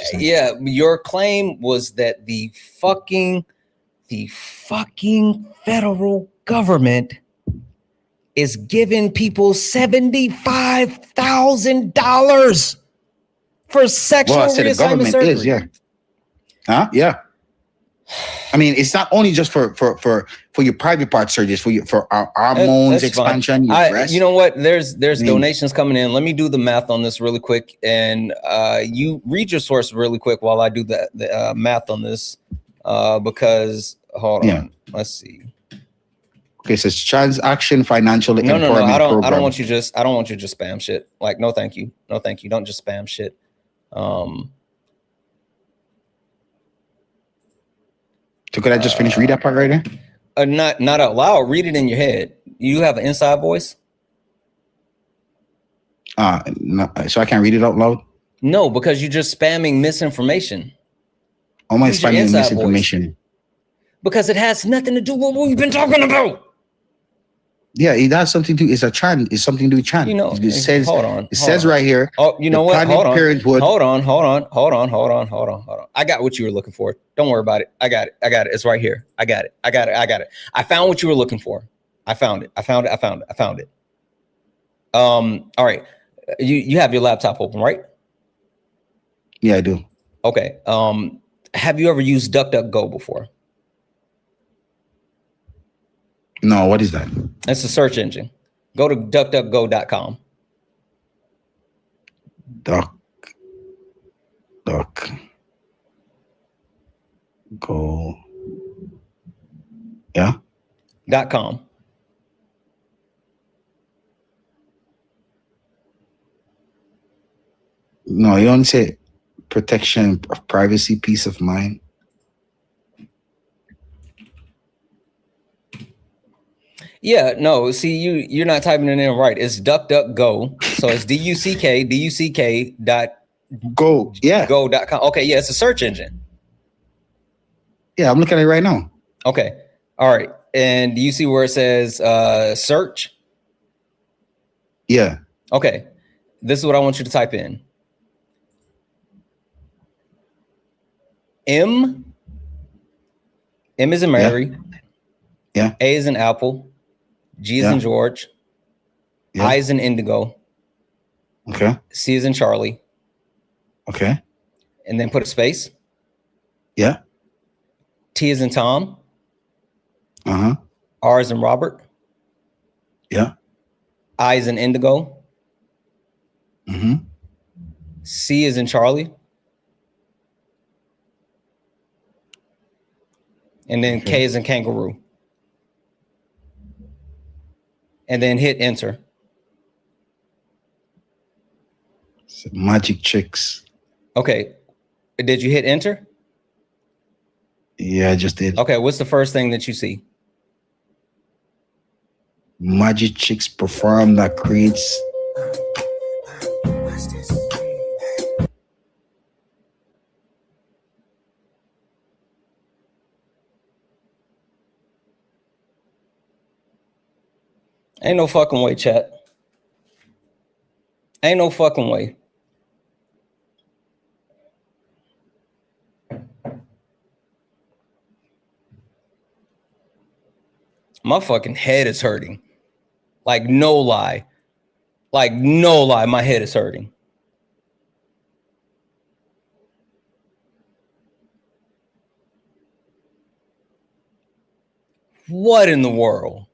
saying. Yeah, your claim was that the fucking the fucking federal government is giving people $75,000 for sexual Well, I said the reassignment government surgery. is, yeah. Huh? Yeah. I mean, it's not only just for your private part surgeries, for our hormones expansion, your breast. You know what? There's donations coming in. Let me do the math on this really quick, and you read your source really quick while I do the math on this, because hold on, let's see. Okay, so it's transaction financial empowerment No. I don't program. want you just spam shit. Like, no, thank you. No, thank you. Don't just spam shit. So could I just finish read that part right there? Not out loud. Read it in your head. You have an inside voice? No, so I can't read it out loud? No, because you're just spamming misinformation. How am I spamming misinformation? Voice. Because it has nothing to do with what we've been talking about. Yeah, it has something to do. It's a chant. It's something to do with chant. You know, it says. Hold on. It says right here. Oh, you know what? Hold on. Parenthood. Hold on. I got what you were looking for. Don't worry about it. I got it. It's right here. I got it. I found what you were looking for. I found it. All right. You have your laptop open, right? Yeah, I do. Okay. Have you ever used DuckDuckGo before? No, what is that? It's a search engine. Go to duckduckgo.com. Go. Yeah. .com. No, you don't say protection of privacy, peace of mind. Yeah, no, see, you're not typing it in right. It's DuckDuckGo. So it's DUCK Go, yeah. Go.com. Okay, yeah, it's a search engine. Yeah, I'm looking at it right now. Okay. All right. And do you see where it says search? Yeah. Okay. This is what I want you to type in. M is in Mary. Yeah. A is in Apple. G is in George. Yeah. I is in Indigo. Okay. C is in Charlie. Okay. And then put a space. Yeah. T is in Tom. Uh-huh. R is in Robert. Yeah. I is in Indigo. Mm-hmm. C is in Charlie. And then K is in Kangaroo. And then hit enter. Magic chicks. Okay. Did you hit enter? Yeah, I just did. Okay. What's the first thing that you see? Magic chicks perform that creates. Ain't no fucking way, chat. Ain't no fucking way. My fucking head is hurting. Like, no lie. Like, no lie, my head is hurting. What in the world?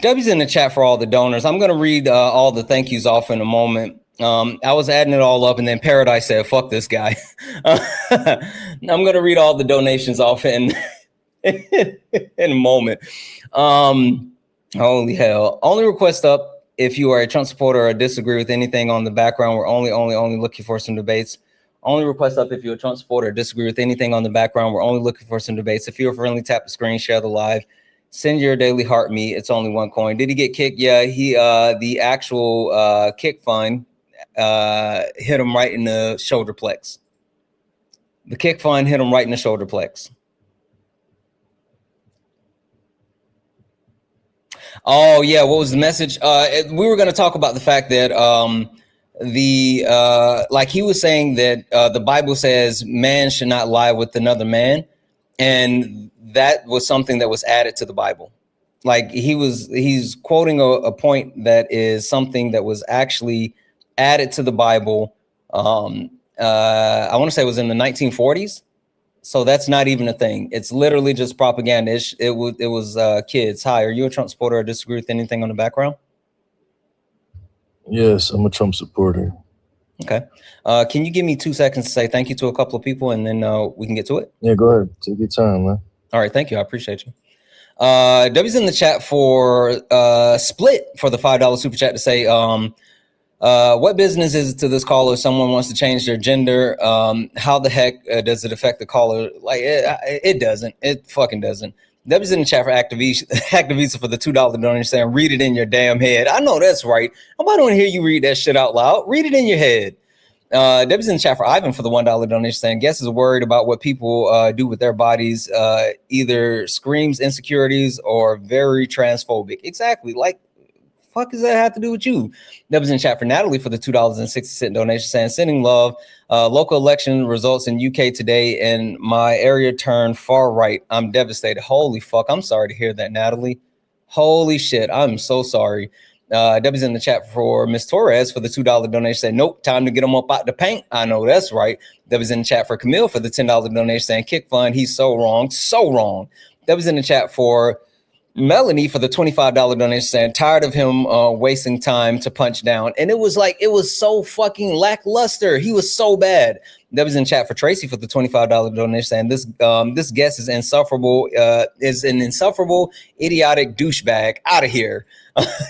W's in the chat for all the donors. I'm going to read all the thank yous off in a moment. I was adding it all up, and then Paradise said, fuck this guy. I'm going to read all the donations off in a moment. Holy hell. Only request up if you are a Trump supporter or disagree with anything on the background. We're only looking for some debates. Only request up if you're a Trump supporter or disagree with anything on the background. We're only looking for some debates. If you're friendly, tap the screen, share the live. Send your daily heart me. It's only one coin. Did he get kicked? Yeah, he the actual kick fund hit him right in the shoulder plex. The kick fund hit him right in the shoulder plex. Oh yeah, what was the message? We were going to talk about the fact that like he was saying that the Bible says man should not lie with another man. And that was something that was added to the Bible. Like he's quoting a point that is something that was actually added to the Bible. I want to say it was in the 1940s. So that's not even a thing. It's literally just propaganda. It was kids. Hi, are you a Trump supporter or disagree with anything on the background? Yes, I'm a Trump supporter. Okay. Can you give me 2 seconds to say thank you to a couple of people, and then we can get to it? Yeah, go ahead. Take your time, man. All right. Thank you. I appreciate you. W's in the chat for Split for the $5 super chat to say, what business is it to this caller if someone wants to change their gender? How the heck does it affect the caller? Like, it doesn't. It fucking doesn't. W's in the chat for Activisa for the $2 donation saying, read it in your damn head. I know that's right. Nobody want to hear you read that shit out loud. Read it in your head. W's in the chat for Ivan for the $1 donation saying, guess is worried about what people do with their bodies, either screams insecurities or very transphobic. Exactly. Like, fuck does that have to do with you? That was in chat for Natalie for the $2.60 donation saying, sending love. Local election results in UK today and my area turned far right. I'm devastated. Holy fuck. I'm sorry to hear that, Natalie. Holy shit. I'm so sorry. Debbie's in the chat for Miss Torres for the $2 donation saying, nope, time to get them up out the paint. I know that's right. Debbie's in the chat for Camille for the $10 donation saying, kick fun. He's so wrong. So wrong. Debbie's in the chat for Melanie for the $25 donation saying, tired of him wasting time to punch down. And it was so fucking lackluster. He was so bad. That was in chat for Tracy for the $25 donation saying, this guest is insufferable, is an insufferable, idiotic douchebag. Out of here.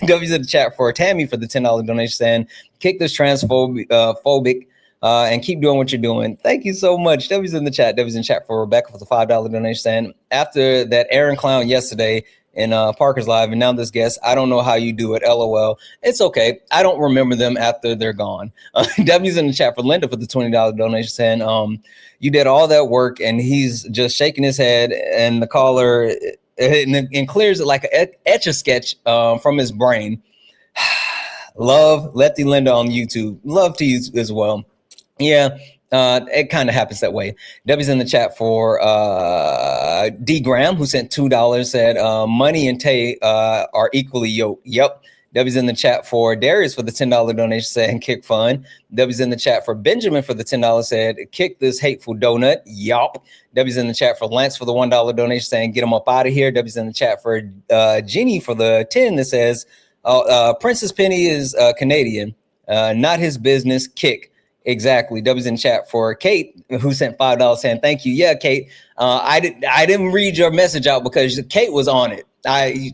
W's in the chat for Tammy for the $10 donation saying, kick this transphobic and keep doing what you're doing. Thank you so much. W's in the chat. W's in chat for Rebecca for the $5 donation saying, after that Aaron clown yesterday in Parker's Live, and now this guest, I don't know how you do it. LOL. It's okay. I don't remember them after they're gone. W's in the chat for Linda for the $20 donation saying, you did all that work, and he's just shaking his head, and the caller and clears it like an etch-a-sketch from his brain. Love Lefty Linda on YouTube. Love to you as well. Yeah. It kind of happens that way. Debbie's in the chat for D Graham, who sent $2, said money and Tay are equally yoked. Yep. Debbie's in the chat for Darius for the $10 donation saying kick fun. Debbie's in the chat for Benjamin for the $10 said kick this hateful donut. Yup. Debbie's in the chat for Lance for the $1 donation saying get him up out of here. Debbie's in the chat for Jeannie for the 10 that says Princess Penny is Canadian, not his business. Kick. Exactly. W's in chat for Kate, who sent $5 saying thank you. Yeah, Kate. I didn't read your message out because Kate was on it.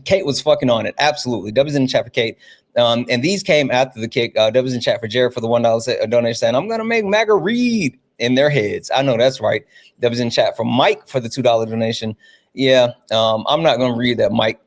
Kate was fucking on it. Absolutely. W's in chat for Kate. And these came after the kick. W's in chat for Jared for the $1 donation saying, I'm gonna make MAGA read in their heads. I know that's right. W's in chat for Mike for the $2 donation. Yeah, I'm not gonna read that, Mike.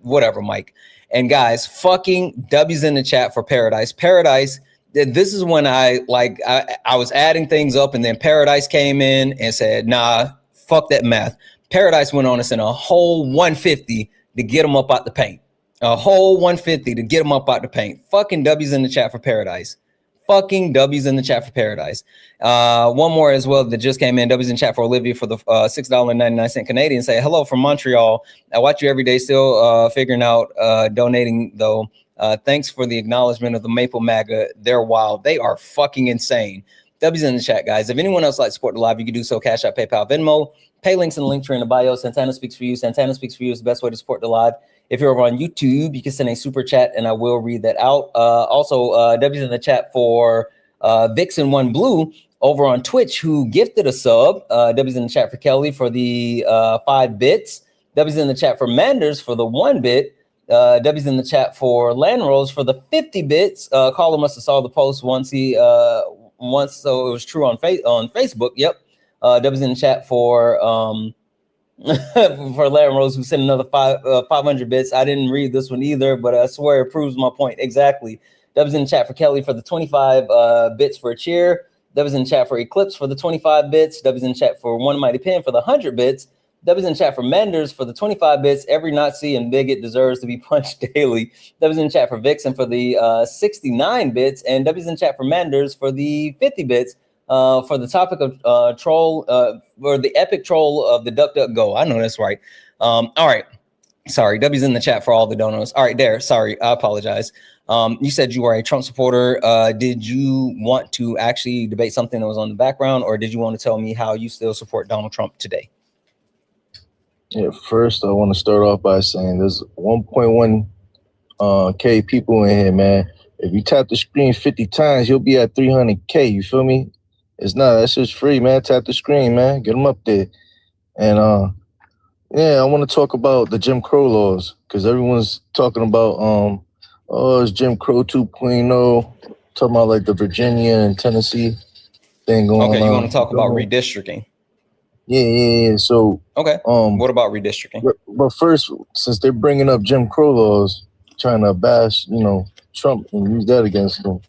Whatever, Mike. And guys, fucking W's in the chat for Paradise. Paradise. This is when I was adding things up, and then Paradise came in and said, nah, fuck that math. Paradise went on and sent a whole 150 to get them up out the paint. A whole 150 to get them up out the paint. Fucking W's in the chat for Paradise. Fucking W's in the chat for Paradise. One more as well that just came in. W's in chat for Olivia for the $6.99 Canadian. Say hello from Montreal. I watch you every day. Still figuring out donating though. Thanks for the acknowledgement of the Maple MAGA. They're wild. They are fucking insane. W's in the chat, guys. If anyone else likes to support the live, you can do so. Cash App, PayPal, Venmo. Pay links in the link tree in the bio. Santana Speaks for You. Santana Speaks for You is the best way to support the live. If you're over on YouTube, you can send a super chat and I will read that out. Also, W's in the chat for Vixen One Blue over on Twitch, who gifted a sub. W's in the chat for Kelly for the 5 bits. W's in the chat for Manders for the 1 bit. W's in the chat for Landrose for the 50 bits. Caller must have saw the post once, so it was true on Facebook. Yep. W's in the chat for for Landrose, who sent another 500 bits. I didn't read this one either, but I swear it proves my point exactly. W's in the chat for Kelly for the 25 bits for a cheer. W's in the chat for Eclipse for the 25 bits. W's in the chat for One Mighty Pen for the 100 bits. W's in the chat for Menders for the 25 bits. Every Nazi and bigot deserves to be punched daily. W's in the chat for Vixen for the 69 bits. And W's in the chat for Menders for the 50 bits. for the topic of troll, or the epic troll of the DuckDuckGo. I know that's right. All right. Sorry, W's in the chat for all the donos. All right, there. Sorry, I apologize. You said you are a Trump supporter. Did you want to actually debate something that was on the background, or did you want to tell me how you still support Donald Trump today? Yeah, first I want to start off by saying there's 1.1 K people in here, man. If you tap the screen 50 times, you'll be at 300K. You feel me? It's not. That's just free, man. Tap the screen, man. Get them up there. And yeah, I want to talk about the Jim Crow laws because everyone's talking about oh, it's Jim Crow 2.0. Talking about like the Virginia and Tennessee thing going on. Okay, you want to talk about redistricting? Yeah. So okay, what about redistricting? But first, since they're bringing up Jim Crow laws, trying to bash, Trump and use that against him.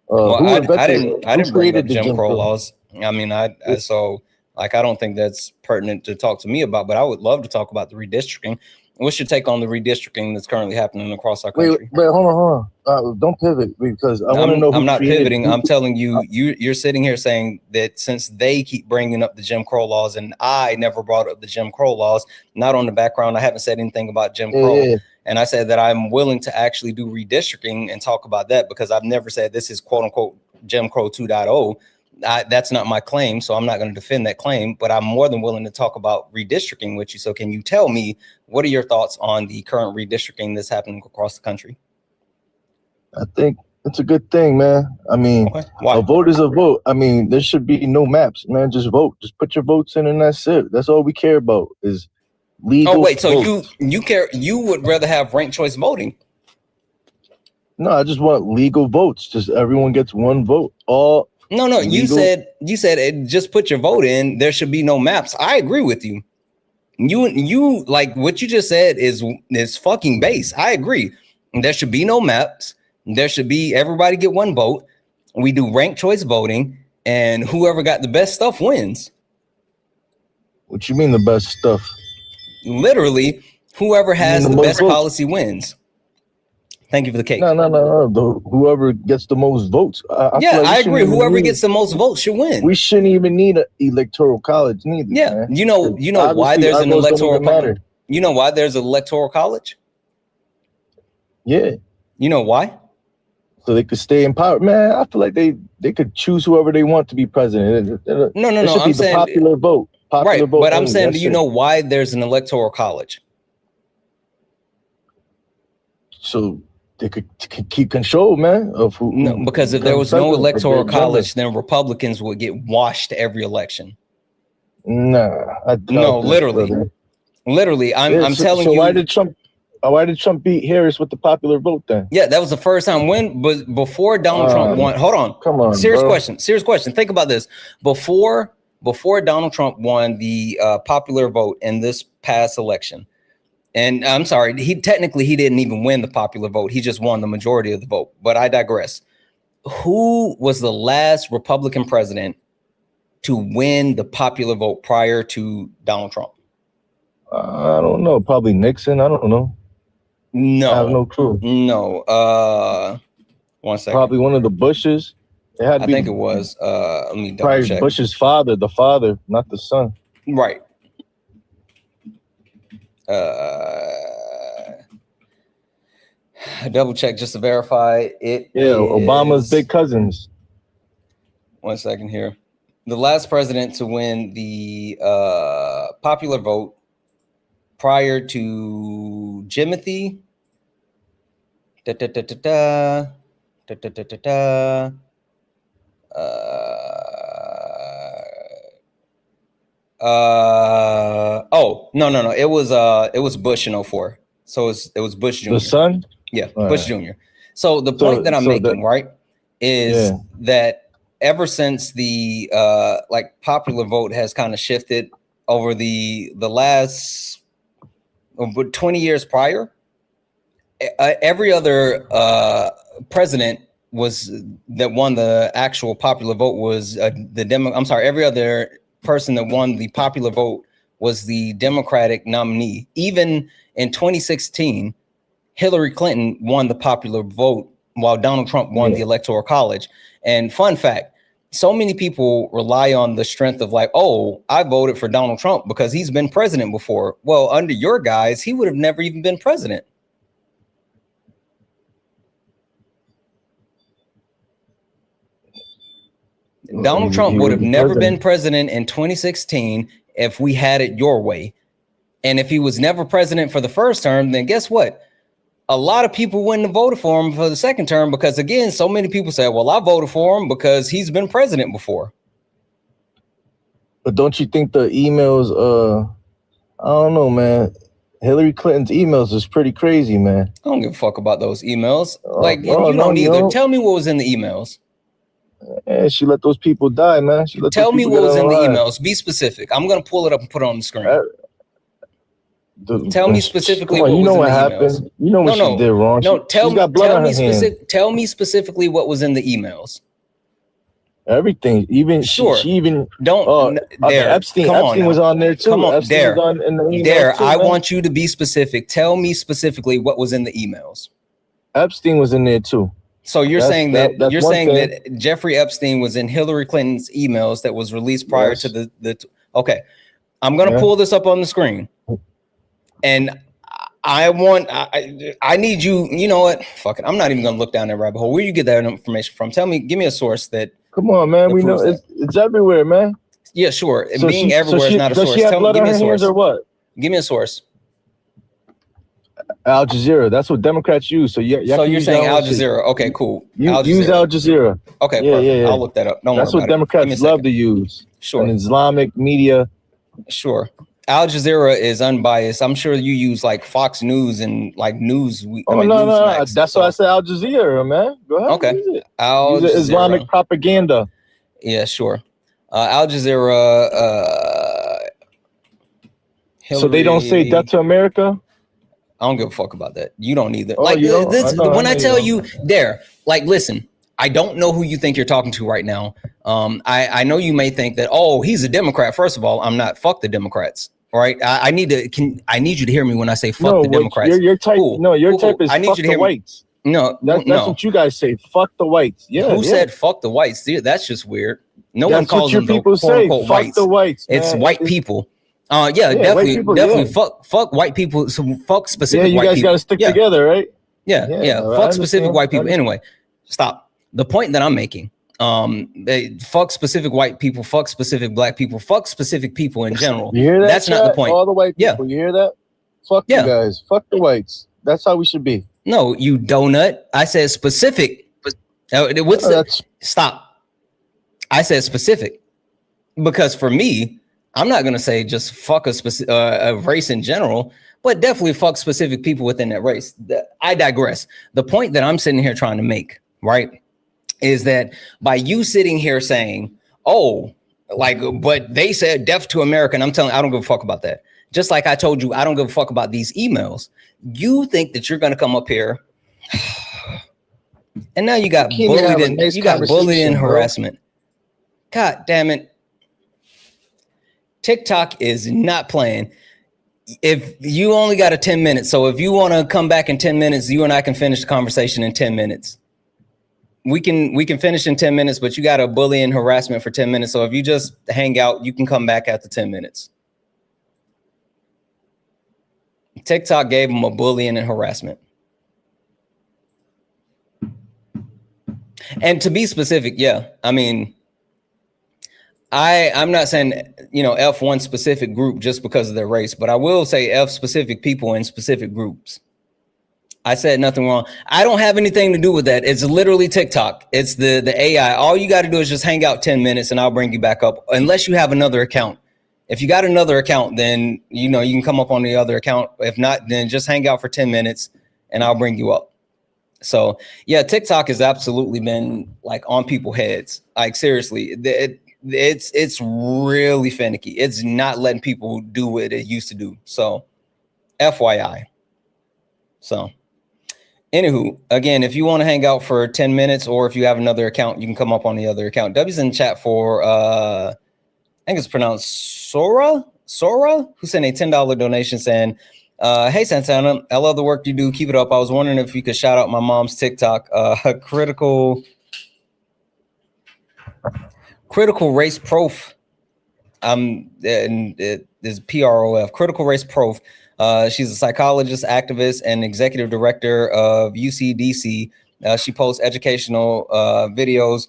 Well, I didn't bring up Jim Crow laws. I mean, so like I don't think that's pertinent to talk to me about, but I would love to talk about the redistricting. What's your take on the redistricting that's currently happening across our country? Wait, hold on. Don't pivot because I want to know. I'm not pivoting. I'm telling you, you're sitting here saying that since they keep bringing up the Jim Crow laws, and I never brought up the Jim Crow laws, not on the background. I haven't said anything about Jim Crow. Yeah. And I said that I'm willing to actually do redistricting and talk about that because I've never said this is quote unquote Jim Crow 2.0. That's not my claim, so I'm not going to defend that claim, but I'm more than willing to talk about redistricting with you. So can you tell me, what are your thoughts on the current redistricting that's happening across the country? I think it's a good thing, man. I mean, a vote is a vote. I mean, there should be no maps, man. Just vote. Just put your votes in and that's it. That's all we care about is legal. Oh, wait, so votes. you would rather have ranked choice voting? No, I just want legal votes. Just everyone gets one vote. All No, you said just put your vote in. There should be no maps. I agree with you. You like what you just said is fucking base. I agree. There should be no maps. There should be everybody get one vote. We do ranked choice voting, and whoever got the best stuff wins. What you mean the best stuff? Literally, whoever has the best policy wins. Thank you for the cake. No. Whoever gets the most votes. I agree. Whoever gets the most votes should win. We shouldn't even need an electoral college neither. Yeah, man. You know why there's an electoral college? You know why there's an electoral college? Yeah. You know why? So they could stay in power. Man, I feel like they could choose whoever they want to be president. No. I'm saying the popular vote. Right, but I'm saying, do you know why there's an electoral college? So they could keep control, man, of who. No, because if there was no electoral college, then Republicans would get washed every election. Nah, no, literally, I'm telling you. Why did Trump beat Harris with the popular vote then? Yeah, that was the first time. But before Donald Trump won, hold on, come on, serious question. Think about this. Before Donald Trump won the popular vote in this past election. And I'm sorry, he didn't even win the popular vote. He just won the majority of the vote. But I digress. Who was the last Republican president to win the popular vote prior to Donald Trump? I don't know. Probably Nixon. I don't know. No, I have no clue. No. 1 second. Probably one of the Bushes. It had to I think it was. Let me double probably check. Bush's father, the father, not the son. Right. Double check just to verify it. Yeah, Obama's big cousins. 1 second here. The last president to win the popular vote prior to Jimothy. Oh no. It was Bush in 04. So it was Bush Jr. The son? Yeah, Bush Jr. So the point that I'm making, right, is that ever since the popular vote has kind of shifted over the last 20 years prior, every other president that won the actual popular vote was every other person that won the popular vote was the Democratic nominee. Even in 2016, Hillary Clinton won the popular vote while Donald Trump won the Electoral College. And fun fact, so many people rely on the strength of like, oh, I voted for Donald Trump because he's been president before. Well, under your guys, he would have never even been president. Donald Trump would have never been president in 2016 if we had it your way. And if he was never president for the first term, then guess what? A lot of people wouldn't have voted for him for the second term because, again, so many people say, well, I voted for him because he's been president before. But don't you think the emails, I don't know, man. Hillary Clinton's emails is pretty crazy, man. I don't give a fuck about those emails. Like, no, you don't you either. don't. Tell me what was in the emails. Yeah, she let those people die, man. Tell me what was in the emails. Be specific. I'm going to pull it up and put it on the screen. Tell me specifically what was in the emails. You know what she did wrong. No, tell me specifically what was in the emails. Everything, even sure. She even don't. Epstein was on there too. Come on, Epstein was in the emails too, I man. want you to be specific. Tell me specifically what was in the emails. Epstein was in there too. So you're saying that Jeffrey Epstein was in Hillary Clinton's emails that was released prior to the. Okay, I'm gonna pull this up on the screen, and I need you. You know what? Fuck it. I'm not even gonna look down that rabbit hole. Where you get that information from? Give me a source that. Come on, man. We know it's everywhere, man. Yeah, sure. So being everywhere is not a source. Does she have blood on her hands or what? Give me a source. Al Jazeera. That's what Democrats use. So you're saying Al Jazeera. Okay, cool. Use Al Jazeera. Okay, perfect. Yeah. I'll look that up. That's what Democrats love to use. Sure. And Islamic media. Sure. Al Jazeera is unbiased. I'm sure you use like Fox News and like news. No. That's why I said Al Jazeera, man. Go ahead. Okay. Use it. Al Jazeera. Islamic propaganda. Yeah, sure. Al Jazeera. So they don't say death to America? I don't give a fuck about that. You don't either. Oh, like you don't? When I tell you there, like, listen, I don't know who you think you're talking to right now. I know you may think that, oh, he's a Democrat. First of all, I'm not. Fuck the Democrats. All right. I need you to hear me when I say fuck the Democrats. Your type. Cool. No, your type is fuck the whites. No, that's what you guys say. Fuck the whites. Yeah. Who said fuck the whites? That's just weird. No that's one calls what them people say. Fuck whites. The whites. It's white people. Definitely. Fuck white people. So fuck specific white people. You guys got to stick together, right? Yeah. Fuck specific white people. Anyway, stop. The point that I'm making, fuck specific white people, fuck specific black people, fuck specific people in general. You hear that? That's not the point. All the white people. You hear that? Fuck you guys. Fuck the whites. That's how we should be. No, you donut. I said specific. Stop. I said specific because for me, I'm not going to say just fuck a race in general, but definitely fuck specific people within that race. I digress. The point that I'm sitting here trying to make, right, is that by you sitting here saying, oh, like, but they said death to America, and I'm telling you, I don't give a fuck about that. Just like I told you, I don't give a fuck about these emails. You think that you're going to come up here, and now you got bullied and harassment. God damn it. TikTok is not playing. If you only got 10 minutes, so if you want to come back in 10 minutes, you and I can finish the conversation in 10 minutes. We can finish in 10 minutes, but you got a bully and harassment for 10 minutes. So if you just hang out, you can come back after 10 minutes. TikTok gave them a bullying and harassment. And to be specific, I mean, I'm not saying, F one specific group just because of their race, but I will say F specific people in specific groups. I said nothing wrong. I don't have anything to do with that. It's literally TikTok. It's the AI. All you got to do is just hang out 10 minutes and I'll bring you back up unless you have another account. If you got another account, then, you can come up on the other account. If not, then just hang out for 10 minutes and I'll bring you up. So, yeah, TikTok has absolutely been like on people's heads. Like, seriously, it's really finicky. It's not letting people do what it used to do. So, FYI. So, anywho, again, if you want to hang out for 10 minutes or if you have another account, you can come up on the other account. W's in chat for, I think it's pronounced Sora, who sent a $10 donation saying, hey, Santana, I love the work you do. Keep it up. I was wondering if you could shout out my mom's TikTok, Critical Race Prof. And it is PROF, Critical Race Prof. She's a psychologist, activist, and executive director of UCDC. She posts educational videos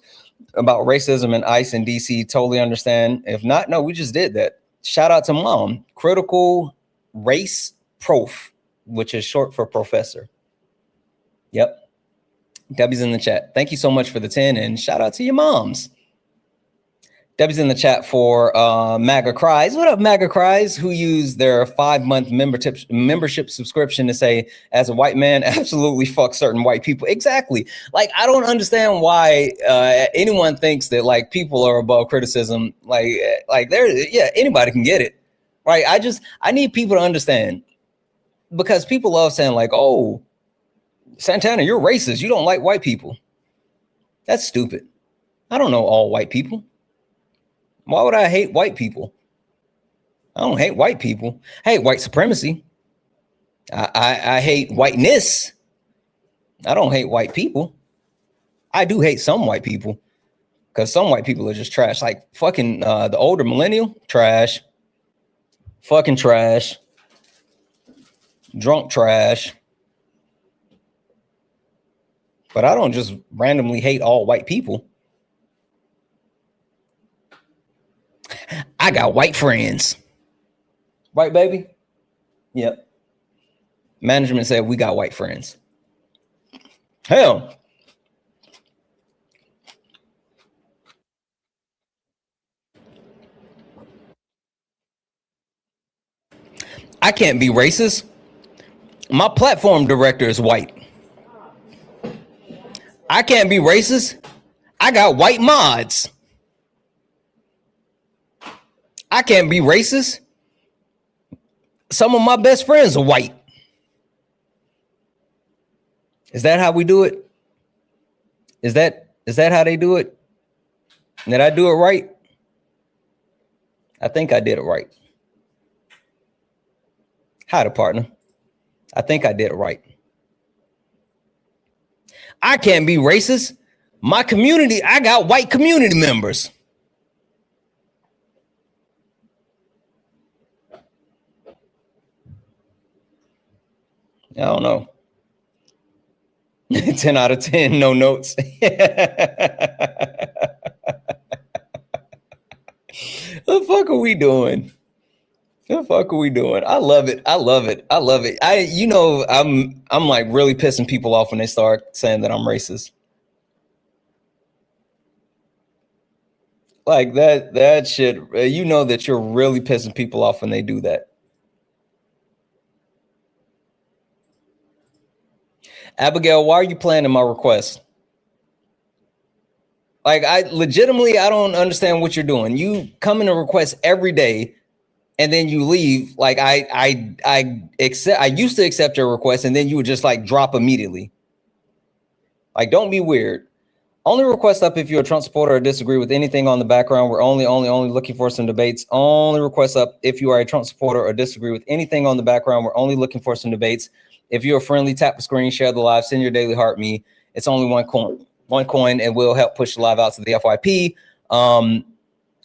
about racism and ICE in DC. Totally understand. If not, no, we just did that. Shout out to mom. Critical Race Prof, which is short for professor. Yep. Debbie's in the chat. Thank you so much for the 10 and shout out to your moms. Debbie's in the chat for MAGA Cries. What up, MAGA Cries? Who used their 5-month membership subscription to say, as a white man, absolutely fuck certain white people. Exactly. Like, I don't understand why anyone thinks that like people are above criticism. Like anybody can get it, right? I need people to understand, because people love saying like, oh, Santana, you're racist. You don't like white people. That's stupid. I don't know all white people. Why would I hate white people? I don't hate white people. I hate white supremacy. I hate whiteness. I don't hate white people. I do hate some white people, because some white people are just trash. Like fucking the older millennial, trash. Fucking trash. Drunk trash. But I don't just randomly hate all white people. I got white friends. Right, baby? Yep. Management said we got white friends. Hell. I can't be racist. My platform director is white. I can't be racist. I got white mods. I can't be racist. Some of my best friends are white. Is that how we do it? Is that how they do it? Did I do it right? I think I did it right. Hi, the partner. I think I did it right. I can't be racist. My community, I got white community members. I don't know. 10 out of 10, no notes. The fuck are we doing? The fuck are we doing? I love it. I love it. I love it. I'm like really pissing people off when they start saying that I'm racist. Like that shit, you know that you're really pissing people off when they do that. Abigail, why are you playing in my request? Like, I don't understand what you're doing. You come in a request every day and then you leave. Like I used to accept your request and then you would just like drop immediately. Like, don't be weird. Only request up if you're a Trump supporter or disagree with anything on the background. We're only looking for some debates. Only request up if you are a Trump supporter or disagree with anything on the background. We're only looking for some debates. If you're friendly, tap the screen, share the live, send your daily heart me. It's only one coin, and will help push the live out to the FYP.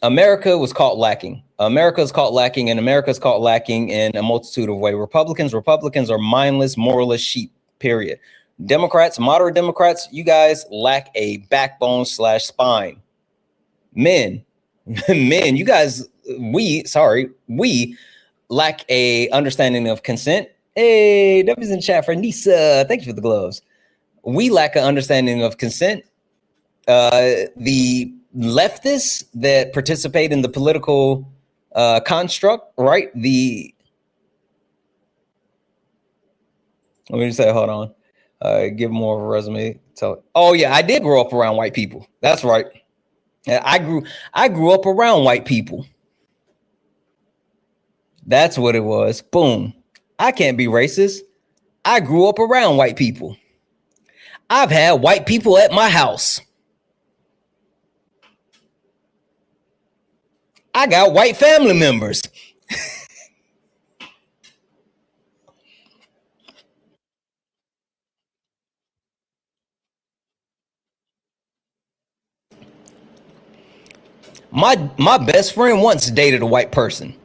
America was caught lacking. America is caught lacking, and America is caught lacking in a multitude of ways. Republicans are mindless, moralist sheep, period. Democrats, moderate Democrats, you guys lack a backbone / spine. Men, you guys, we lack a understanding of consent. Hey, W's in chat for Nisa. Thank you for the gloves. We lack an understanding of consent. The leftists that participate in the political construct, right? Let me just say, hold on. Give more of a resume. Oh yeah, I did grow up around white people. That's right. I grew up around white people. That's what it was. Boom. I can't be racist. I grew up around white people. I've had white people at my house. I got white family members. My best friend once dated a white person.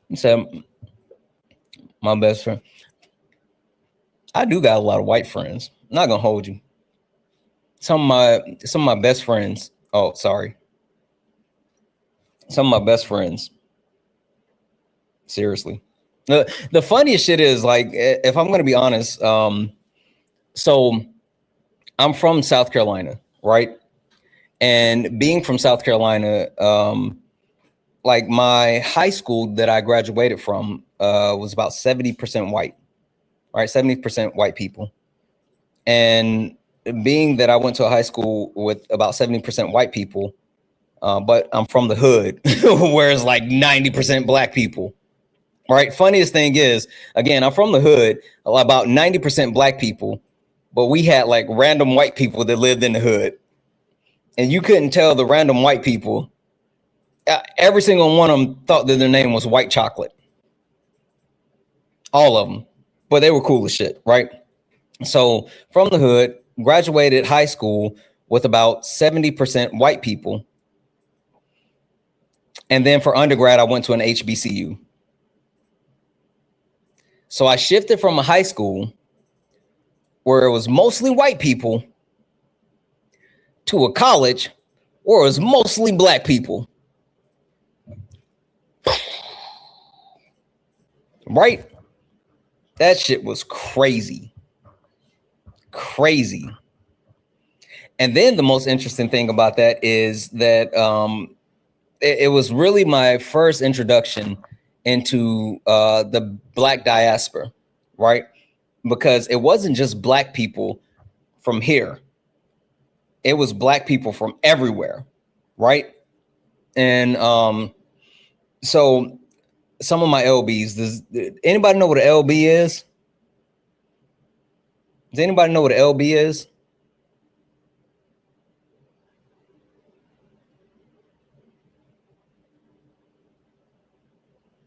He said, my best friend. I do got a lot of white friends. I'm not gonna hold you. Some of my best friends. Oh, sorry. Some of my best friends. Seriously. The funniest shit is, like, if I'm gonna be honest, so I'm from South Carolina, right? And being from South Carolina, like my high school that I graduated from was about 70% white, right? 70% white people. And being that I went to a high school with about 70% white people, but I'm from the hood, where it's like 90% black people, right? Funniest thing is, again, I'm from the hood, about 90% black people, but we had like random white people that lived in the hood. And you couldn't tell the random white people. Every single one of them thought that their name was White Chocolate. All of them. But they were cool as shit, right? So from the hood, graduated high school with about 70% white people. And then for undergrad, I went to an HBCU. So I shifted from a high school where it was mostly white people to a college where it was mostly black people. Right? That shit was crazy. Crazy. And then the most interesting thing about that is that it was really my first introduction into the black diaspora, right? Because it wasn't just black people from here. It was black people from everywhere, right? And so some of my LBs, does anybody know what an LB is? Does anybody know what an LB is?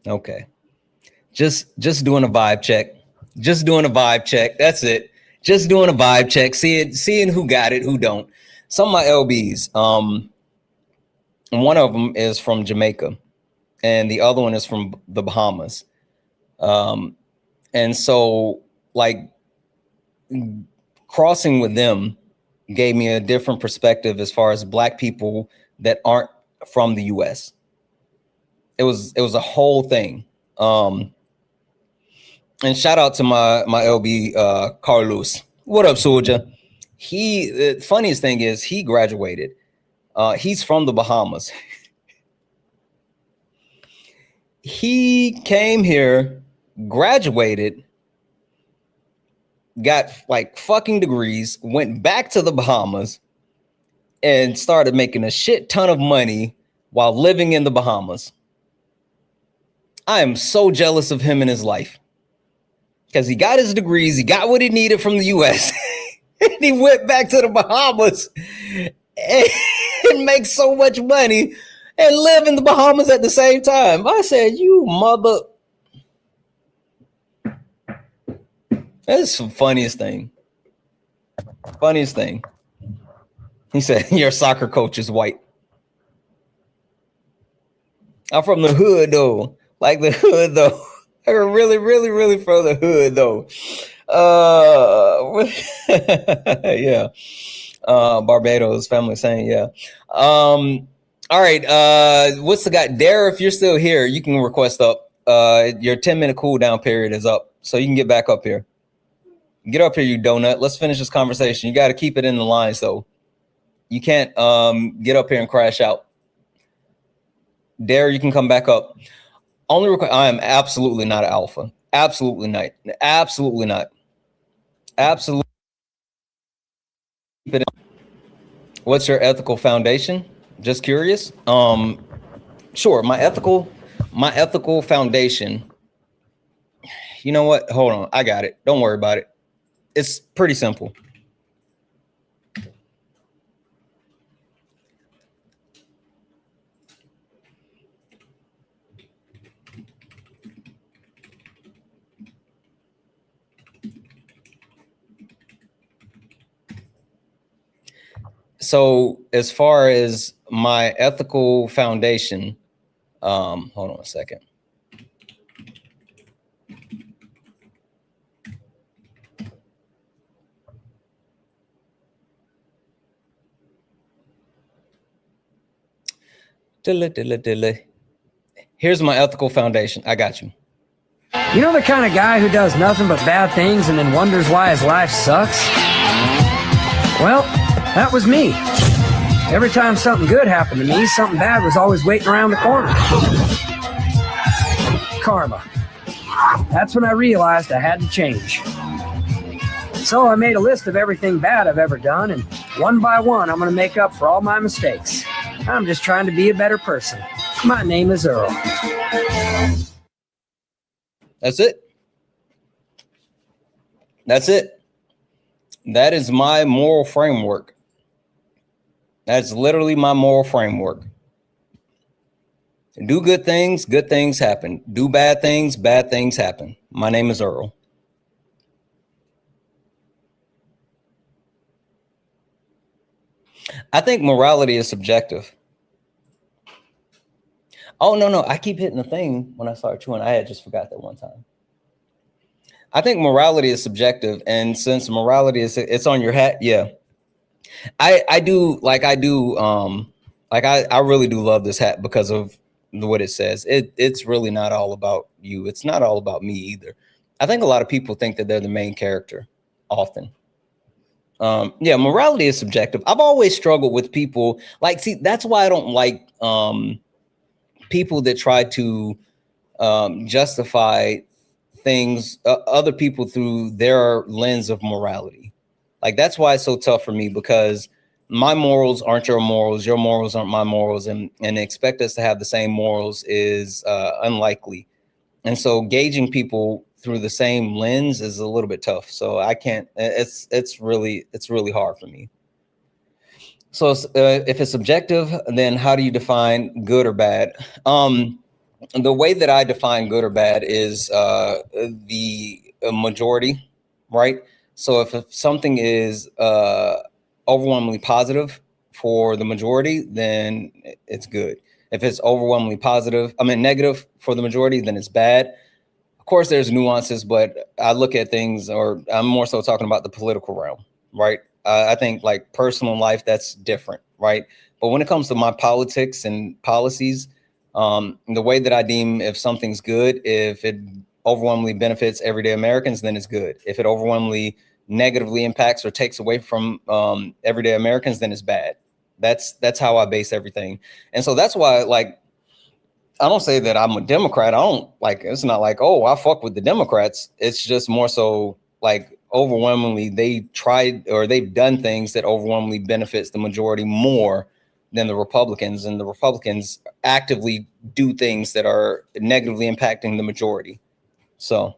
Okay. Just doing a vibe check. Just doing a vibe check. That's it. Just doing a vibe check. Seeing who got it, who don't. Some of my LBs. One of them is from Jamaica, and the other one is from the Bahamas. And so, like, crossing with them gave me a different perspective as far as black people that aren't from the US. It was a whole thing. And shout out to my LB Carlos. What up, soldier? The funniest thing is he graduated. He's from the Bahamas. He came here, graduated, got like fucking degrees, went back to the Bahamas, and started making a shit ton of money while living in the Bahamas. I am so jealous of him in his life because he got his degrees, he got what he needed from the US, and he went back to the Bahamas and make so much money and live in the Bahamas at the same time. I said, you mother. That's the funniest thing. Funniest thing. He said, your soccer coach is white. I'm from the hood, though. Like the hood, though. I'm really, really, really from the hood, though. Yeah. Barbados family saying, yeah. All right. What's the guy? Dare, if you're still here, you can request up. Your 10-minute cooldown period is up, so you can get back up here. Get up here, you donut. Let's finish this conversation. You got to keep it in the lines, though. You can't get up here and crash out. Dare, you can come back up. Only request. I am absolutely not an alpha. Absolutely not. Absolutely not. Absolutely. Keep it in. What's your ethical foundation? Just curious. Sure. My ethical foundation. You know what? Hold on. I got it. Don't worry about it. It's pretty simple. So as far as my ethical foundation, hold on a second. Here's my ethical foundation. I got you. You know the kind of guy who does nothing but bad things and then wonders why his life sucks? Well, that was me. Every time something good happened to me, something bad was always waiting around the corner. Karma. That's when I realized I had to change. So I made a list of everything bad I've ever done, and one by one, I'm going to make up for all my mistakes. I'm just trying to be a better person. My name is Earl. That's it. That's it. That is my moral framework. That's literally my moral framework. Do good things happen. Do bad things happen. My name is Earl. I think morality is subjective. Oh, no. I keep hitting the thing when I start chewing. I had just forgot that one time. I think morality is subjective. And since morality is, it's on your hat. Yeah. I really do love this hat because of what it says. It's really not all about you. It's not all about me either. I think a lot of people think that they're the main character often. Yeah, morality is subjective. I've always struggled with people see, that's why I don't like people that try to justify things, other people through their lens of morality. Like, that's why it's so tough for me, because my morals aren't your morals aren't my morals, and expect us to have the same morals is unlikely. And so gauging people through the same lens is a little bit tough. So I can't, it's really hard for me. So if it's subjective, then how do you define good or bad? The way that I define good or bad is the majority, right? So if something is overwhelmingly positive for the majority, then it's good. If it's overwhelmingly negative for the majority, then it's bad. Of course, there's nuances, but I look at things, or I'm more so talking about the political realm, right? I think like personal life, that's different, right? But when it comes to my politics and policies, the way that I deem if something's good, if it overwhelmingly benefits everyday Americans, then it's good. If it overwhelmingly negatively impacts or takes away from everyday Americans, then it's bad. That's how I base everything. And so that's why, like, I don't say that I'm a Democrat. I don't it's not like, oh, I fuck with the Democrats. It's just more so like overwhelmingly they tried, or they've done things that overwhelmingly benefits the majority more than the Republicans, and the Republicans actively do things that are negatively impacting the majority. So,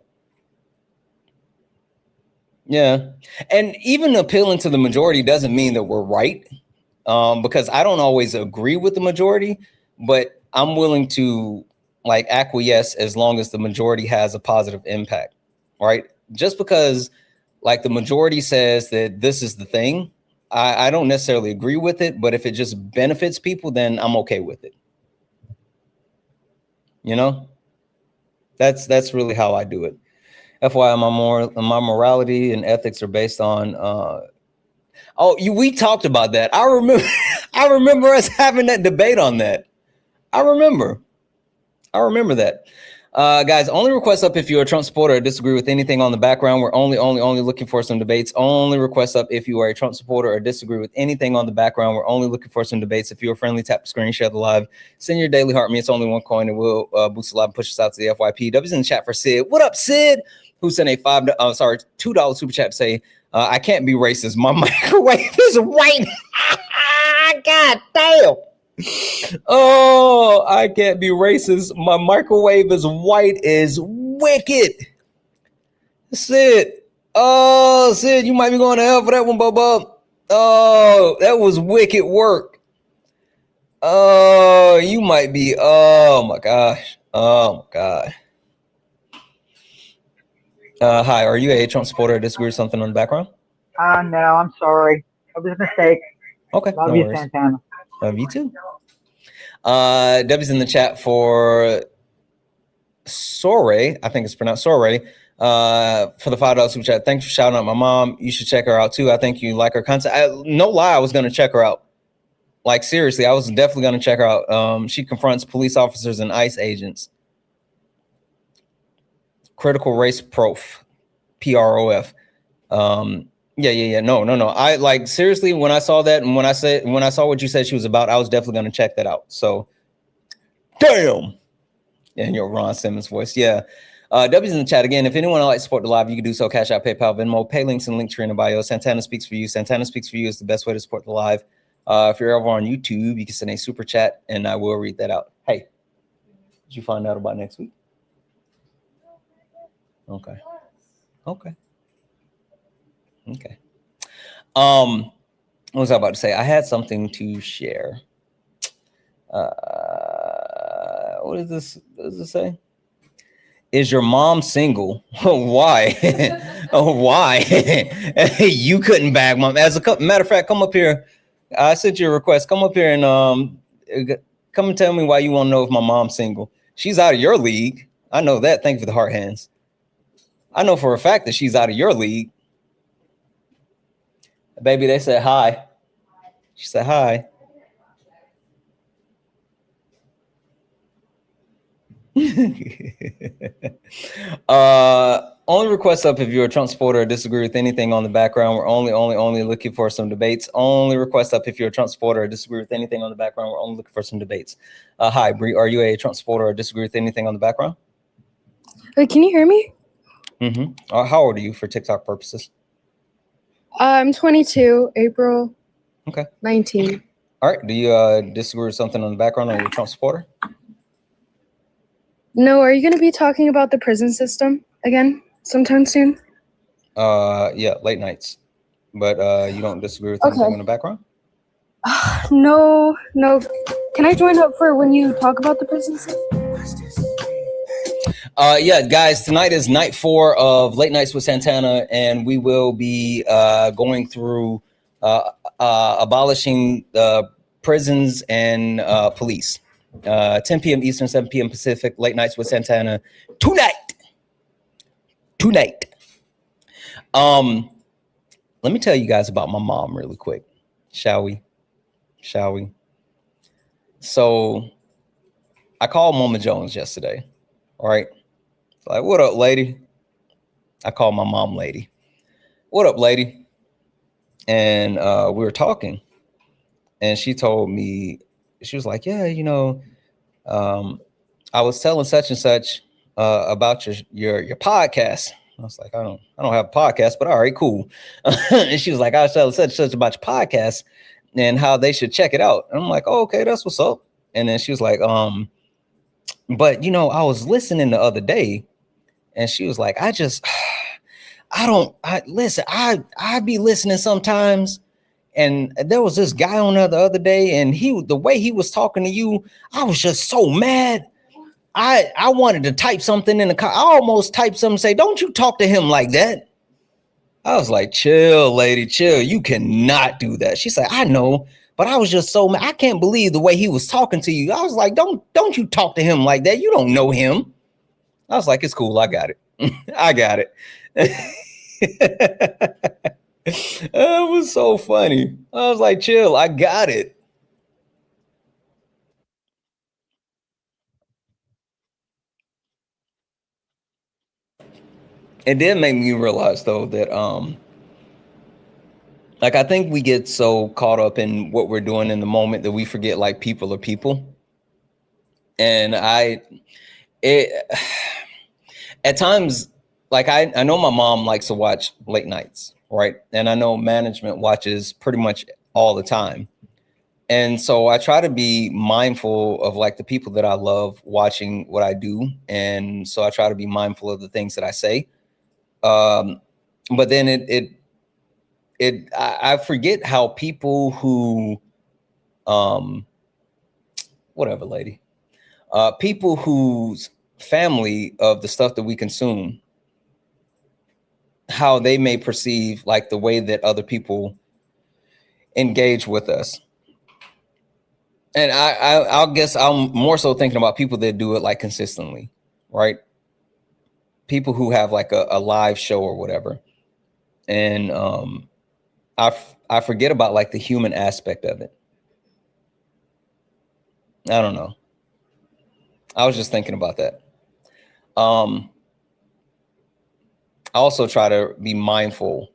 yeah. And even appealing to the majority doesn't mean that we're right, because I don't always agree with the majority, but I'm willing to like acquiesce as long as the majority has a positive impact, right? Just because like the majority says that this is the thing, I don't necessarily agree with it, but if it just benefits people, then I'm okay with it. You know, that's really how I do it. FYI, my morality and ethics are based on, we talked about that. I remember us having that debate on that. I remember that. Guys, only request up if you're a Trump supporter or disagree with anything on the background. We're only looking for some debates. Only request up if you are a Trump supporter or disagree with anything on the background. We're only looking for some debates. If you're friendly, tap the screen, share the live, send your daily heart. Me, it's only one coin. It will boost the live and push us out to the FYP. W's in the chat for Sid. What up, Sid? Who sent a $2 super chat to say, I can't be racist. My microwave is white. God damn. Oh, I can't be racist. My microwave is white is wicked. Sid. Oh, Sid, you might be going to hell for that one, Bubba. Oh, that was wicked work. Oh, you might be. Oh my gosh. Oh my God. Hi, are you a Trump supporter or disagree with something on the background? No, I'm sorry. It was a mistake. Okay, Love no you, worries. Santana. Love you too. Debbie's in the chat for Sore, I think it's pronounced Sore, for the $5 super chat. Thanks for shouting out my mom. You should check her out too. I think you like her content. No lie, I was going to check her out. Like, seriously, I was definitely going to check her out. She confronts police officers and ICE agents. Critical race prof, PROF. Yeah. No. I like, seriously, when I saw that and when I saw what you said she was about, I was definitely going to check that out. So, damn. In your Ron Simmons voice. Yeah. W's in the chat again. If anyone would like to support the live, you can do so. Cash App, PayPal, Venmo, pay links and link tree in the bio. Santana Speaks for You. Santana Speaks for You is the best way to support the live. If you're over on YouTube, you can send a super chat and I will read that out. Hey, did you find out about next week? Okay. What was I about to say? I had something to share. What is this? What does it say? Is your mom single? Why? Why? You couldn't bag mom. As a matter of fact, come up here. I sent you a request. Come up here and come and tell me why you want to know if my mom's single. She's out of your league. I know that. Thank you for the heart hands. I know for a fact that she's out of your league. Baby, they said hi. She said hi. Only request up if you're a Trump supporter or disagree with anything on the background. We're only looking for some debates. Only request up if you're a Trump supporter or disagree with anything on the background. We're only looking for some debates. Hi, Bree. Are you a Trump supporter or disagree with anything on the background? Wait, can you hear me? How old are you for TikTok purposes? I'm 22, April. Okay. 19. All right. Do you disagree with something on the background or you're a Trump supporter? No, are you going to be talking about the prison system again sometime soon? Yeah, late nights. But you don't disagree with anything in the background? No. Can I join up for when you talk about the prison system? Yeah, guys, tonight is night 4 of Late Nights with Santana, and we will be going through abolishing prisons and police. 10 p.m. Eastern, 7 p.m. Pacific, Late Nights with Santana tonight. Let me tell you guys about my mom really quick. Shall we? So I called Mama Jones yesterday. All right. Like, what up, lady? I called my mom lady. What up, lady? And we were talking. And she told me, she was like, yeah, I was telling such and such about your podcast. I was like, I don't have a podcast, but all right, cool. And she was like, I was telling such and such about your podcast and how they should check it out. And I'm like, oh, okay, that's what's up. And then she was like, but I was listening the other day, and she was like, I be listening sometimes. And there was this guy on there the other day, and the way he was talking to you, I was just so mad. I wanted to type something in the car. I almost typed something, say, don't you talk to him like that. I was like, chill, lady, chill. You cannot do that. She said, I know, but I was just so mad. I can't believe the way he was talking to you. I was like, don't you talk to him like that. You don't know him. I was like, it's cool. I got it. I got it. It was so funny. I was like, chill. I got it. It did make me realize, though, that like, I think we get so caught up in what we're doing in the moment that we forget, like, people are people. And at times, like, I know my mom likes to watch late nights, right? And I know management watches pretty much all the time. And so I try to be mindful of, like, the people that I love watching what I do. And so I try to be mindful of the things that I say. But then I forget how people who, whatever, lady, people whose family of the stuff that we consume, how they may perceive, like, the way that other people engage with us. And I'll guess I'm more so thinking about people that do it like consistently, right? People who have like a live show or whatever. And I forget about like the human aspect of it. I don't know. I was just thinking about that. I also try to be mindful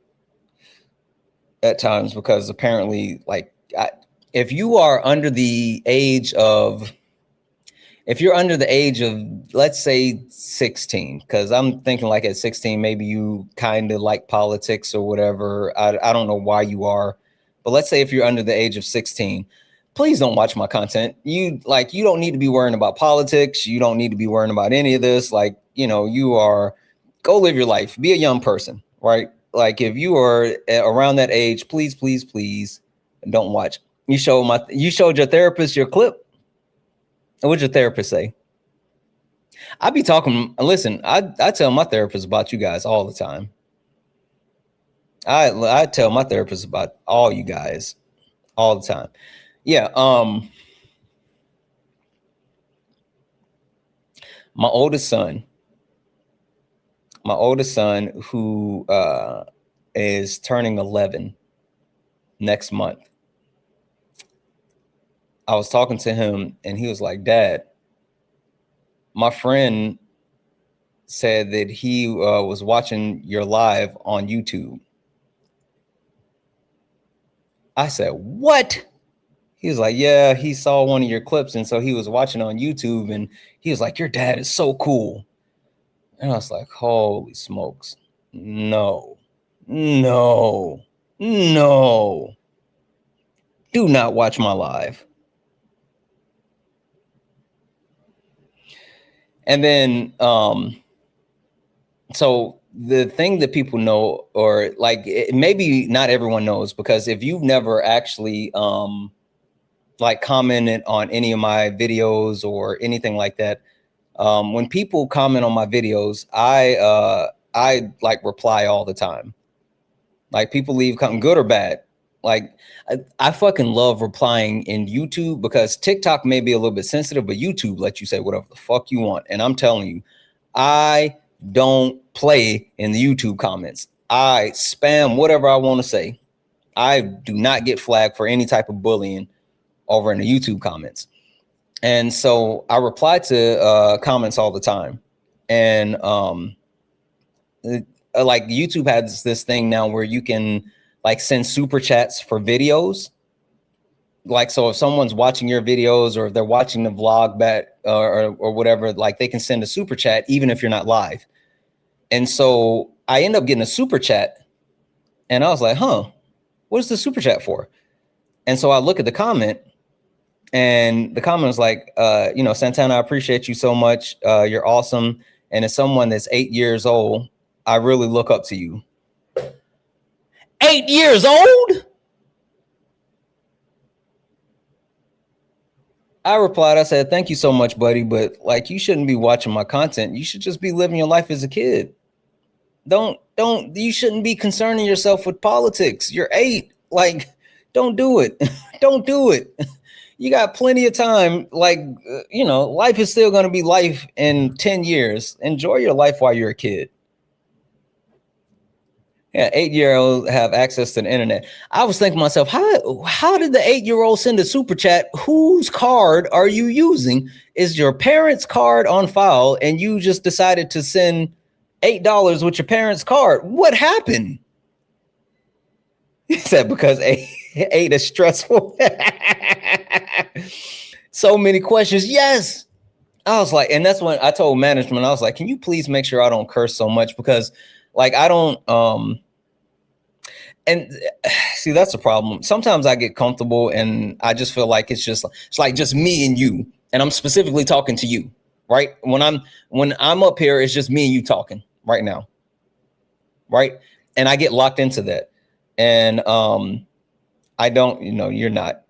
at times because apparently, like, if you are under the age of, let's say 16, because I'm thinking like at 16, maybe you kind of like politics or whatever. I don't know why you are, but let's say if you're under the age of 16, please don't watch my content. You don't need to be worrying about politics. You don't need to be worrying about any of this. Like, go live your life, be a young person, right? Like if you are around that age, please, please, please don't watch. You showed your therapist your clip. What'd your therapist say? I be talking, listen, I tell my therapist about you guys all the time. I tell my therapist about all you guys all the time. Yeah. My oldest son who is turning 11 next month. I was talking to him and he was like, Dad, my friend said that he was watching your live on YouTube. I said, what? He was like, yeah, he saw one of your clips. And so he was watching on YouTube and he was like, your dad is so cool. And I was like, holy smokes. No. Do not watch my live. And then, so the thing that people know, or like maybe not everyone knows, because if you've never actually like commented on any of my videos or anything like that, when people comment on my videos, I like reply all the time. Like people leave comment, good or bad. Like I fucking love replying in YouTube, because TikTok may be a little bit sensitive, but YouTube lets you say whatever the fuck you want. And I'm telling you, I don't play in the YouTube comments. I spam whatever I want to say. I do not get flagged for any type of bullying over in the YouTube comments. And so I reply to comments all the time. And like YouTube has this thing now where you can like send super chats for videos. Like, so if someone's watching your videos or if they're watching the vlog back or whatever, like they can send a super chat even if you're not live. And so I end up getting a super chat and I was like, huh, what is the super chat for? And so I look at the comment and the comment was like, Santana, I appreciate you so much. You're awesome. And as someone that's 8 years old, I really look up to you. 8 years old? I replied, I said, thank you so much, buddy. But like, you shouldn't be watching my content. You should just be living your life as a kid. You shouldn't be concerning yourself with politics. You're 8. Like, don't do it. Don't do it. You got plenty of time. Like, life is still going to be life in 10 years. Enjoy your life while you're a kid. Yeah, 8-year-olds have access to the internet. I was thinking to myself, how did the 8-year-old send a super chat? Whose card are you using? Is your parents' card on file and you just decided to send $8 with your parents' card? What happened? He said, because 8 is stressful. So many questions. Yes. I was like, and that's when I told management, I was like, can you please make sure I don't curse so much? Because like, I don't, and see, that's the problem. Sometimes I get comfortable and I just feel like it's like just me and you. And I'm specifically talking to you, right? When I'm up here, it's just me and you talking right now. Right. And I get locked into that. And I don't, you're not.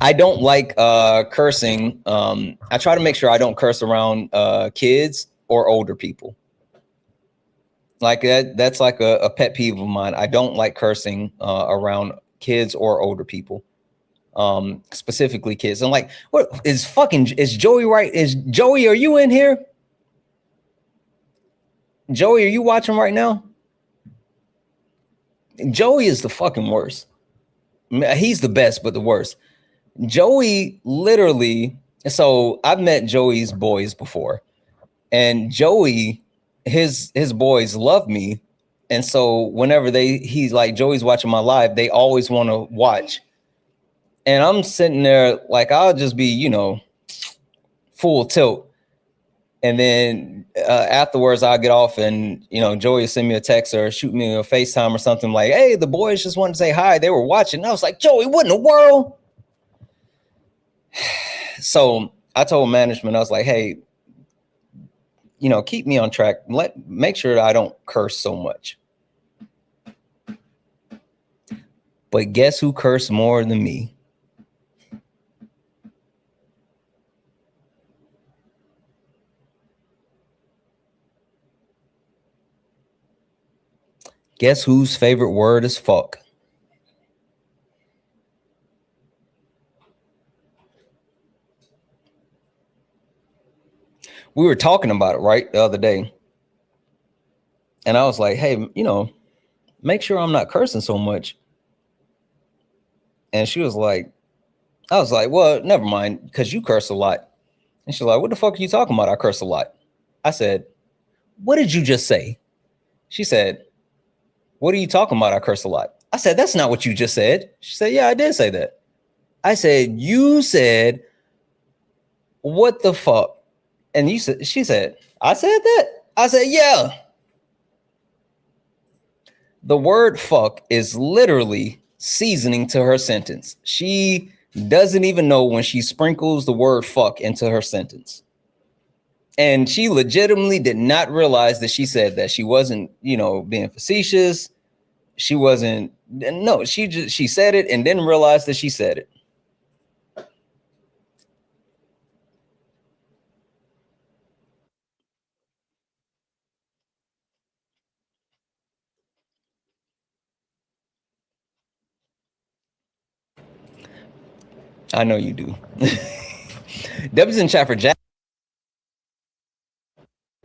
I don't like cursing. I try to make sure I don't curse around kids or older people. Like that's like a pet peeve of mine. I don't like cursing around kids or older people, specifically kids. And like, what is Joey right? Is Joey, are you in here? Joey, are you watching right now? Joey is the fucking worst. He's the best, but the worst. Joey literally, so I've met Joey's boys before, and Joey, his boys love me. And so whenever he's like, Joey's watching my live, they always want to watch. And I'm sitting there like, I'll just be, you know, full tilt. And then afterwards, I'll get off and, you know, Joey will send me a text or shoot me a FaceTime or something like, hey, the boys just wanted to say hi. They were watching. And I was like, Joey, what in the world? So I told management, I was like, hey, you know, keep me on track. Make sure that I don't curse so much. But guess who cursed more than me? Guess whose favorite word is fuck? We were talking about it, right, the other day. And I was like, hey, you know, make sure I'm not cursing so much. And she was like, I was like, well, never mind, because you curse a lot. And she's like, what the fuck are you talking about? I curse a lot. I said, what did you just say? She said, what are you talking about? I curse a lot. I said, that's not what you just said. She said, yeah, I did say that. I said, you said, what the fuck? And she said, I said that? I said, yeah. The word fuck is literally seasoning to her sentence. She doesn't even know when she sprinkles the word fuck into her sentence. And she legitimately did not realize that she said that. She wasn't, you know, being facetious. She wasn't, no, she said it and didn't realize that she said it. I know you do. Debbie's in chat for Jack.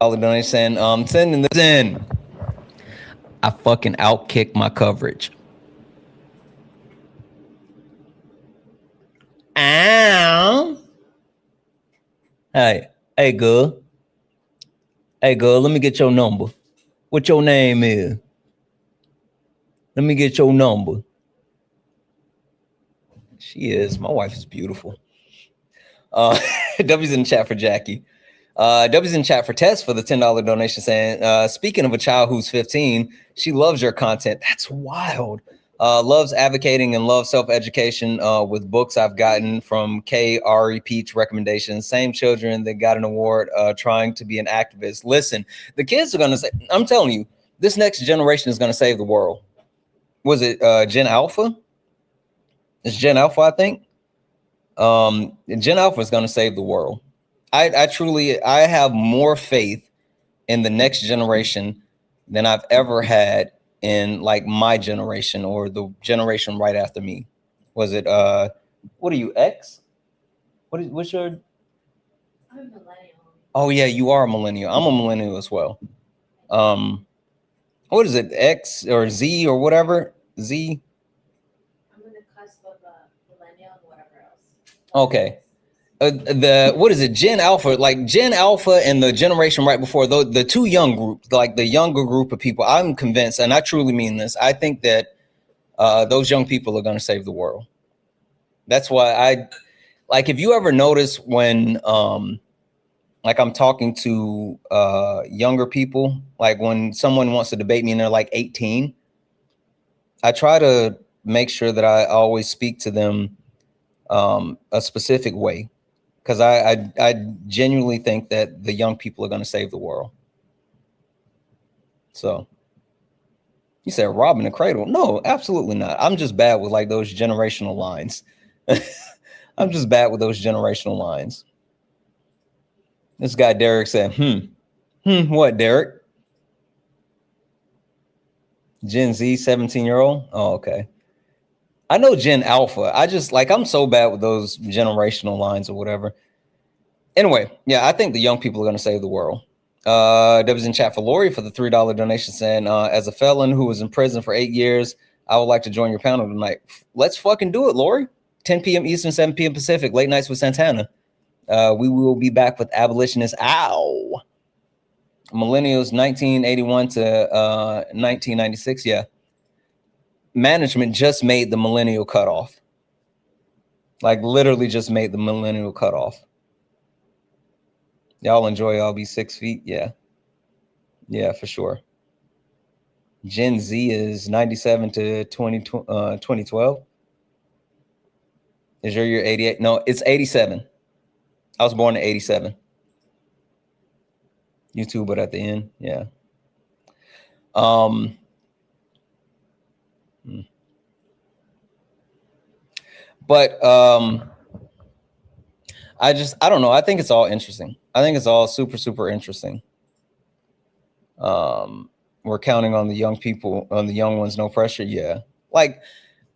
All the donation saying, sending this in. I fucking outkicked my coverage. Ow. Hey, girl. Hey, girl, let me get your number. What your name is? Let me get your number. She is. My wife is beautiful. W's in the chat for Jackie. W's in chat for Tess for the $10 donation saying, speaking of a child who's 15, she loves your content. That's wild. Loves advocating and loves self-education with books I've gotten from K, Ari, Peach recommendations. Same children that got an award trying to be an activist. Listen, the kids are going to say, I'm telling you, this next generation is going to save the world. Was it Gen Alpha? It's Gen Alpha, I think. Gen Alpha is going to save the world. I truly have more faith in the next generation than I've ever had in like my generation or the generation right after me. Was it what are you, X? What's your? I'm a millennial. Oh yeah, you are a millennial. I'm a millennial as well. What is it, X or Z or whatever? Z. I'm in the cusp of millennial and whatever else. Okay. What is it, Gen Alpha, like Gen Alpha and the generation right before, the two young groups, like the younger group of people, I'm convinced, and I truly mean this, I think that those young people are going to save the world. That's why like, if you ever notice when like I'm talking to younger people, like when someone wants to debate me and they're like 18, I try to make sure that I always speak to them a specific way. Because I genuinely think that the young people are going to save the world. So you said robbing the cradle. No, absolutely not. I'm just bad with like those generational lines. I'm just bad with those generational lines. This guy, Derek, said, what, Derek? Gen Z, 17-year-old? Oh, okay. I know Gen Alpha. I just like, I'm so bad with those generational lines or whatever. Anyway, yeah, I think the young people are going to save the world. There was in chat for Lori for the $3 donation saying, as a felon who was in prison for 8 years, I would like to join your panel tonight. Let's fucking do it, Lori. 10 p.m. Eastern, 7 p.m. Pacific, late nights with Santana. We will be back with abolitionists. Ow. Millennials 1981 to 1996. Yeah. Management just made the millennial cutoff. Like literally just made the millennial cutoff. Y'all enjoy, I'll be 6 feet. Yeah. Yeah, for sure. Gen Z is 97 to 2012. Is your year 88? No, it's 87. I was born in 87. YouTube, but at the end, yeah. But I don't know. I think it's all interesting. I think it's all super, super interesting. We're counting on the young people, on the young ones, no pressure. Yeah. Like,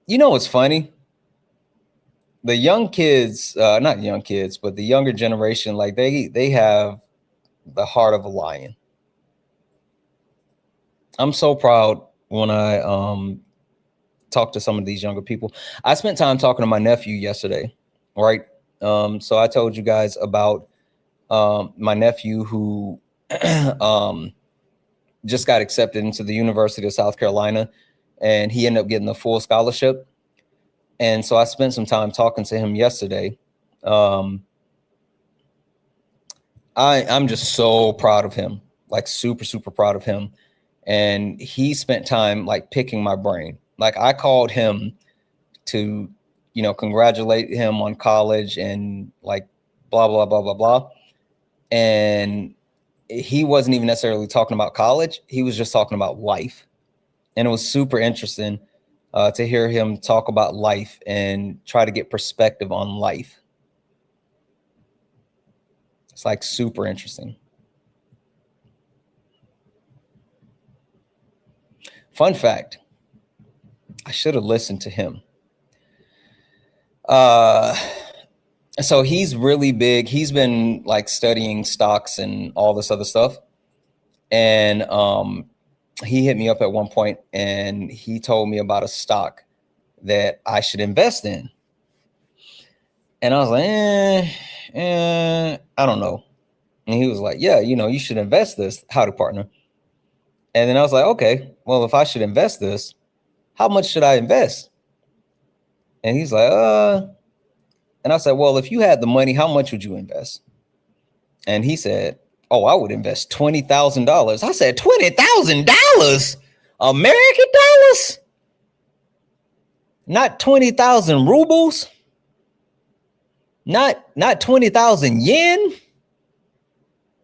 you know what's funny? The young kids, not young kids, but the younger generation, like they have the heart of a lion. I'm so proud when I talk to some of these younger people. I spent time talking to my nephew yesterday, right? So I told you guys about my nephew who just got accepted into the University of South Carolina, and he ended up getting a full scholarship. And so I spent some time talking to him yesterday. I'm just so proud of him, like super, super proud of him. And he spent time like picking my brain. Like I called him to, you know, congratulate him on college and like blah, blah, blah, blah, blah. And he wasn't even necessarily talking about college. He was just talking about life. And it was super interesting to hear him talk about life and try to get perspective on life. It's like super interesting. Fun fact, I should have listened to him. So he's really big. He's been like studying stocks and all this other stuff. And he hit me up at one point and he told me about a stock that I should invest in. And I was like, I don't know. And he was like, yeah, you know, you should invest this. Howdy, partner. And then I was like, okay, well, if I should invest this, how much should I invest? And he's like, and I said, well, if you had the money, how much would you invest? And he said, oh, I would invest $20,000. I said, $20,000? American dollars? Not 20,000 rubles? Not 20,000 yen?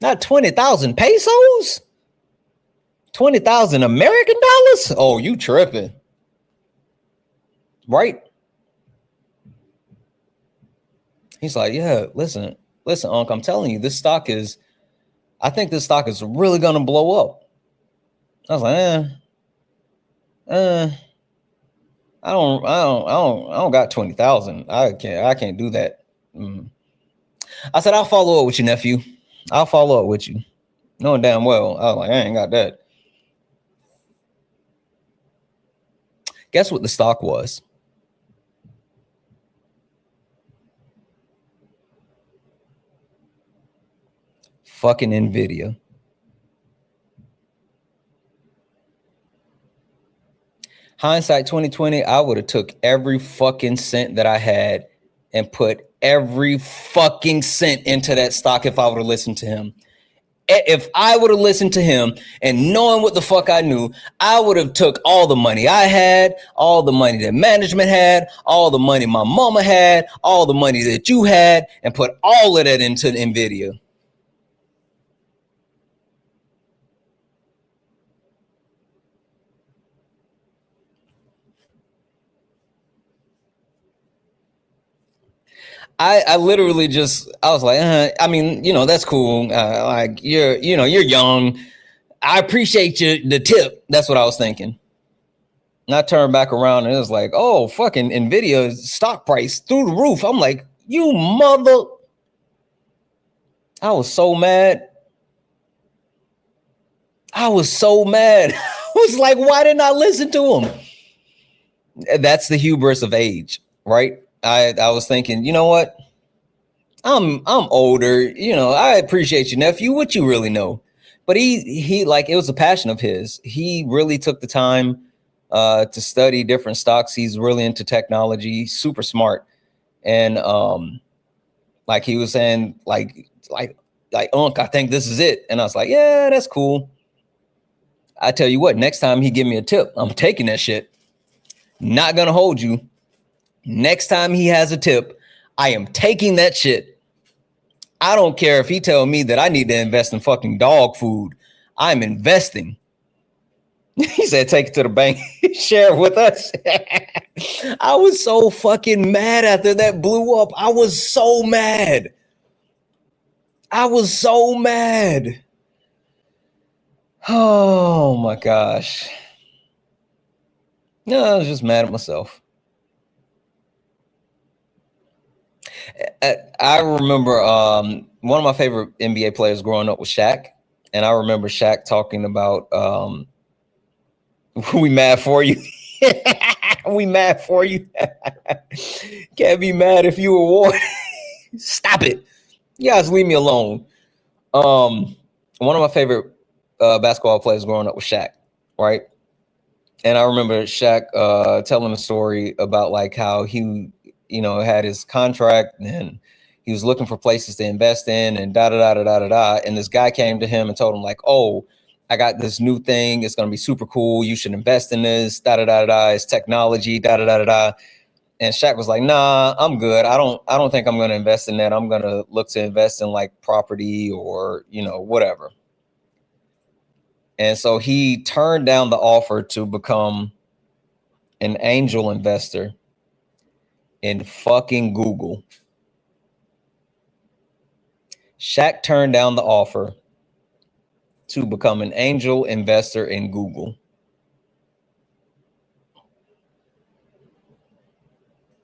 Not 20,000 pesos? 20,000 American dollars? Oh, you tripping. Right? He's like, yeah, listen, Unc, I'm telling you, I think this stock is really going to blow up. I was like, I don't got 20,000. I can't do that. I said, I'll follow up with you, nephew. I'll follow up with you. Knowing damn well, I was like, I ain't got that. Guess what the stock was? Fucking Nvidia. Hindsight 2020, I would have took every fucking cent that I had and put every fucking cent into that stock if I would have listened to him. If I would have listened to him and knowing what the fuck I knew, I would have took all the money I had, all the money that management had, all the money my mama had, all the money that you had, and put all of that into Nvidia. I literally I was like, I mean, you know, that's cool. Like you're young. I appreciate the tip. That's what I was thinking. And I turned back around and it was like, oh, fucking Nvidia's stock price through the roof. I'm like, you mother. I was so mad. I was so mad. I was like, why didn't I listen to him? That's the hubris of age, right? I was thinking, you know what? I'm older. You know, I appreciate you, nephew. What you really know? But he like, it was a passion of his. He really took the time to study different stocks. He's really into technology, super smart. And like he was saying, like Unc, I think this is it. And I was like, yeah, that's cool. I tell you what, next time he give me a tip, I'm taking that shit. Not gonna hold you. Next time he has a tip, I am taking that shit. I don't care if he tell me that I need to invest in fucking dog food. I'm investing. He said, take it to the bank, share it with us. I was so fucking mad after that blew up. I was so mad. I was so mad. Oh my gosh. No, I was just mad at myself. I remember one of my favorite NBA players growing up was Shaq. And I remember Shaq talking about we mad for you. We mad for you. Can't be mad if you award. Stop it. You guys leave me alone. One of my favorite basketball players growing up was Shaq, right? And I remember Shaq telling a story about like how he, you know, had his contract and he was looking for places to invest in and da da da da da da da. And this guy came to him and told him like, "Oh, I got this new thing. It's gonna be super cool. You should invest in this. Da da da da. It's technology. Da da da da da." And Shaq was like, "Nah, I'm good. I don't think I'm gonna invest in that. I'm gonna look to invest in like property or, you know, whatever." And so he turned down the offer to become an angel investor in fucking Google. Shaq turned down the offer to become an angel investor in Google.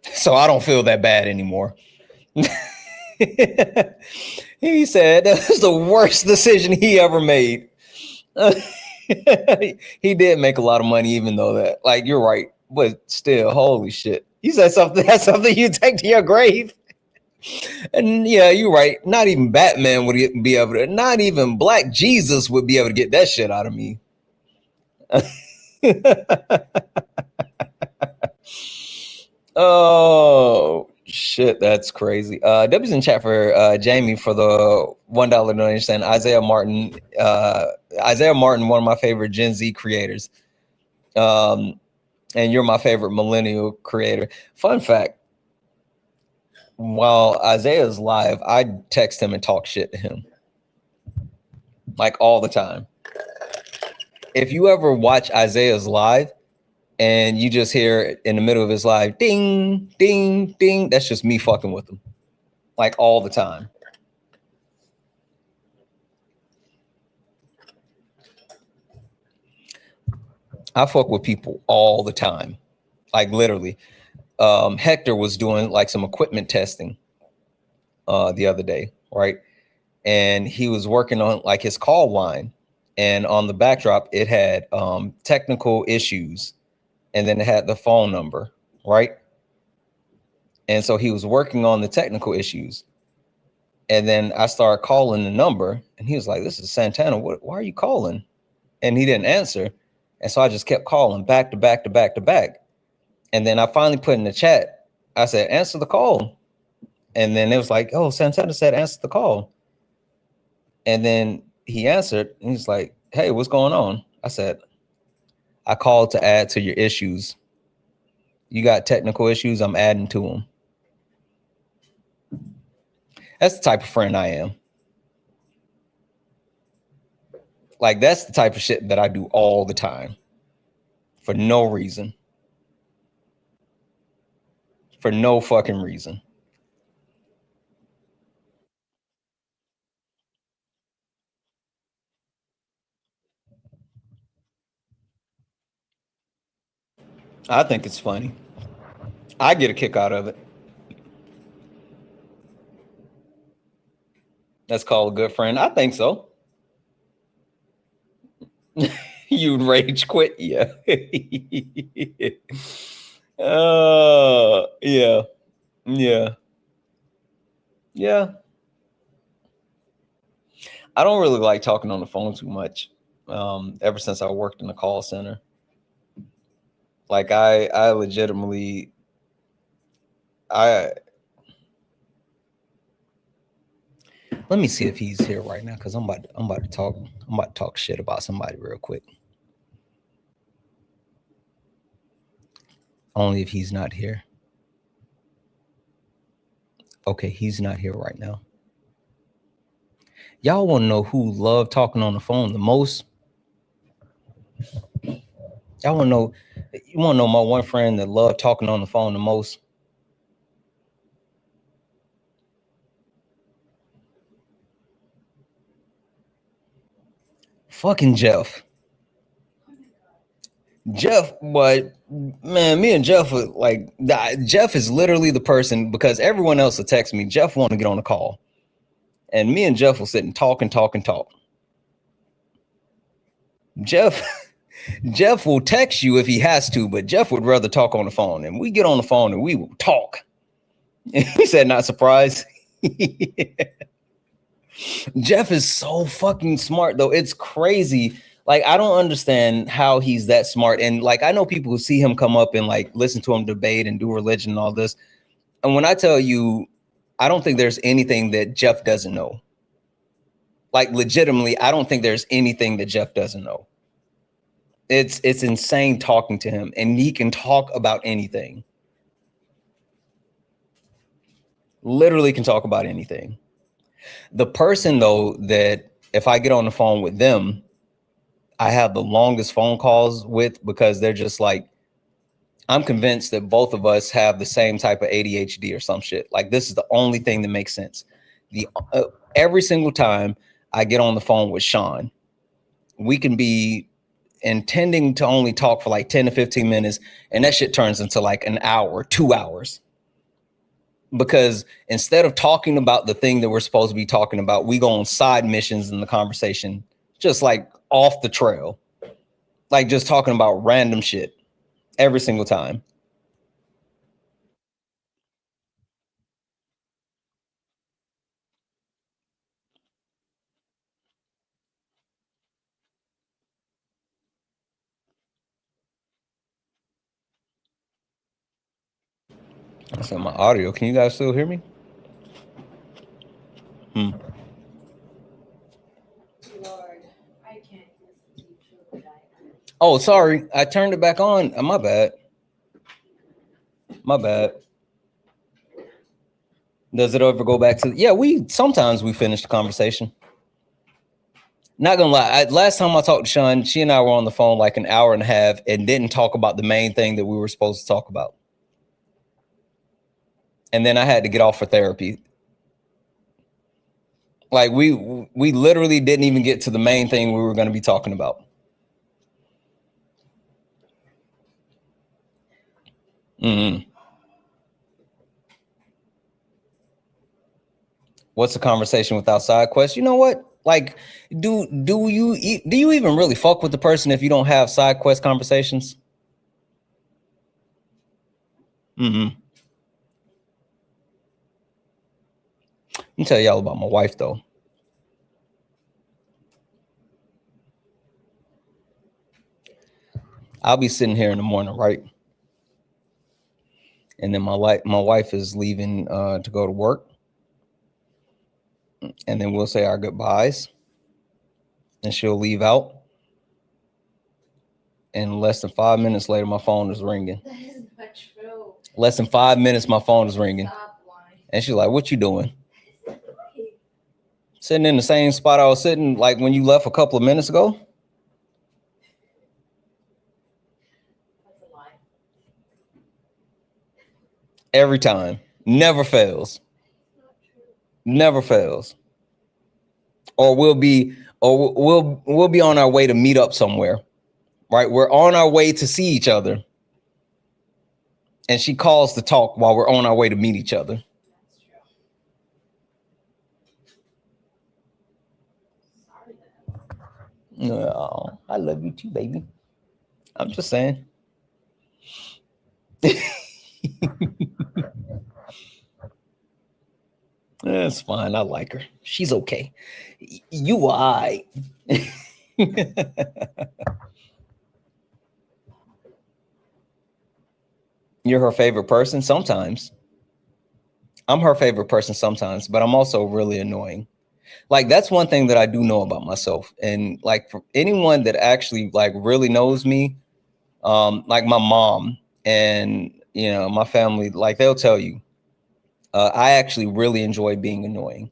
So I don't feel that bad anymore. He said that was the worst decision he ever made. He did make a lot of money, even though that, like, you're right, but still, holy shit. You said something, that's something you take to your grave. And yeah, you're right. Not even Batman would be able to, not even Black Jesus would be able to get that shit out of me. Oh shit, that's crazy. W's in chat for Jamie for the $1 donation. Isaiah Martin, one of my favorite Gen Z creators. And you're my favorite millennial creator. Fun fact, while Isaiah's live, I text him and talk shit to him. Like all the time. If you ever watch Isaiah's live and you just hear in the middle of his live, ding, ding, ding, that's just me fucking with him. Like all the time. I fuck with people all the time. Like literally. Hector was doing like some equipment testing the other day, right? And he was working on like his call line. And on the backdrop, it had technical issues. And then it had the phone number, right? And so he was working on the technical issues. And then I started calling the number and he was like, "This is Santana. Why are you calling?" And he didn't answer. And so I just kept calling back to back to back to back. And then I finally put in the chat, I said, "Answer the call." And then it was like, "Oh, Santana said, answer the call." And then he answered and he's like, "Hey, what's going on?" I said, "I called to add to your issues. You got technical issues, I'm adding to them." That's the type of friend I am. Like, that's the type of shit that I do all the time for no reason. For no fucking reason. I think it's funny. I get a kick out of it. That's called a good friend. I think so. You'd rage quit, yeah. Yeah, yeah, yeah. I don't really like talking on the phone too much. Ever since I worked in the call center, like I legitimately, let me see if he's here right now, because I'm about to talk shit about somebody real quick. Only if he's not here. Okay, he's not here right now. Y'all want to know who loved talking on the phone the most? Y'all want to know? You want to know my one friend that loved talking on the phone the most? Fucking Jeff. Jeff, but man, me and Jeff are like, Jeff is literally the person, because everyone else will text me. Jeff want to get on a call, and me and Jeff will sit and talk and talk and talk. Jeff will text you if he has to, but Jeff would rather talk on the phone, and we get on the phone and we will talk. He said, not surprised. Jeff is so fucking smart, though. It's crazy. Like, I don't understand how he's that smart. And like, I know people who see him come up and like listen to him debate and do religion and all this. And when I tell you, I don't think there's anything that Jeff doesn't know. Like, legitimately, I don't think there's anything that Jeff doesn't know. It's insane talking to him, and he can talk about anything. Literally can talk about anything. The person, though, that if I get on the phone with them, I have the longest phone calls with, because they're just like, I'm convinced that both of us have the same type of ADHD or some shit. Like, this is the only thing that makes sense. Every single time I get on the phone with Sean, we can be intending to only talk for like 10 to 15 minutes, and that shit turns into like an hour, 2 hours. Because instead of talking about the thing that we're supposed to be talking about, we go on side missions in the conversation, just like off the trail, like just talking about random shit every single time. That's on my audio. Can you guys still hear me? Lord, I can't listen to you too. Oh, sorry. I turned it back on. My bad. My bad. Does it ever go back to? Yeah, sometimes we finish the conversation. Not gonna lie. Last time I talked to Sean, she and I were on the phone like an hour and a half and didn't talk about the main thing that we were supposed to talk about. And then I had to get off for therapy. Like, we literally didn't even get to the main thing we were going to be talking about. What's a conversation without side quests? You know what? Like, do you even really fuck with the person if you don't have side quest conversations? Let me tell y'all about my wife, though. I'll be sitting here in the morning, right? And then my wife is leaving to go to work. And then we'll say our goodbyes. And she'll leave out. And less than 5 minutes later, my phone is ringing. That is not true. Less than 5 minutes, my phone is ringing. Stop lying. And she's like, what you doing? Sitting in the same spot I was sitting like when you left a couple of minutes ago? That's a lie. Every time. Never fails. Never fails. Or we'll be on our way to meet up somewhere. Right? We're on our way to see each other. And she calls to talk while we're on our way to meet each other. No, I love you too, baby. I'm just saying. That's fine. I like her. She's okay. You I. You're her favorite person sometimes. I'm her favorite person sometimes, but I'm also really annoying. Like, that's one thing that I do know about myself. And like, for anyone that actually like really knows me, like my mom and, you know, my family, like they'll tell you, I actually really enjoy being annoying.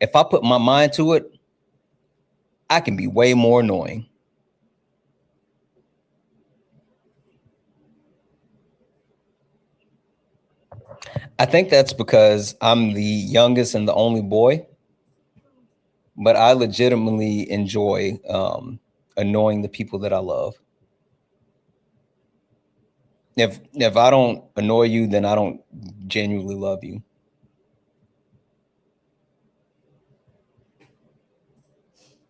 If I put my mind to it, I can be way more annoying. I think that's because I'm the youngest and the only boy, but I legitimately enjoy annoying the people that I love. If I don't annoy you, then I don't genuinely love you.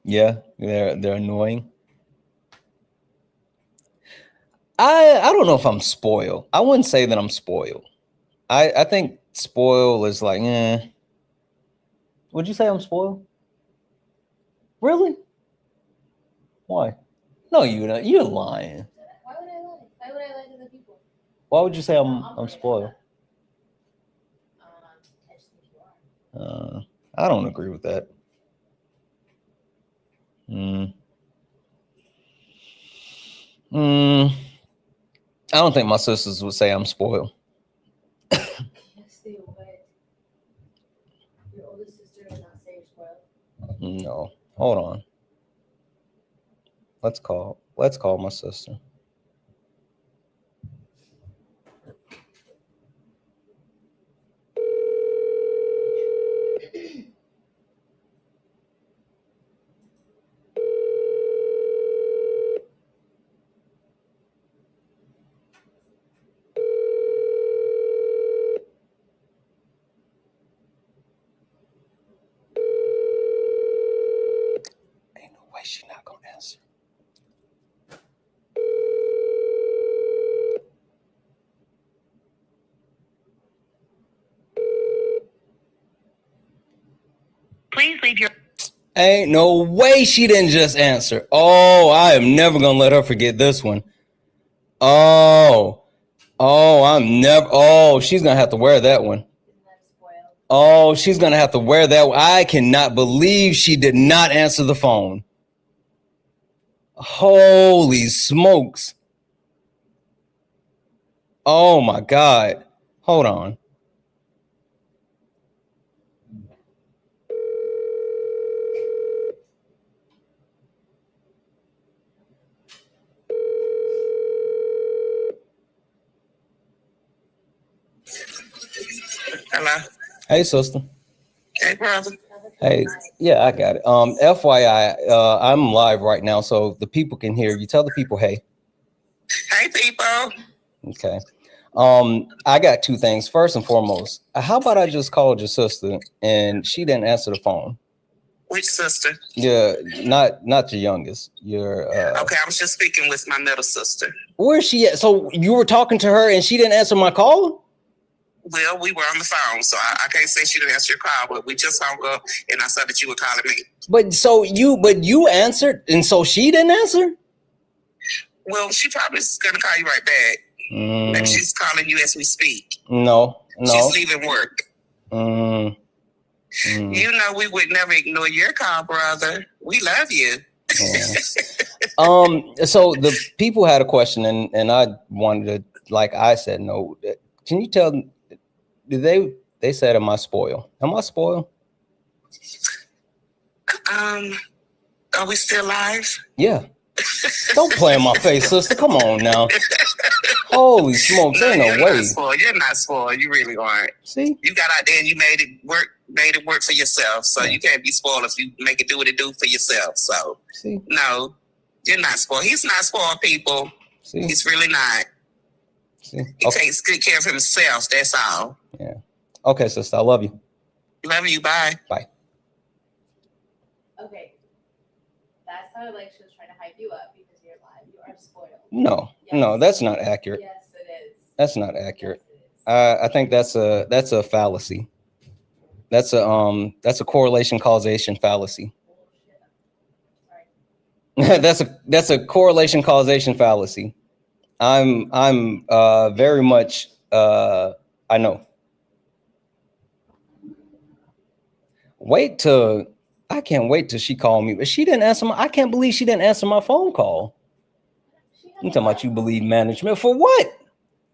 Yeah, they're annoying. I don't know if I'm spoiled. I wouldn't say that I'm spoiled. I think spoil is like, Would you say I'm spoiled? Really? Why? No, you're lying. Why would I lie? Why would I lie to the people? Why would you say I'm spoiled? I just think you are. I don't agree with that. I don't think my sisters would say I'm spoiled. Yes, they would. Your oldest sister does not say you're spoiled. No, hold on. Let's call my sister. Ain't no way she's not gonna answer. Please leave your. Ain't no way she didn't just answer. Oh, I am never gonna let her forget this one. Oh, she's gonna have to wear that one. Oh, she's gonna have to wear that one. I cannot believe she did not answer the phone. Holy smokes. Oh my God. Hold on. Hello. Hey, sister. Hey, brother. Hey, yeah, I got it. FYI, I'm live right now, so the people can hear you. Tell the people, hey. Hey, people. Okay. I got two things. First and foremost, how about I just called your sister and she didn't answer the phone? Which sister? Yeah, not your youngest. Your okay, I was just speaking with my middle sister. Where's she at? So you were talking to her and she didn't answer my call? Well, we were on the phone, so I can't say she didn't answer your call, but we just hung up and I saw that you were calling me. But you answered and so she didn't answer? Well, she probably is gonna call you right back. Maybe she's calling you as we speak. No. She's leaving work. You know we would never ignore your call, brother. We love you. So the people had a question and I wanted to, like I said, no. Can you tell, they said, am I spoiled? Am I spoiled? Are we still live? Yeah. Don't play in my face, sister. Come on now. Holy smokes, ain't no way. You're not spoiled. You really aren't. See? You got out there and you made it work for yourself. So you can't be spoiled if you make it do what it do for yourself. So see? No, you're not spoiled. He's not spoiled, people. See? He's really not. He takes good care of himself. That's all. Yeah. Okay, sister. I love you. Love you. Bye. Bye. Okay. That sounded like she was trying to hype you up because you're alive. You are spoiled. No, Yes. no, that's not accurate. Yes, it is. That's not accurate. Yes, I think that's a fallacy. That's a correlation causation fallacy. that's a correlation causation fallacy. I'm very much I know. I can't wait till she called me, but she didn't answer I can't believe she didn't answer my phone call. You talking about you believe management for what?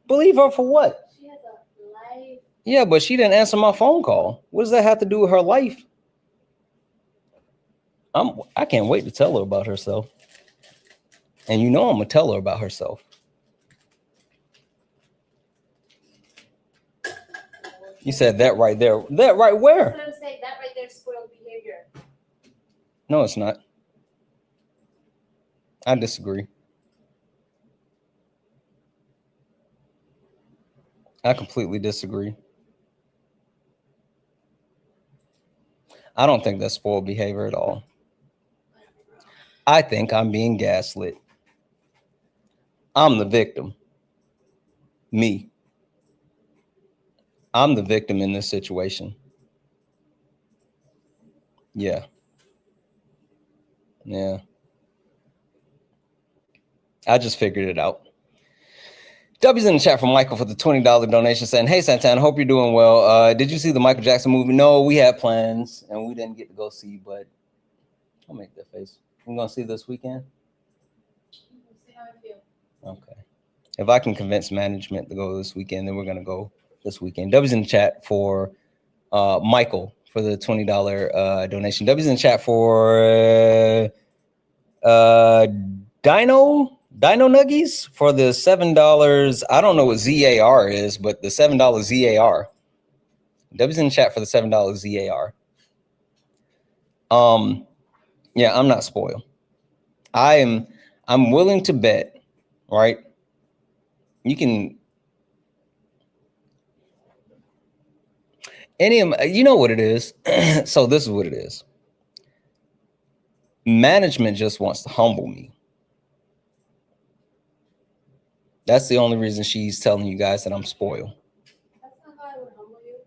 Believe her for what? She has a life. Yeah, but she didn't answer my phone call. What does that have to do with her life? I can't wait to tell her about herself. And you know I'm gonna tell her about herself. You said that right there. That right where? That's what I'm saying. That right there is spoiled behavior. No, it's not. I disagree. I completely disagree. I don't think that's spoiled behavior at all. I think I'm being gaslit. I'm the victim. Me. I'm the victim in this situation. Yeah. Yeah. I just figured it out. W's in the chat from Michael for the $20 donation saying, hey, Santana, hope you're doing well. Did you see the Michael Jackson movie? No, we had plans and we didn't get to go see, but I'll make that face. We're going to see this weekend? We'll see how I feel. Okay. If I can convince management to go this weekend, then we're going to go this weekend. W's in the chat for Michael for the $20 donation. W's in the chat for Dino Nuggies for the $7. I don't know what ZAR is, but the $7 ZAR. W's in the chat for the $7 ZAR. Yeah, I'm not spoiled. I'm willing to bet, right? You can you know what it is. So this is what it is. Management just wants to humble me. That's the only reason she's telling you guys that I'm spoiled. That's not how I would humble you.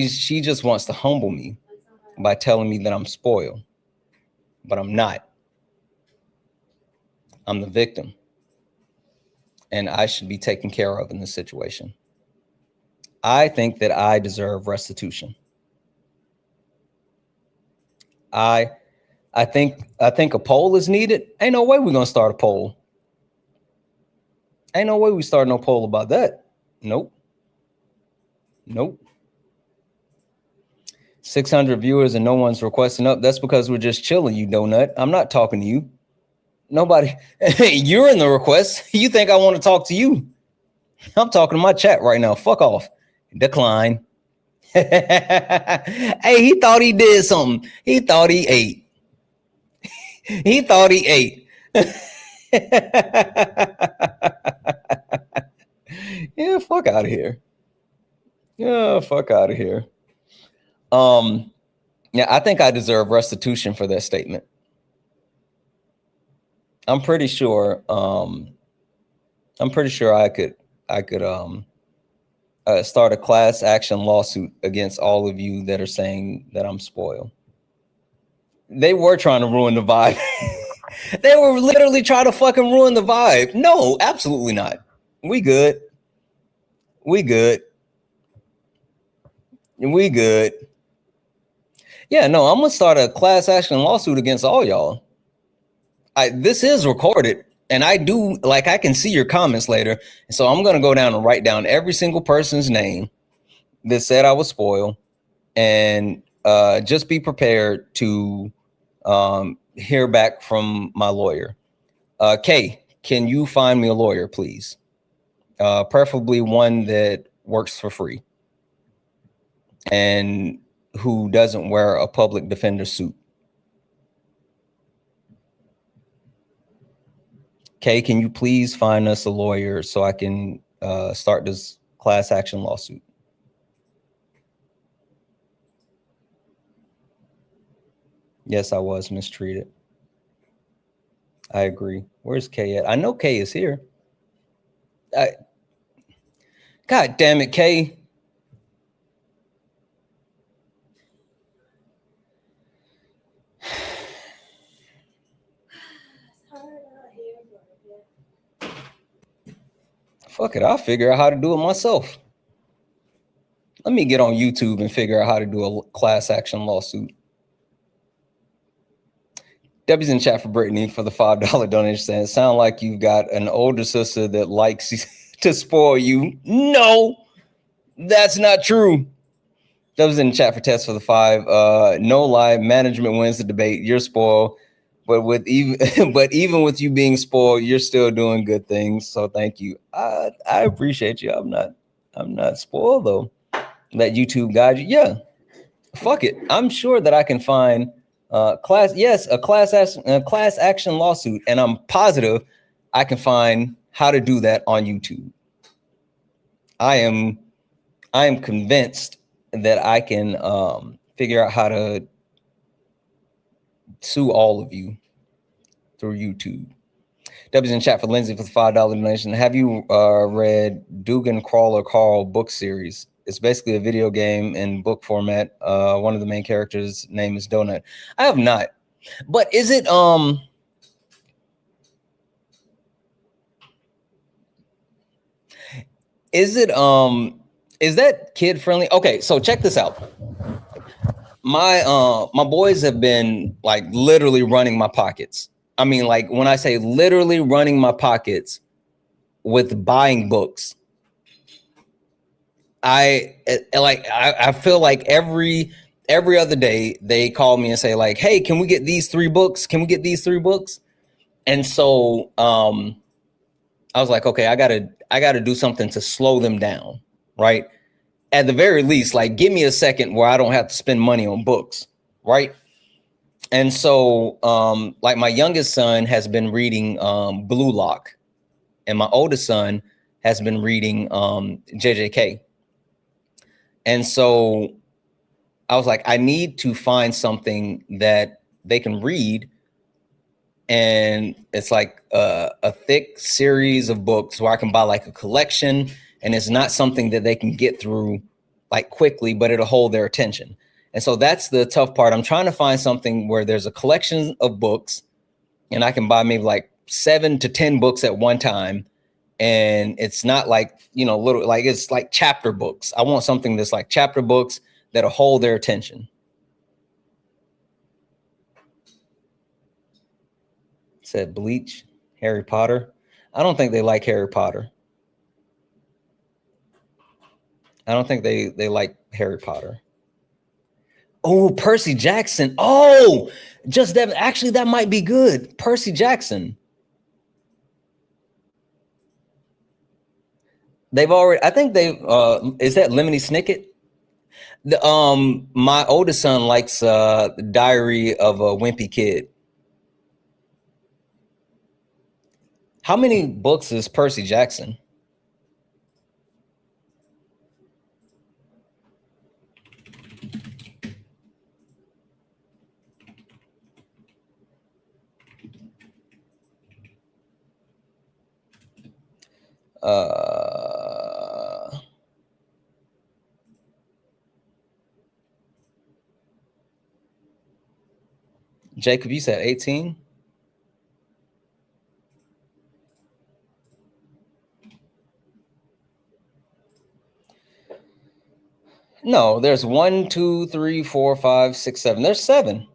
She just wants to humble me by telling me that I'm spoiled. But I'm not. I'm the victim. And I should be taken care of in this situation. I think that I deserve restitution. I think a poll is needed. Ain't no way we're gonna start a poll. Ain't no way we start no poll about that. Nope. 600 viewers and no one's requesting up. That's because we're just chilling, you donut. I'm not talking to you. Nobody. You're in the request. You think I want to talk to you? I'm talking to my chat right now. Fuck off. Decline. Hey, he thought he did something. He thought he ate. He thought he ate. Yeah, fuck out of here. Yeah, fuck out of here. Yeah, I think I deserve restitution for that statement. I'm pretty sure I could start a class action lawsuit against all of you that are saying that I'm spoiled. They were trying to ruin the vibe. They were literally trying to fucking ruin the vibe. No, absolutely not. We good. We good. We good. Yeah, no, I'm gonna start a class action lawsuit against all y'all. This is recorded, and I can see your comments later. So I'm gonna go down and write down every single person's name that said I was spoiled, and just be prepared to hear back from my lawyer. Kay, can you find me a lawyer, please? Preferably one that works for free and who doesn't wear a public defender suit. Kay, can you please find us a lawyer so I can start this class action lawsuit. Yes, I was mistreated. I agree. Where's Kay at? I know Kay is here. God damn it, Kay. Fuck it, I'll figure out how to do it myself. Let me get on YouTube and figure out how to do a class action lawsuit. Debbie's in chat for Brittany for the $5 donation saying, sound like you've got an older sister that likes to spoil you. No, that's not true. Debbie's in chat for Tess for the 5. No lie, management wins the debate. You're spoiled. But even with you being spoiled, you're still doing good things. So thank you. I appreciate you. I'm not spoiled though. Let YouTube guide you. Yeah. Fuck it. I'm sure that I can find a class action lawsuit, and I'm positive I can find how to do that on YouTube. I am convinced that I can figure out how to sue all of you through YouTube. W's in chat for Lindsay for the $5 donation. Have you read Dugan Crawler Carl book series? It's basically a video game in book format. One of the main characters' name is Donut. I have not. But is it is that kid friendly? Okay, so check this out. My boys have been like literally running my pockets. I mean, like when I say literally running my pockets with buying books, I feel like every other day they call me and say like, hey, can we get these 3 books? Can we get these 3 books? And so I was like, okay, I gotta do something to slow them down, right? At the very least, like give me a second where I don't have to spend money on books, right? And so like my youngest son has been reading Blue Lock, and my oldest son has been reading JJK. And so I was like, I need to find something that they can read. And it's like a thick series of books where I can buy like a collection, and it's not something that they can get through like quickly, but it'll hold their attention. And so that's the tough part. I'm trying to find something where there's a collection of books and I can buy maybe like 7 to 10 books at one time. And it's not like, you know, little, like it's like chapter books. I want something that's like chapter books that'll hold their attention. Said Bleach, Harry Potter. I don't think they like Harry Potter. I don't think they like Harry Potter. Oh, Percy Jackson. Oh, just that. Actually, that might be good. Percy Jackson. They've already, I think they've, is that Lemony Snicket? My oldest son likes Diary of a Wimpy Kid. How many books is Percy Jackson? Jacob, you said 18? No, there's 1, 2, 3, 4, 5, 6, 7. There's 7.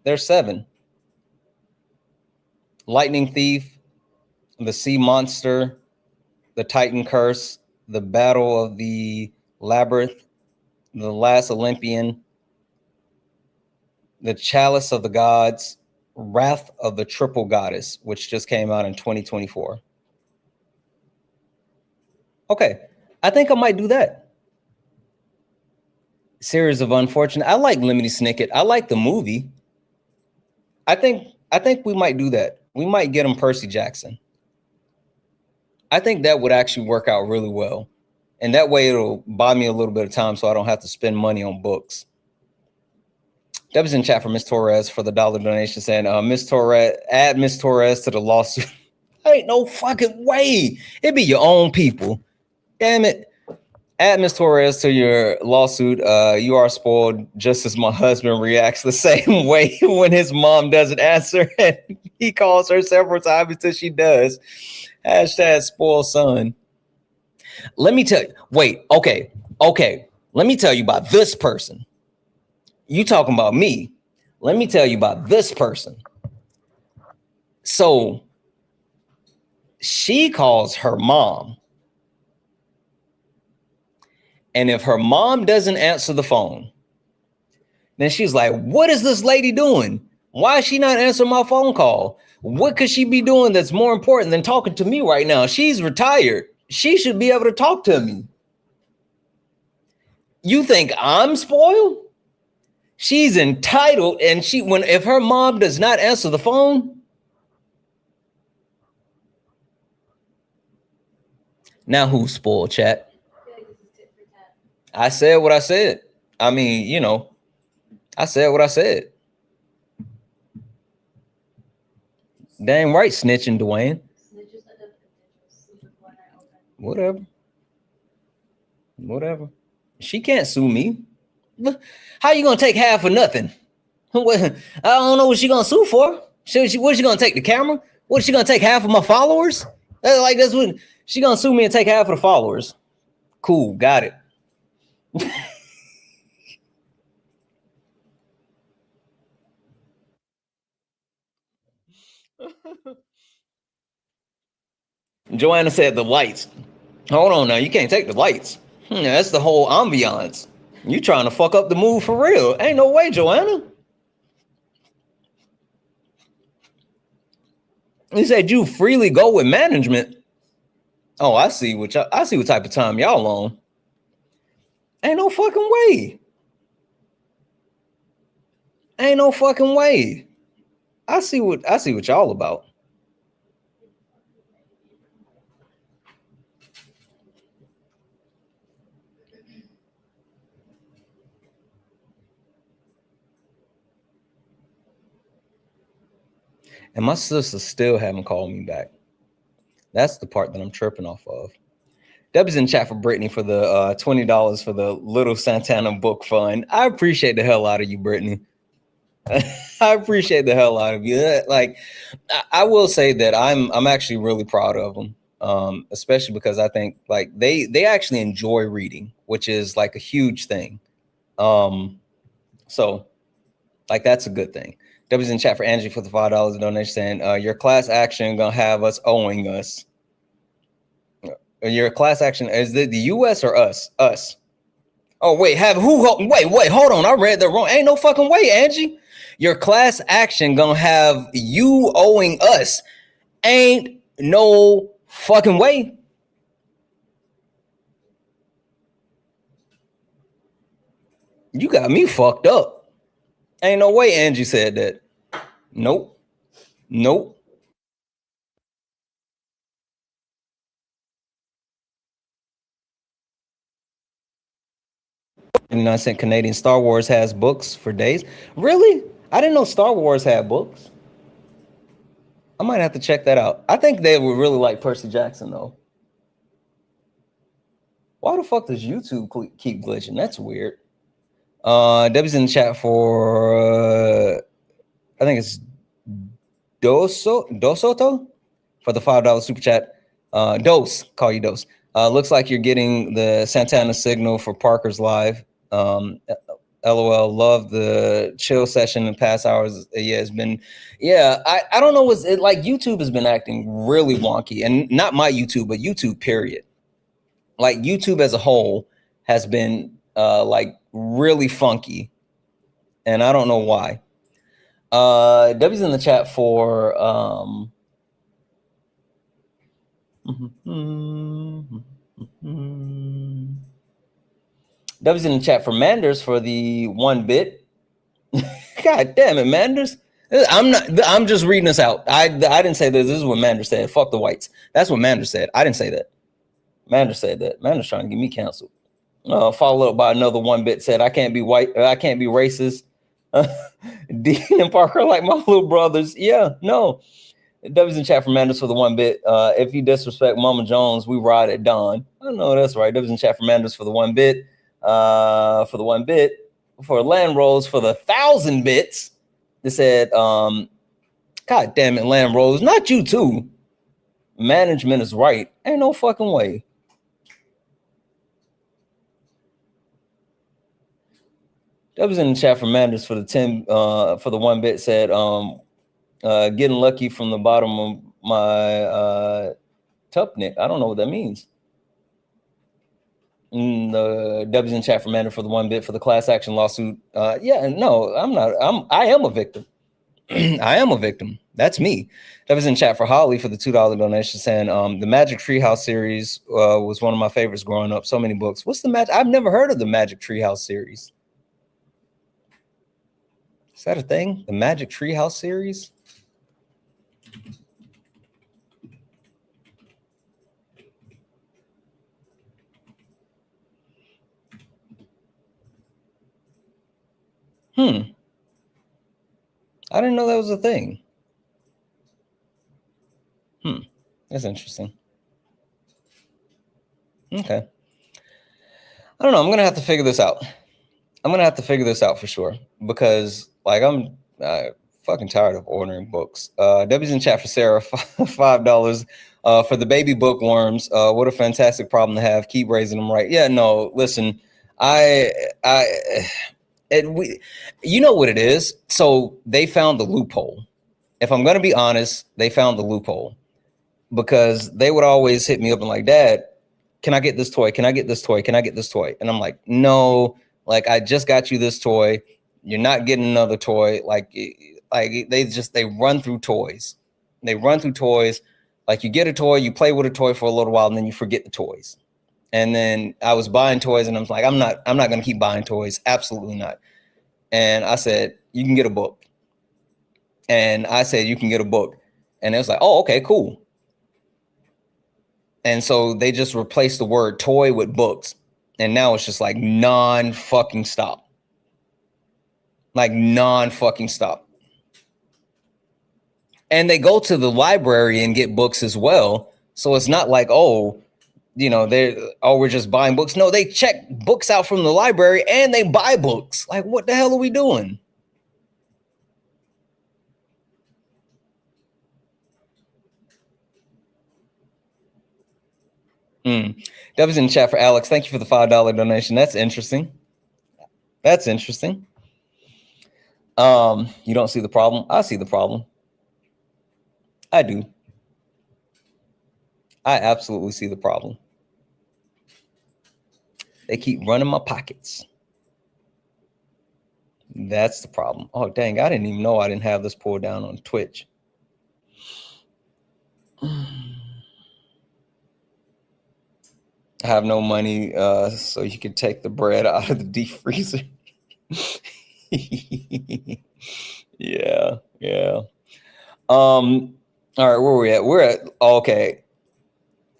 There's 7. Lightning Thief, The Sea Monster, The Titan Curse, The Battle of the Labyrinth, The Last Olympian, The Chalice of the Gods, Wrath of the Triple Goddess, which just came out in 2024. Okay, I think I might do that. Series of Unfortunate. I like Lemony Snicket. I like the movie. I think we might do that. We might get him Percy Jackson. I think that would actually work out really well. And that way it'll buy me a little bit of time so I don't have to spend money on books. That was in chat for Miss Torres for the $1 donation saying, Miss Torres, add Miss Torres to the lawsuit. Ain't no fucking way. It be your own people. Damn it. Add Miss Torres to your lawsuit. You are spoiled just as my husband reacts the same way when his mom doesn't answer and he calls her several times until she does. Hashtag spoiled son. Let me tell you. Wait, okay. Let me tell you about this person. You talking about me. Let me tell you about this person. So she calls her mom. And if her mom doesn't answer the phone, then she's like, what is this lady doing? Why is she not answering my phone call? What could she be doing that's more important than talking to me right now? She's retired. She should be able to talk to me. You think I'm spoiled? She's entitled, and if her mom does not answer the phone, now who's spoiled, chat? I said what I said. I mean, you know, I said what I said. Dang right, snitching, Dwayne. Whatever. She can't sue me. How you gonna take half for nothing? I don't know what she gonna sue for. What's she gonna take, the camera? What's she gonna take, half of my followers? That's what she gonna sue me and take half of the followers. Cool, got it. Joanna said the lights. Hold on now, you can't take the lights. That's the whole ambiance. You trying to fuck up the mood for real. Ain't no way, Joanna. He said you freely go with management. Oh, I see what type of time y'all on. Ain't no fucking way. Ain't no fucking way. I see what y'all about. And my sister still haven't called me back. That's the part that I'm tripping off of. Debbie's in chat for Brittany for the $20 for the Little Santana book fund. I appreciate the hell out of you, Brittany. I appreciate the hell out of you. Like, I will say that I'm actually really proud of them, especially because I think like they actually enjoy reading, which is like a huge thing. So like that's a good thing. W's in chat for Angie for the $5 donation saying your class action gonna have us owing us. Your class action is the US or us? Us. Oh wait, wait, hold on. I read that wrong. Ain't no fucking way, Angie. Your class action gonna have you owing us. Ain't no fucking way. You got me fucked up. Ain't no way Angie said that. Nope. 99-cent Canadian. Star Wars has books for days. Really? I didn't know Star Wars had books. I might have to check that out. I think they would really like Percy Jackson though. Why the fuck does YouTube keep glitching? That's weird. Debbie's in the chat for I think it's Dosoto for the $5 super chat. Dose, call you Dose. Looks like you're getting the Santana signal for Parker's live. LOL, love the chill session in past hours. Yeah, it's been, yeah, I don't know what's it like. YouTube has been acting really wonky, and not my YouTube, but YouTube period. Like YouTube as a whole has been like really funky, and I don't know why. W's in the chat for W's in the chat for Manders for the 1 bit. God damn it, Manders. I'm just reading this out. I didn't say this. This is what Mander said. Fuck the whites. That's what Mander said. I didn't say that. Mander said that. Mander's trying to get me canceled. Followed up by another one bit said, I can't be white. I can't be racist. Dean and Parker like my little brothers. Yeah, no. W's in chat for Manders for the one bit. If you disrespect Mama Jones, we ride at dawn. I know that's right. W's in chat for Manders for the one bit. For the one bit. For Land Rose for the 1,000 bits. They said, God damn it, Land Rose. Not you too. Management is right. Ain't no fucking way. That was in the chat for Manders for the 10 for the one bit said getting lucky from the bottom of my Tupnik. I don't know what that means. The W's in chat for Manders for the one bit for the class action lawsuit. Yeah, no, I'm not. I am a victim. I am a victim. That's me. That was in chat for Holly for the $2 donation saying the Magic Treehouse series was one of my favorites growing up. So many books. What's the Magic? I've never heard of the Magic Treehouse series. Is that a thing? The Magic Treehouse series? I didn't know that was a thing. That's interesting. Okay. I don't know. I'm going to have to figure this out. I'm going to have to figure this out for sure because like I'm fucking tired of ordering books. W's in chat for Sarah, $5 for the baby bookworms. What a fantastic problem to have. Keep raising them right. Yeah, no, listen, you know what it is. So they found the loophole. If I'm going to be honest, they found the loophole because they would always hit me up and like, Dad, can I get this toy? Can I get this toy? Can I get this toy? And I'm like, no, like I just got you this toy. You're not getting another toy. Like they run through toys. They run through toys. Like you get a toy, you play with a toy for a little while and then you forget the toys. And then I was buying toys and I was like, I'm not going to keep buying toys. Absolutely not. And I said, you can get a book. And I said, you can get a book. And it was like, oh, okay, cool. And so they just replaced the word toy with books. And now it's just like non-fucking stop. Like non-fucking stop. And they go to the library and get books as well. So it's not like, oh, you know, we're just buying books. No, they check books out from the library and they buy books. Like, what the hell are we doing? That was in the chat for Alex. Thank you for the $5 donation. That's interesting. That's interesting. You don't see the problem? I see the problem. I do. I absolutely see the problem. They keep running my pockets. That's the problem. Oh, dang. I didn't even know I didn't have this pulled down on Twitch. I have no money, so you can take the bread out of the deep freezer. Yeah. All right, where are we at? We're at okay.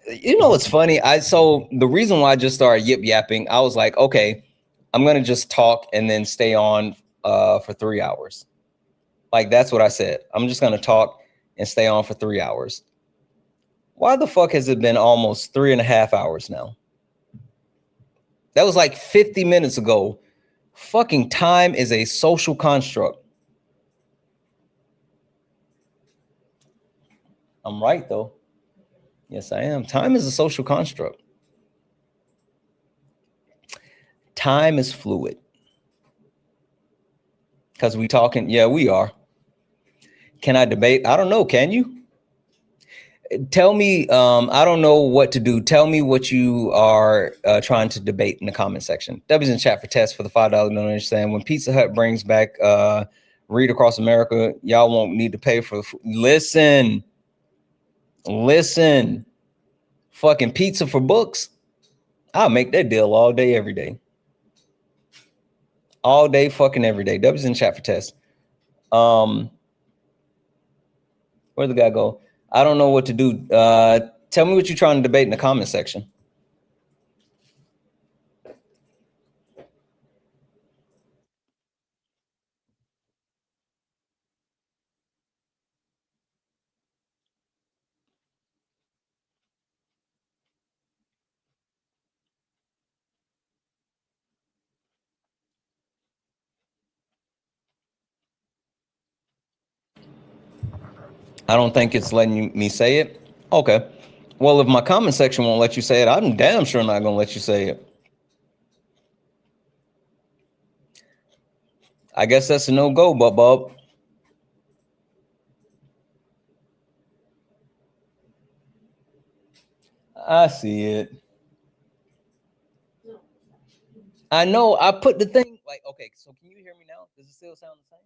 You know what's funny? So the reason why I just started yip yapping, I was like, okay, I'm gonna just talk and then stay on for 3 hours. Like that's what I said. I'm just gonna talk and stay on for 3 hours. Why the fuck has it been almost 3.5 hours now? That was like 50 minutes ago. Fucking time is a social construct. I'm right, though. Yes, I am. Time is a social construct. Time is fluid. Because we talking, yeah, we are. Can I debate? I don't know. Can you? Tell me, I don't know what to do. Tell me what you are trying to debate in the comment section. W's in chat for Tess for the $5 donation saying, when Pizza Hut brings back Read Across America, y'all won't need to pay for Listen. Fucking pizza for books. I'll make that deal all day, every day. All day, fucking every day. W's in chat for Tess. Where'd the guy go? I don't know what to do. Tell me what you're trying to debate in the comment section. I don't think it's letting me say it. Okay. Well, if my comment section won't let you say it, I'm damn sure not gonna let you say it. I guess that's a no-go, Bob. I see it. I know. I put the thing like, okay, so can you hear me now? Does it still sound the same?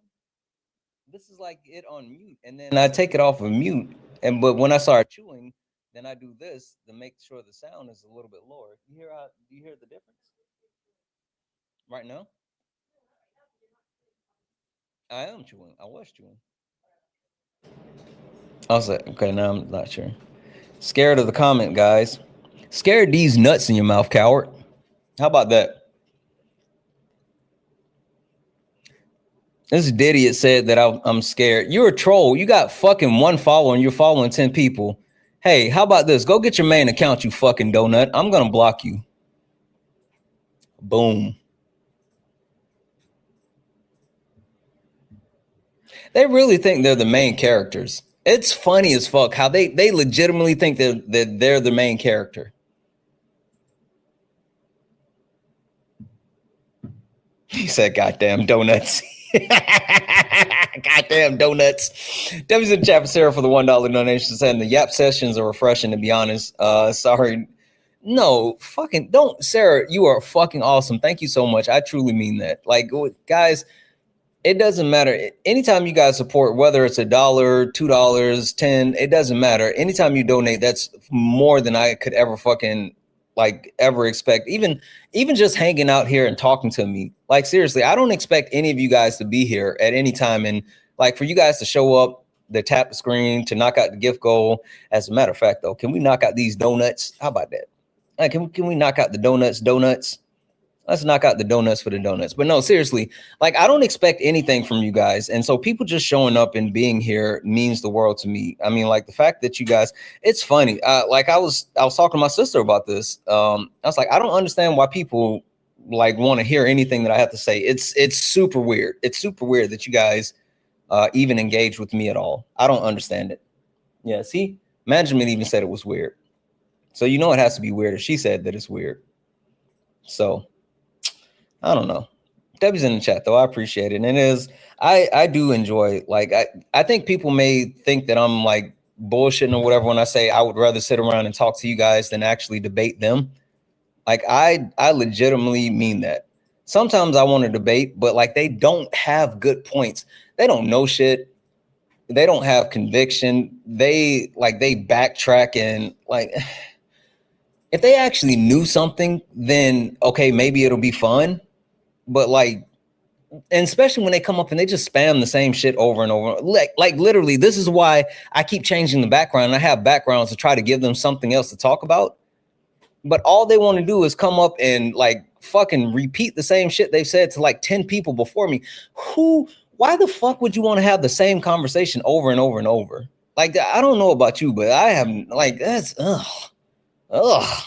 This is like it on mute, and then I take it off of mute, but when I start chewing, then I do this to make sure the sound is a little bit lower. Do you hear the difference right now? I am chewing. I was chewing. I was like, okay, now I'm not sure. Scared of the comment, guys. Scared these nuts in your mouth, coward. How about that? This idiot said that I'm scared. You're a troll. You got fucking one follower and you're following 10 people. Hey, how about this? Go get your main account, you fucking donut. I'm gonna block you. Boom. They really think they're the main characters. It's funny as fuck how they legitimately think that they're the main character. He said, goddamn donuts. Goddamn donuts. W's in the chat for Sarah for the $1 donation, saying the Yap sessions are refreshing, to be honest. Sorry. No, fucking don't. Sarah, you are fucking awesome. Thank you so much. I truly mean that. Like, guys, it doesn't matter. Anytime you guys support, whether it's $1, $2, 10, it doesn't matter. Anytime you donate, that's more than I could ever fucking ever expect. Even just hanging out here and talking to me. Like, seriously, I don't expect any of you guys to be here at any time. And like for you guys to show up, to tap the screen, to knock out the gift goal. As a matter of fact, though, can we knock out these donuts? How about that? Can we knock out the donuts? Let's knock out the donuts for the donuts. But no, seriously, like I don't expect anything from you guys. And so people just showing up and being here means the world to me. I mean, like the fact that you guys, it's funny. Like I was talking to my sister about this. I was like, I don't understand why people like want to hear anything that I have to say. It's super weird. It's super weird that you guys even engage with me at all. I don't understand it. Yeah, see, management even said it was weird. So you know it has to be weird if she said that it's weird. So I don't know. Debbie's in the chat though. I appreciate it. And it is, I do enjoy, like, I think people may think that I'm like bullshitting or whatever when I say I would rather sit around and talk to you guys than actually debate them. Like I legitimately mean that. Sometimes I want to debate, but like they don't have good points. They don't know shit. They don't have conviction. They backtrack and like, if they actually knew something, then okay, maybe it'll be fun. But like, and especially when they come up and they just spam the same shit over and over. Like literally, this is why I keep changing the background. And I have backgrounds to try to give them something else to talk about. But all they want to do is come up and like fucking repeat the same shit they've said to like 10 people before me. Why the fuck would you want to have the same conversation over and over and over? Like, I don't know about you, but I haven't, like, that's, ugh.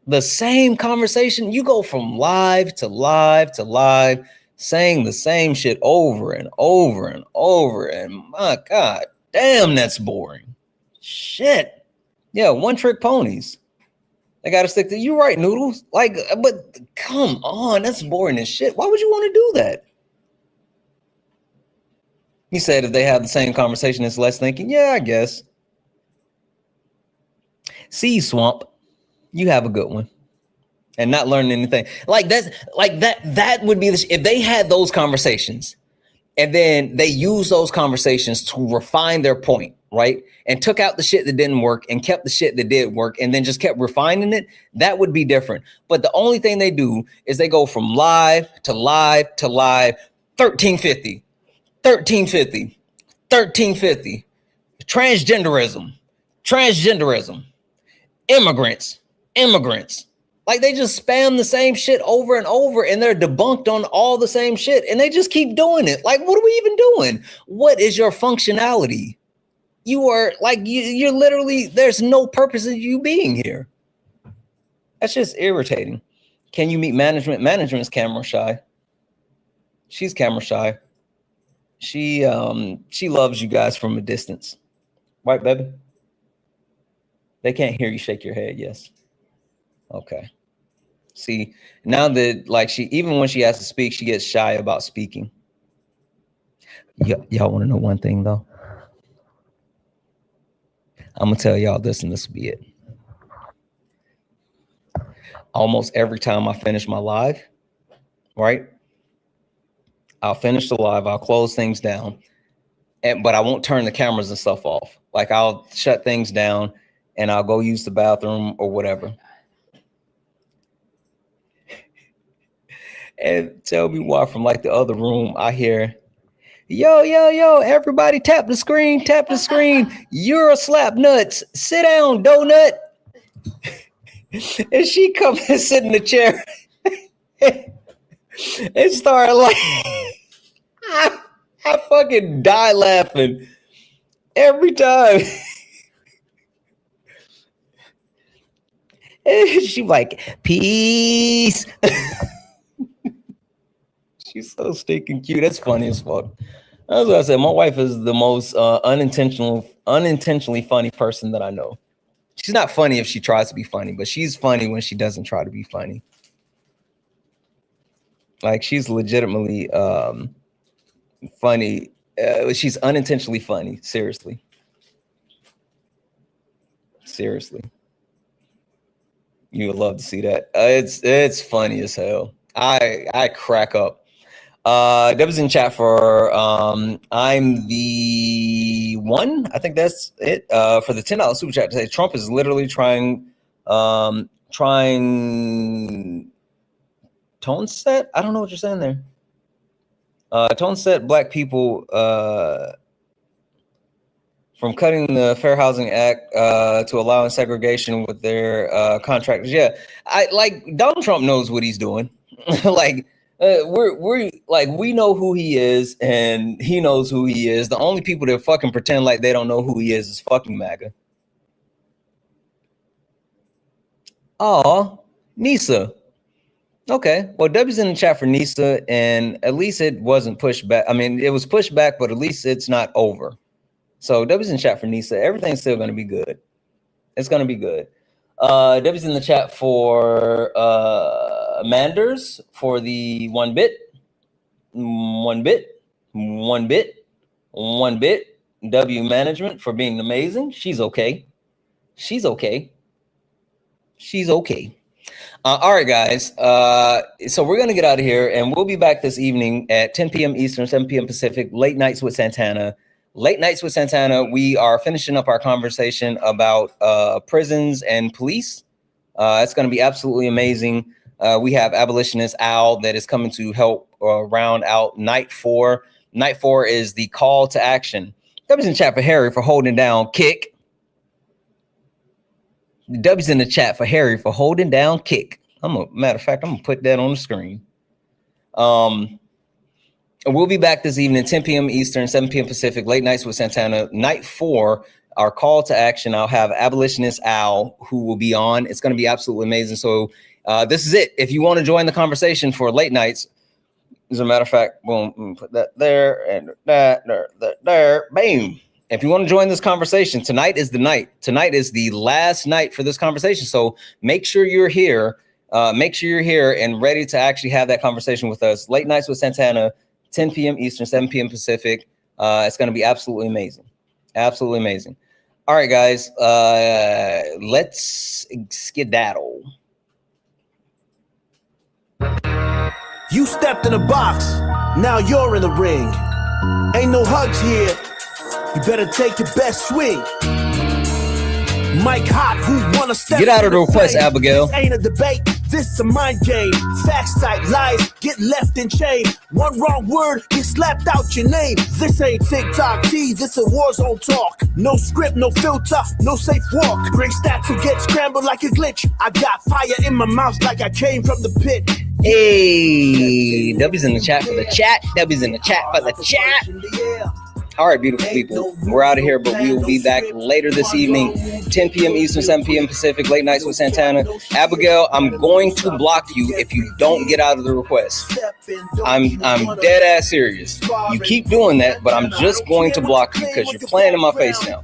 The same conversation. You go from live to live to live, saying the same shit over and over and over. And my God, damn, that's boring. Shit. Yeah, one trick ponies. They got to stick to, you're right, Noodles. Like, but come on, that's boring as shit. Why would you want to do that? He said if they have the same conversation, it's less thinking. Yeah, I guess. See, Swamp, you have a good one. And not learning anything. Like that would be the, if they had those conversations and then they use those conversations to refine their point, right? And took out the shit that didn't work and kept the shit that did work and then just kept refining it, that would be different. But the only thing they do is they go from live to live to live, 1350, 1350, 1350, transgenderism, immigrants. Like they just spam the same shit over and over and they're debunked on all the same shit and they just keep doing it. Like, what are we even doing? What is your functionality? You are like, you're literally, there's no purpose in you being here. That's just irritating. Can you meet management? Management's camera shy. She's camera shy. She loves you guys from a distance. Right, baby? They can't hear you shake your head, yes. Okay. See, now that like even when she has to speak, she gets shy about speaking. Y'all want to know one thing though? I'm gonna tell y'all this and this will be it. Almost every time I finish my live, right? I'll finish the live, I'll close things down, but I won't turn the cameras and stuff off. Like I'll shut things down and I'll go use the bathroom or whatever. And tell me why from like the other room, I hear, yo, everybody tap the screen. You're a slap nuts. Sit down, donut. And she comes and sit in the chair and start like, I fucking die laughing every time. And she like, peace. She's so stinking cute. That's funny as fuck. That's what I said. My wife is the most unintentionally funny person that I know. She's not funny if she tries to be funny, but she's funny when she doesn't try to be funny. Like she's legitimately funny. She's unintentionally funny. Seriously. You would love to see that. It's funny as hell. I crack up. Deb is in chat for I'm the one. I think that's it. For the $10 super chat to say Trump is literally trying tone set. I don't know what you're saying there. Tone set black people from cutting the Fair Housing Act to allowing segregation with their contractors. Yeah, I like Donald Trump knows what he's doing. Like. We're like, we know who he is and he knows who he is. The only people that fucking pretend like they don't know who he is fucking MAGA. Oh, Nisa. Okay. Well, W's in the chat for Nisa, and at least it wasn't pushed back. I mean, it was pushed back, but at least it's not over. So W's in the chat for Nisa. Everything's still going to be good. It's going to be good. W's in the chat for Manders for the 1 bit. W management for being amazing. She's okay. All right, guys. So we're going to get out of here and we'll be back this evening at 10 p.m. Eastern, 7 p.m. Pacific, Late Nights with Santana. We are finishing up our conversation about prisons and police. It's going to be absolutely amazing. We have abolitionist Al that is coming to help round out night 4. Night 4 is the call to action. W's in chat for Harry for holding down kick. W's in the chat for Harry for holding down kick. Matter of fact, I'm gonna put that on the screen. We'll be back this evening, 10 p.m. Eastern, 7 p.m. Pacific, Late Nights with Santana. Night 4, our call to action. I'll have abolitionist Al who will be on. It's going to be absolutely amazing. So this is it. If you want to join the conversation for late nights, as a matter of fact, boom, put that there and that there, bam. If you want to join this conversation, tonight is the night. Tonight is the last night for this conversation. So make sure you're here. Make sure you're here and ready to actually have that conversation with us. Late Nights with Santana, 10 p.m. Eastern, 7 p.m. Pacific. It's going to be absolutely amazing. Absolutely amazing. All right, guys, let's skedaddle. You stepped in a box, now you're in the ring. Ain't no hugs here, you better take your best swing. Mike Hot, who wanna step? Get out of the request, Abigail. This ain't a debate. This a mind game. Facts type lies get left in chain. One wrong word get slapped out your name. This ain't TikTok T, this a war zone talk. No script, no filter, no safe walk. Bring stats will get scrambled like a glitch. I got fire in my mouth like I came from the pit. Hey, W's in the chat for the chat. W's in the chat for the chat. All right, beautiful people, we're out of here, but we will be back later this evening, 10 p.m. Eastern, 7 p.m. Pacific, late nights with Santana. Abigail, I'm going to block you if you don't get out of the request. I'm dead ass serious. You keep doing that, but I'm just going to block you because you're playing in my face now.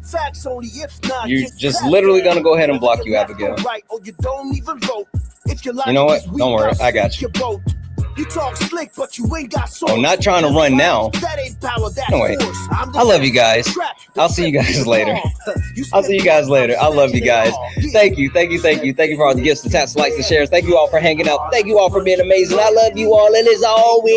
You're just literally going to go ahead and block you, Abigail. You know what? Don't worry, I got you. You talk slick, but you ain't got soul. I'm not trying to run now. Anyway, I love you guys. I'll see you guys later. I'll see you guys later. I love you guys. Thank you. Thank you for all the gifts, the taps, likes, and shares. Thank you all for hanging out. Thank you all for being amazing. I love you all. And as always,